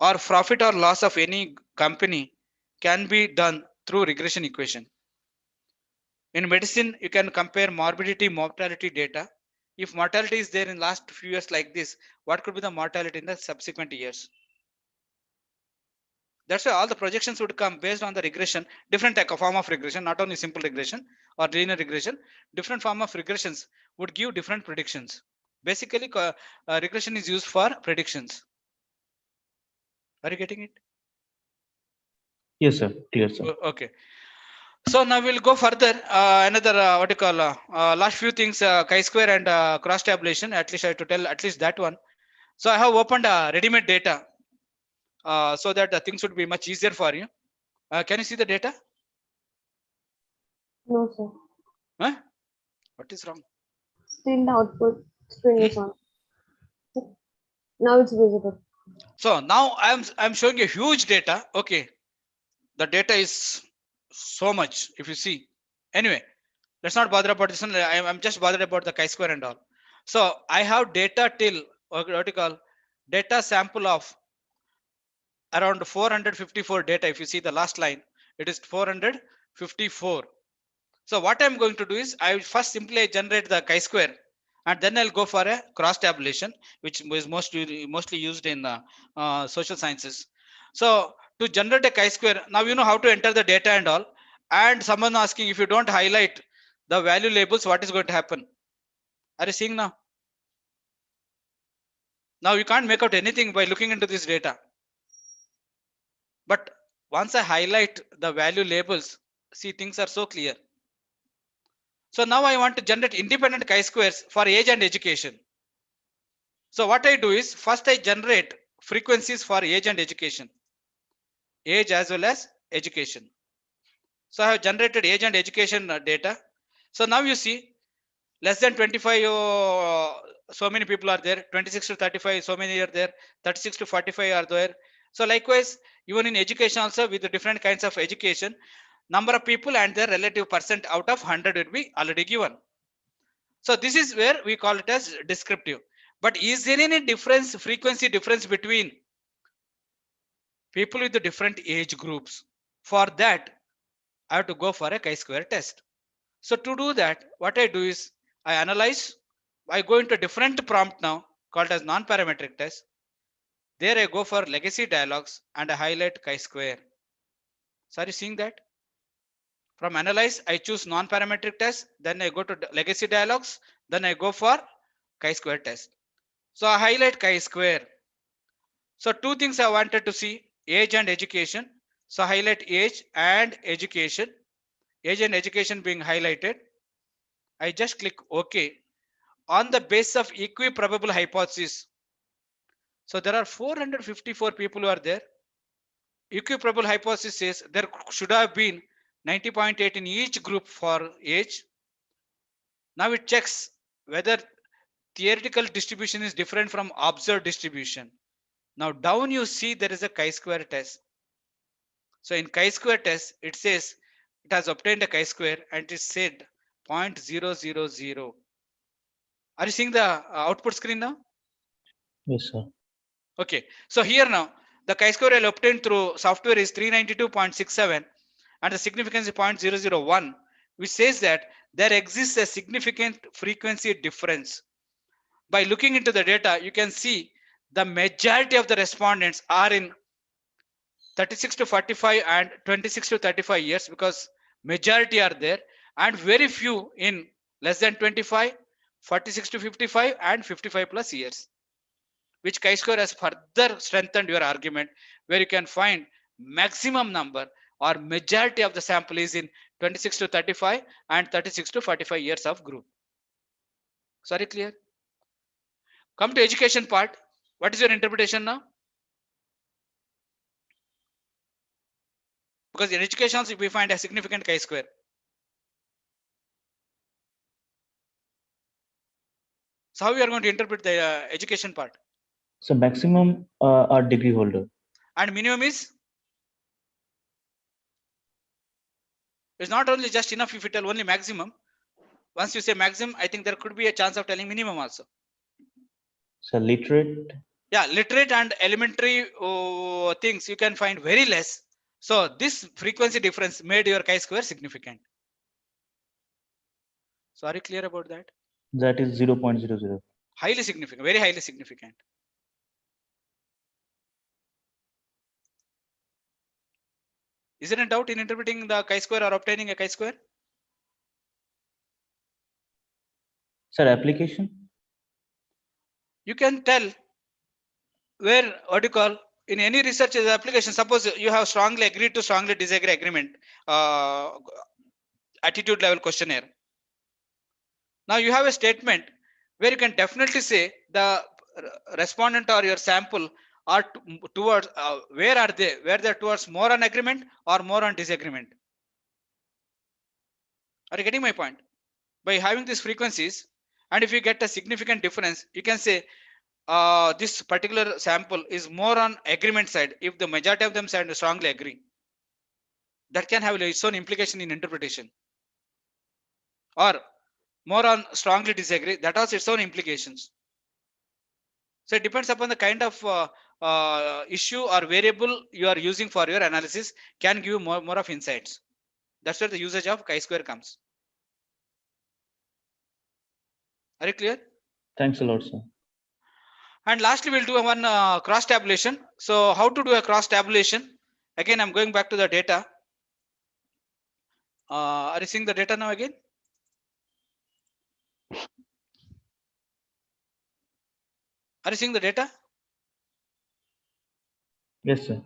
or profit or loss of any company can be done through regression equation. In medicine, you can compare morbidity, mortality data. If mortality is there in last few years like this, what could be the mortality in the subsequent years? That's why all the projections would come based on the regression, different type of form of regression, not only simple regression or linear regression, different form of regressions would give different predictions. Basically, regression is used for predictions. Are you getting it? Yes, sir. Clear, sir. Okay. So now we'll go further. Another what you call last few things, chi-square and cross tabulation. At least I have to tell at least that one. So I have opened ready-made data so that the things would be much easier for you. Can you see the data? No, sir. Huh? What is wrong? Still the output screen is on. Now it's visible. So now I'm showing a huge data. Okay, the data is so much. If you see, anyway, let's not bother about this one. I'm just bothered about the chi-square and all. So I have data till what you call data sample of around 454 data. If you see the last line, it is 454. So what I'm going to do is I will first simply generate the chi-square, and then I'll go for a cross tabulation, which is mostly used in social sciences. So to generate a chi-square, now you know how to enter the data and all. And someone asking, if you don't highlight the value labels, what is going to happen? Are you seeing now? Now you can't make out anything by looking into this data. But once I highlight the value labels, see, things are so clear. So now I want to generate independent chi-squares for age and education. So what I do is first I generate frequencies for age and education, age as well as education. So I have generated age and education data. So now you see less than 25, so many people are there. 26 to 35, so many are there. 36 to 45 are there. So likewise, even in education also, with the different kinds of education, number of people and their relative percent out of 100 will be already given. So this is where we call it as descriptive. But is there any difference, frequency difference between people with the different age groups? For that, I have to go for a chi-square test. So to do that, what I do is I analyze. I go into a different prompt now called as non-parametric test. There I go for legacy dialogues and I highlight chi-square. So are you seeing that? From analyze, I choose non-parametric test. Then I go to legacy dialogues. Then I go for chi-square test. So I highlight chi-square. So two things I wanted to see, age and education. So highlight age and education. Age and education being highlighted. I just click OK. On the basis of equiprobable hypothesis. So there are 454 people who are there. Equiprobable hypothesis says there should have been 90.8 in each group for age. Now it checks whether theoretical distribution is different from observed distribution. Now down you see there is a chi-square test. So in chi-square test, it says it has obtained a chi-square and it is said 0.000. Are you seeing the output screen now? Yes, sir. Okay. So here now, the chi-square I obtained through software is 392.67 and the significance is 0.001, which says that there exists a significant frequency difference. By looking into the data, you can see the majority of the respondents are in 36 to 45 and 26 to 35 years, because majority are there, and very few in less than 25, 46 to 55 and 55 plus years, which chi-square has further strengthened your argument, where you can find maximum number or majority of the sample is in 26 to 35 and 36 to 45 years of group. Sorry, clear? Come to education part. What is your interpretation now? Because in education also we find a significant chi-square. So how we are going to interpret the education part? So maximum are degree holder. And minimum is? It's not only just enough if you tell only maximum. Once you say maximum, I think there could be a chance of telling minimum also. So literate. Yeah, literate and elementary things you can find very less. So this frequency difference made your chi-square significant. So are you clear about that? That is 0.00. Highly significant, very highly significant. Is there a doubt in interpreting the chi-square or obtaining a chi-square? Sir, application? You can tell where what you call in any research application. Suppose you have strongly agreed to strongly disagree agreement attitude level questionnaire. Now you have a statement where you can definitely say the respondent or your sample are towards where are they, where they're towards more on agreement or more on disagreement. Are you getting my point? By having these frequencies, and if you get a significant difference, you can say this particular sample is more on agreement side if the majority of them side strongly agree. That can have its own implication in interpretation. Or more on strongly disagree, that has its own implications. So it depends upon the kind of issue or variable you are using for your analysis can give you more of insights. That's where the usage of chi-square comes. Are you clear? Thanks a lot, sir. And lastly, we'll do one cross tabulation. So how to do a cross tabulation? Again, I'm going back to the data. Are you seeing the data now again? Are you seeing the data? Yes, sir.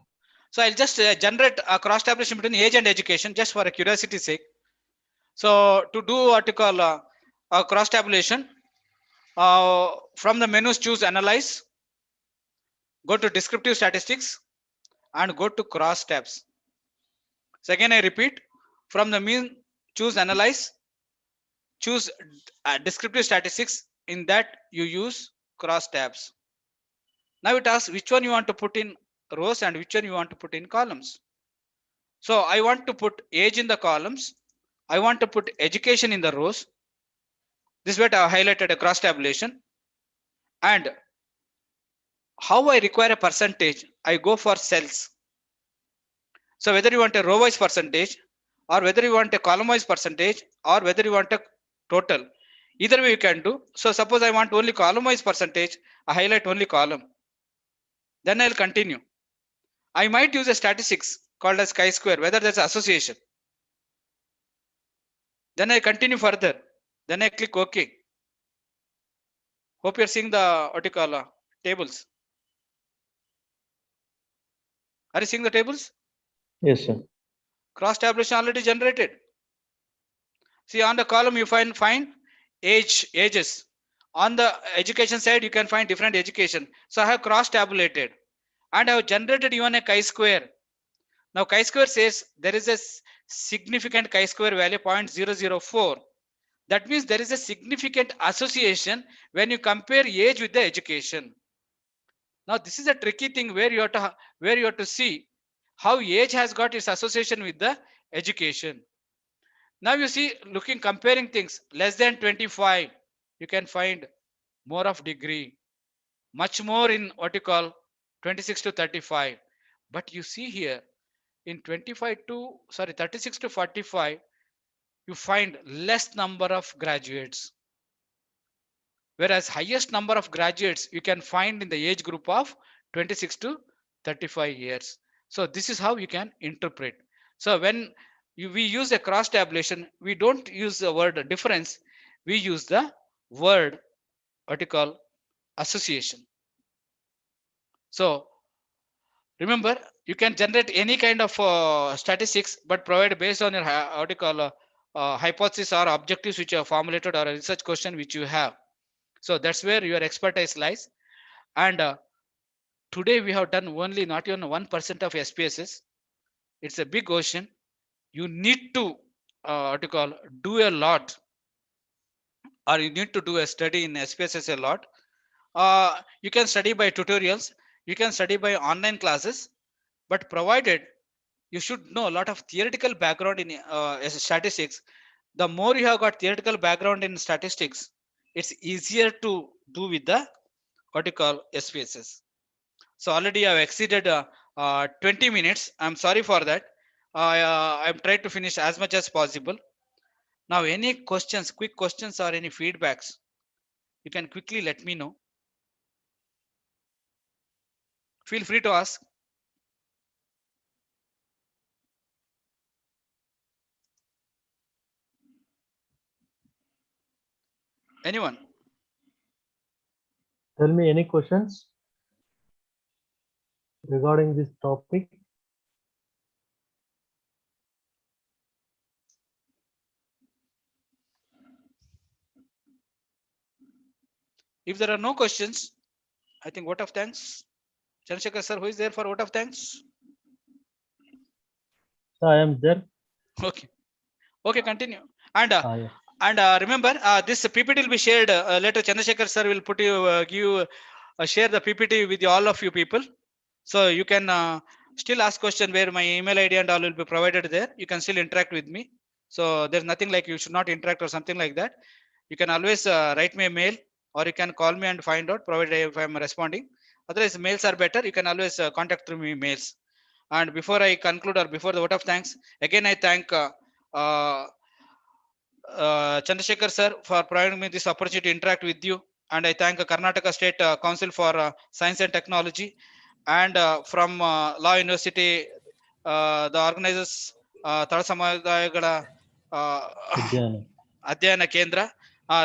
So I'll just generate a cross tabulation between age and education just for a curiosity's sake. So to do what you call a cross tabulation, from the menus choose analyze, go to descriptive statistics and go to cross tabs. So again I repeat, from the mean choose analyze, choose descriptive statistics. In that you use cross tabs. Now it asks which one you want to put in rows and which one you want to put in columns. So I want to put age in the columns. I want to put education in the rows. This is what I highlighted a cross tabulation. And how I require a percentage, I go for cells. So whether you want a row wise percentage or whether you want a column wise percentage or whether you want a total, either way you can do. So suppose I want only column wise percentage, I highlight only column. Then I'll continue. I might use a statistics called as chi-square, whether that's association. Then I continue further. Then I click OK. Hope you're seeing the what you call tables. Are you seeing the tables? Yes, sir. Cross tabulation already generated. See on the column you find ages. On the education side you can find different education. So I have cross tabulated and I have generated even a chi-square. Now chi-square says there is a significant chi-square value 0.004. That means there is a significant association when you compare age with the education. Now this is a tricky thing where you have to see how age has got its association with the education. Now you see comparing things less than 25, you can find more of degree, much more in what you call 26 to 35. But you see here in 36 to 45, you find less number of graduates. Whereas highest number of graduates you can find in the age group of 26 to 35 years. So this is how you can interpret. So when we use a cross tabulation, we don't use the word difference, we use the word what you call association. So remember, you can generate any kind of statistics, but provide based on your what you call hypothesis or objectives which you have formulated or a research question which you have. So that's where your expertise lies. And today we have done only not even 1% of SPSS. It's a big ocean. You need to what you call do a lot, or you need to do a study in SPSS a lot. You can study by tutorials, you can study by online classes, but provided you should know a lot of theoretical background in statistics. The more you have got theoretical background in statistics, it's easier to do with the what you call SPSS. So already I have exceeded 20 minutes. I'm sorry for that. I'm trying to finish as much as possible. Now, any questions, quick questions or any feedbacks, you can quickly let me know. Feel free to ask. Anyone? Tell me any questions regarding this topic. If there are no questions, I think vote of thanks. Chandrasekhar sir, who is there for vote of thanks? So I am there. Okay. Okay, continue. And Yeah. remember, this PPT will be shared later. Chandrasekhar sir will put you, share the PPT with all of you people. So you can still ask question where my email ID and all will be provided there. You can still interact with me. So there's nothing like you should not interact or something like that. You can always write me a mail or you can call me and find out, provided if I'm responding. Otherwise, mails are better. You can always contact through me mails. And before I conclude or before the vote of thanks, again I thank uh, Chandrasekhar sir for providing me this opportunity to interact with you. And I thank Karnataka State Council for Science and Technology and from Law University, the organizers, Tala Samadayagala Adhyana. Adhyana Kendra.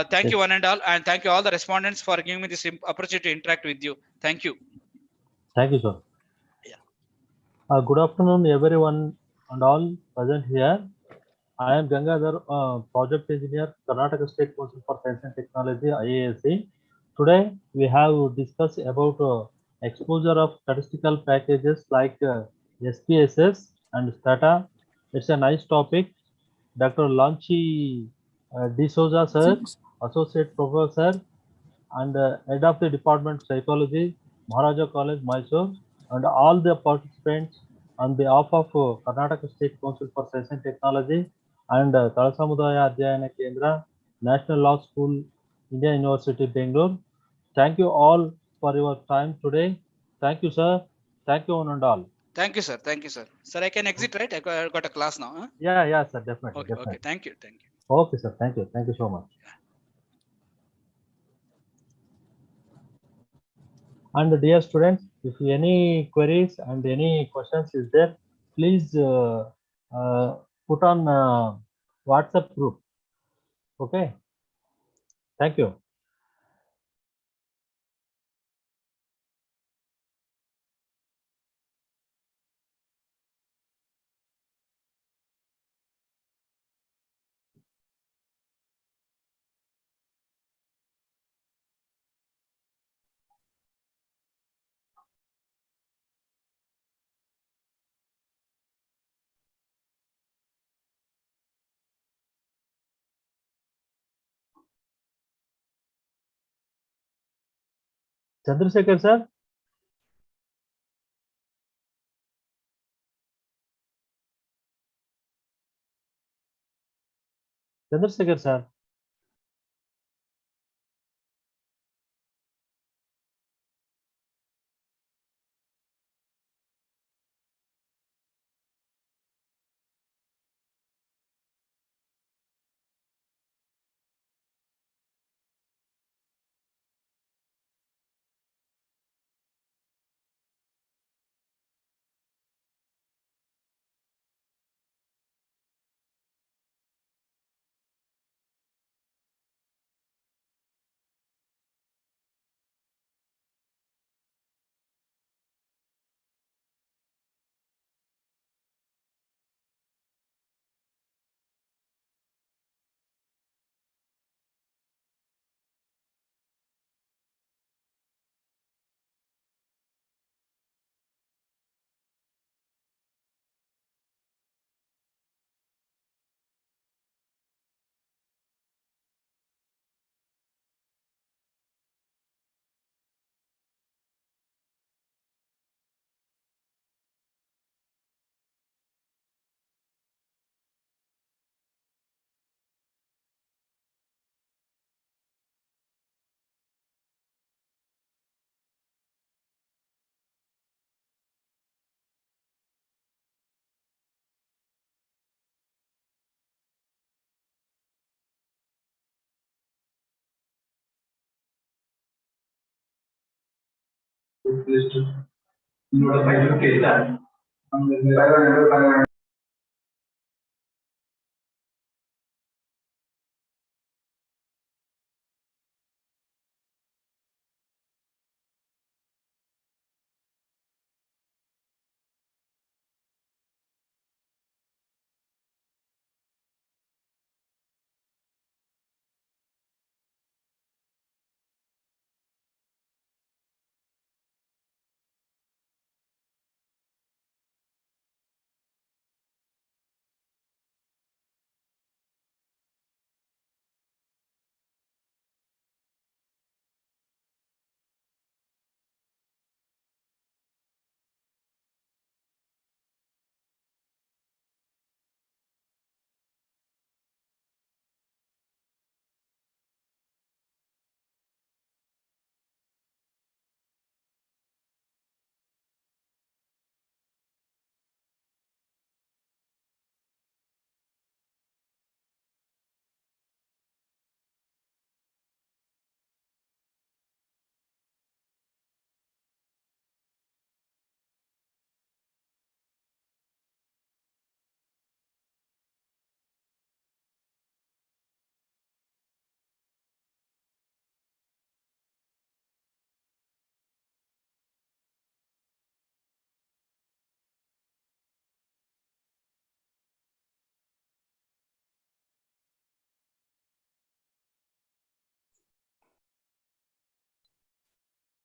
Thank you Yes. one and all, and thank you all the respondents for giving me this opportunity to interact with you. Thank you. Thank you, sir. Yeah. Good afternoon, everyone and all present here. I am Gangadhar, project engineer, Karnataka State Council for Science and Technology, IASC. Today, we have discussed about exposure of statistical packages like SPSS and STATA. It's a nice topic. Dr. Lanchi D'Souza, sir, Associate Professor and Head of the Department of Psychology, Maharaja College, Mysore, and all the participants on behalf of Karnataka State Council for Science and Technology and Talasamudaya Adhyayana Kendra, National Law School, Indian University, Bangalore. Thank you all for your time today. Thank you, sir. Thank you, one and all. Thank you, sir. Thank you, sir. Sir, I can exit, right? I got a class now. Huh? Yeah, sir, definitely. Okay, definitely. okay. Thank you. Thank you. Okay, sir. Thank you. Thank you so much. And dear students, if any queries and any questions is there, please put on WhatsApp group. Okay. Thank you. Chandrasekhar sir. Chandrasekhar sir.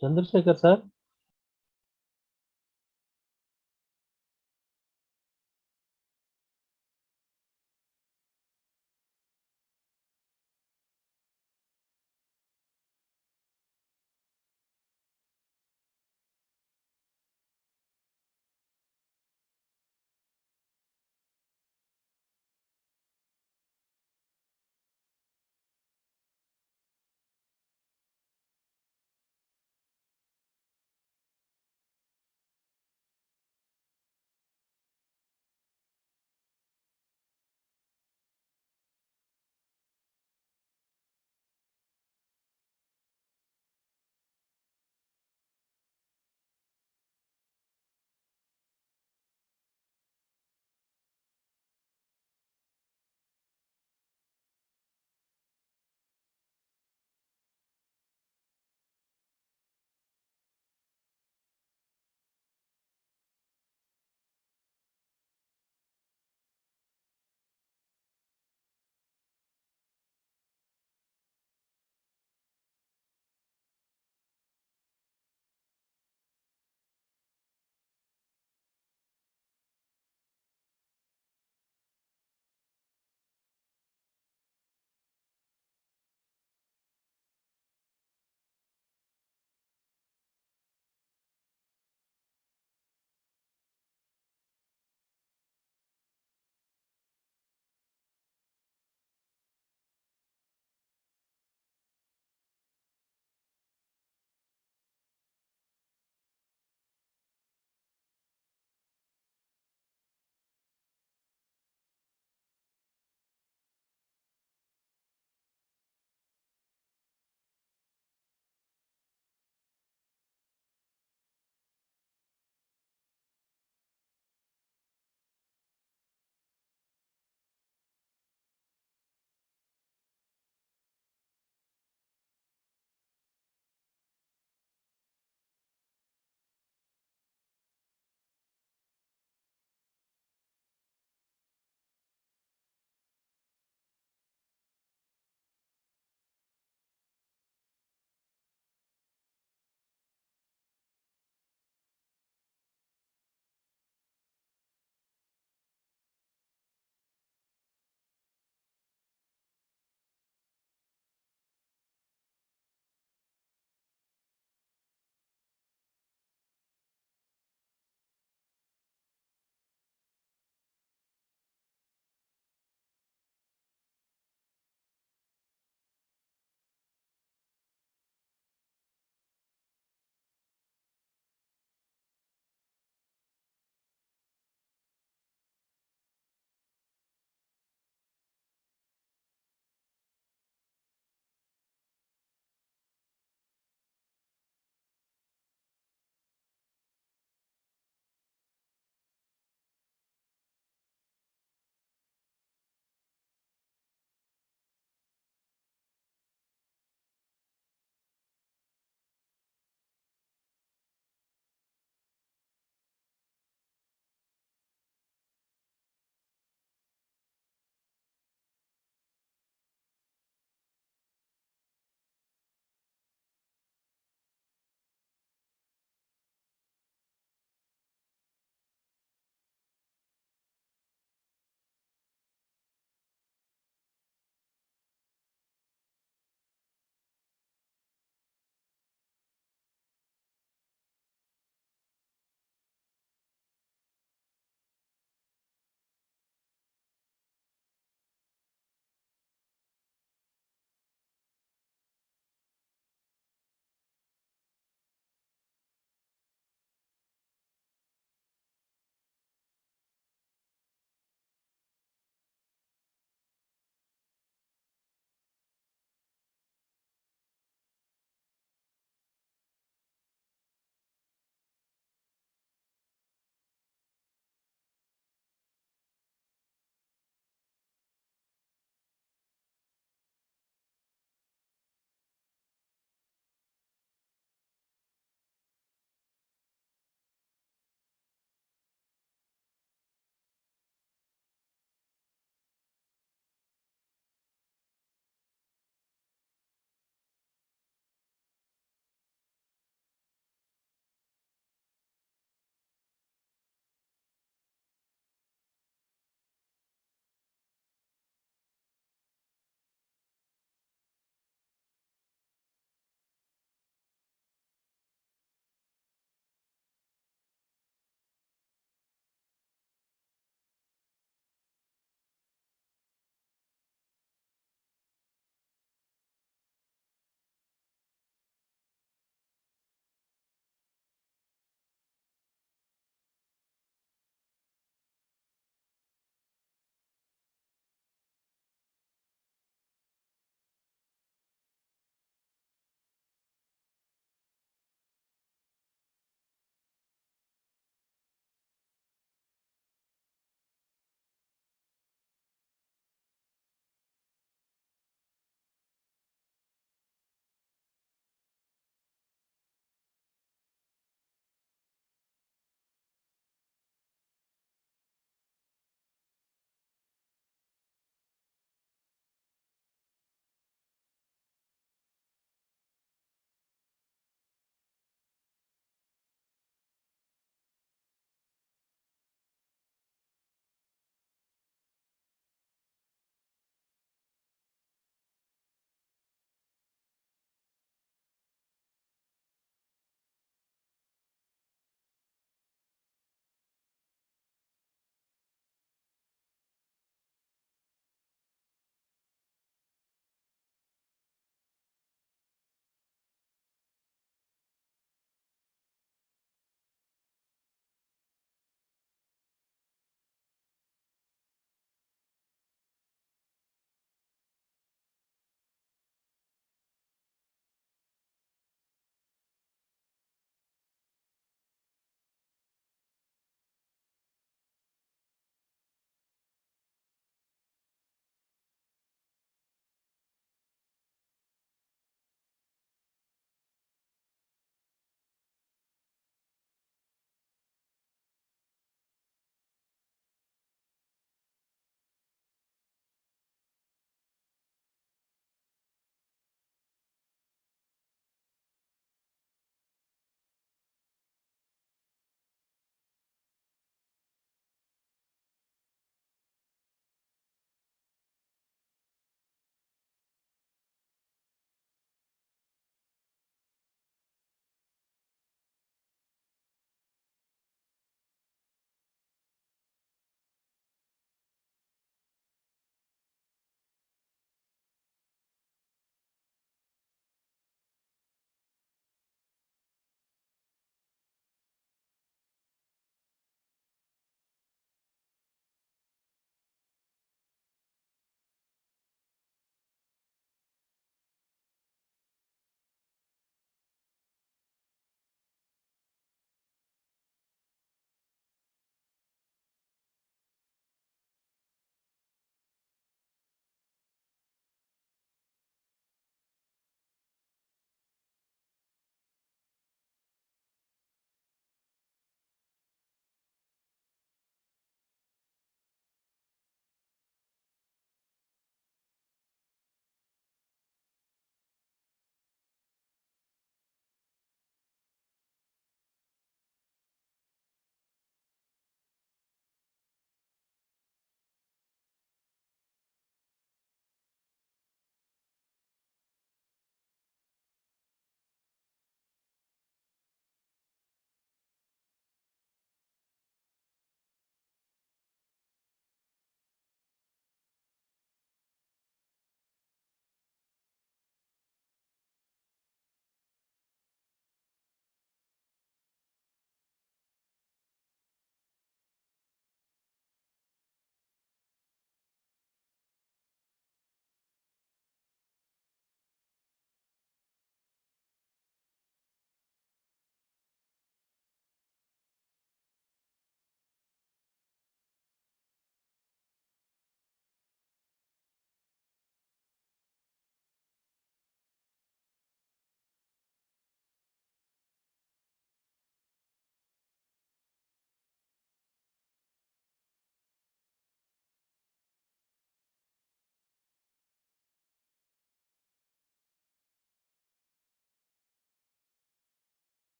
Chandrasekhar sir.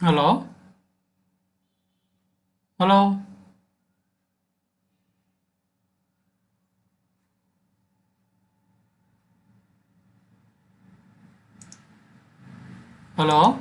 Hello? Hello? Hello?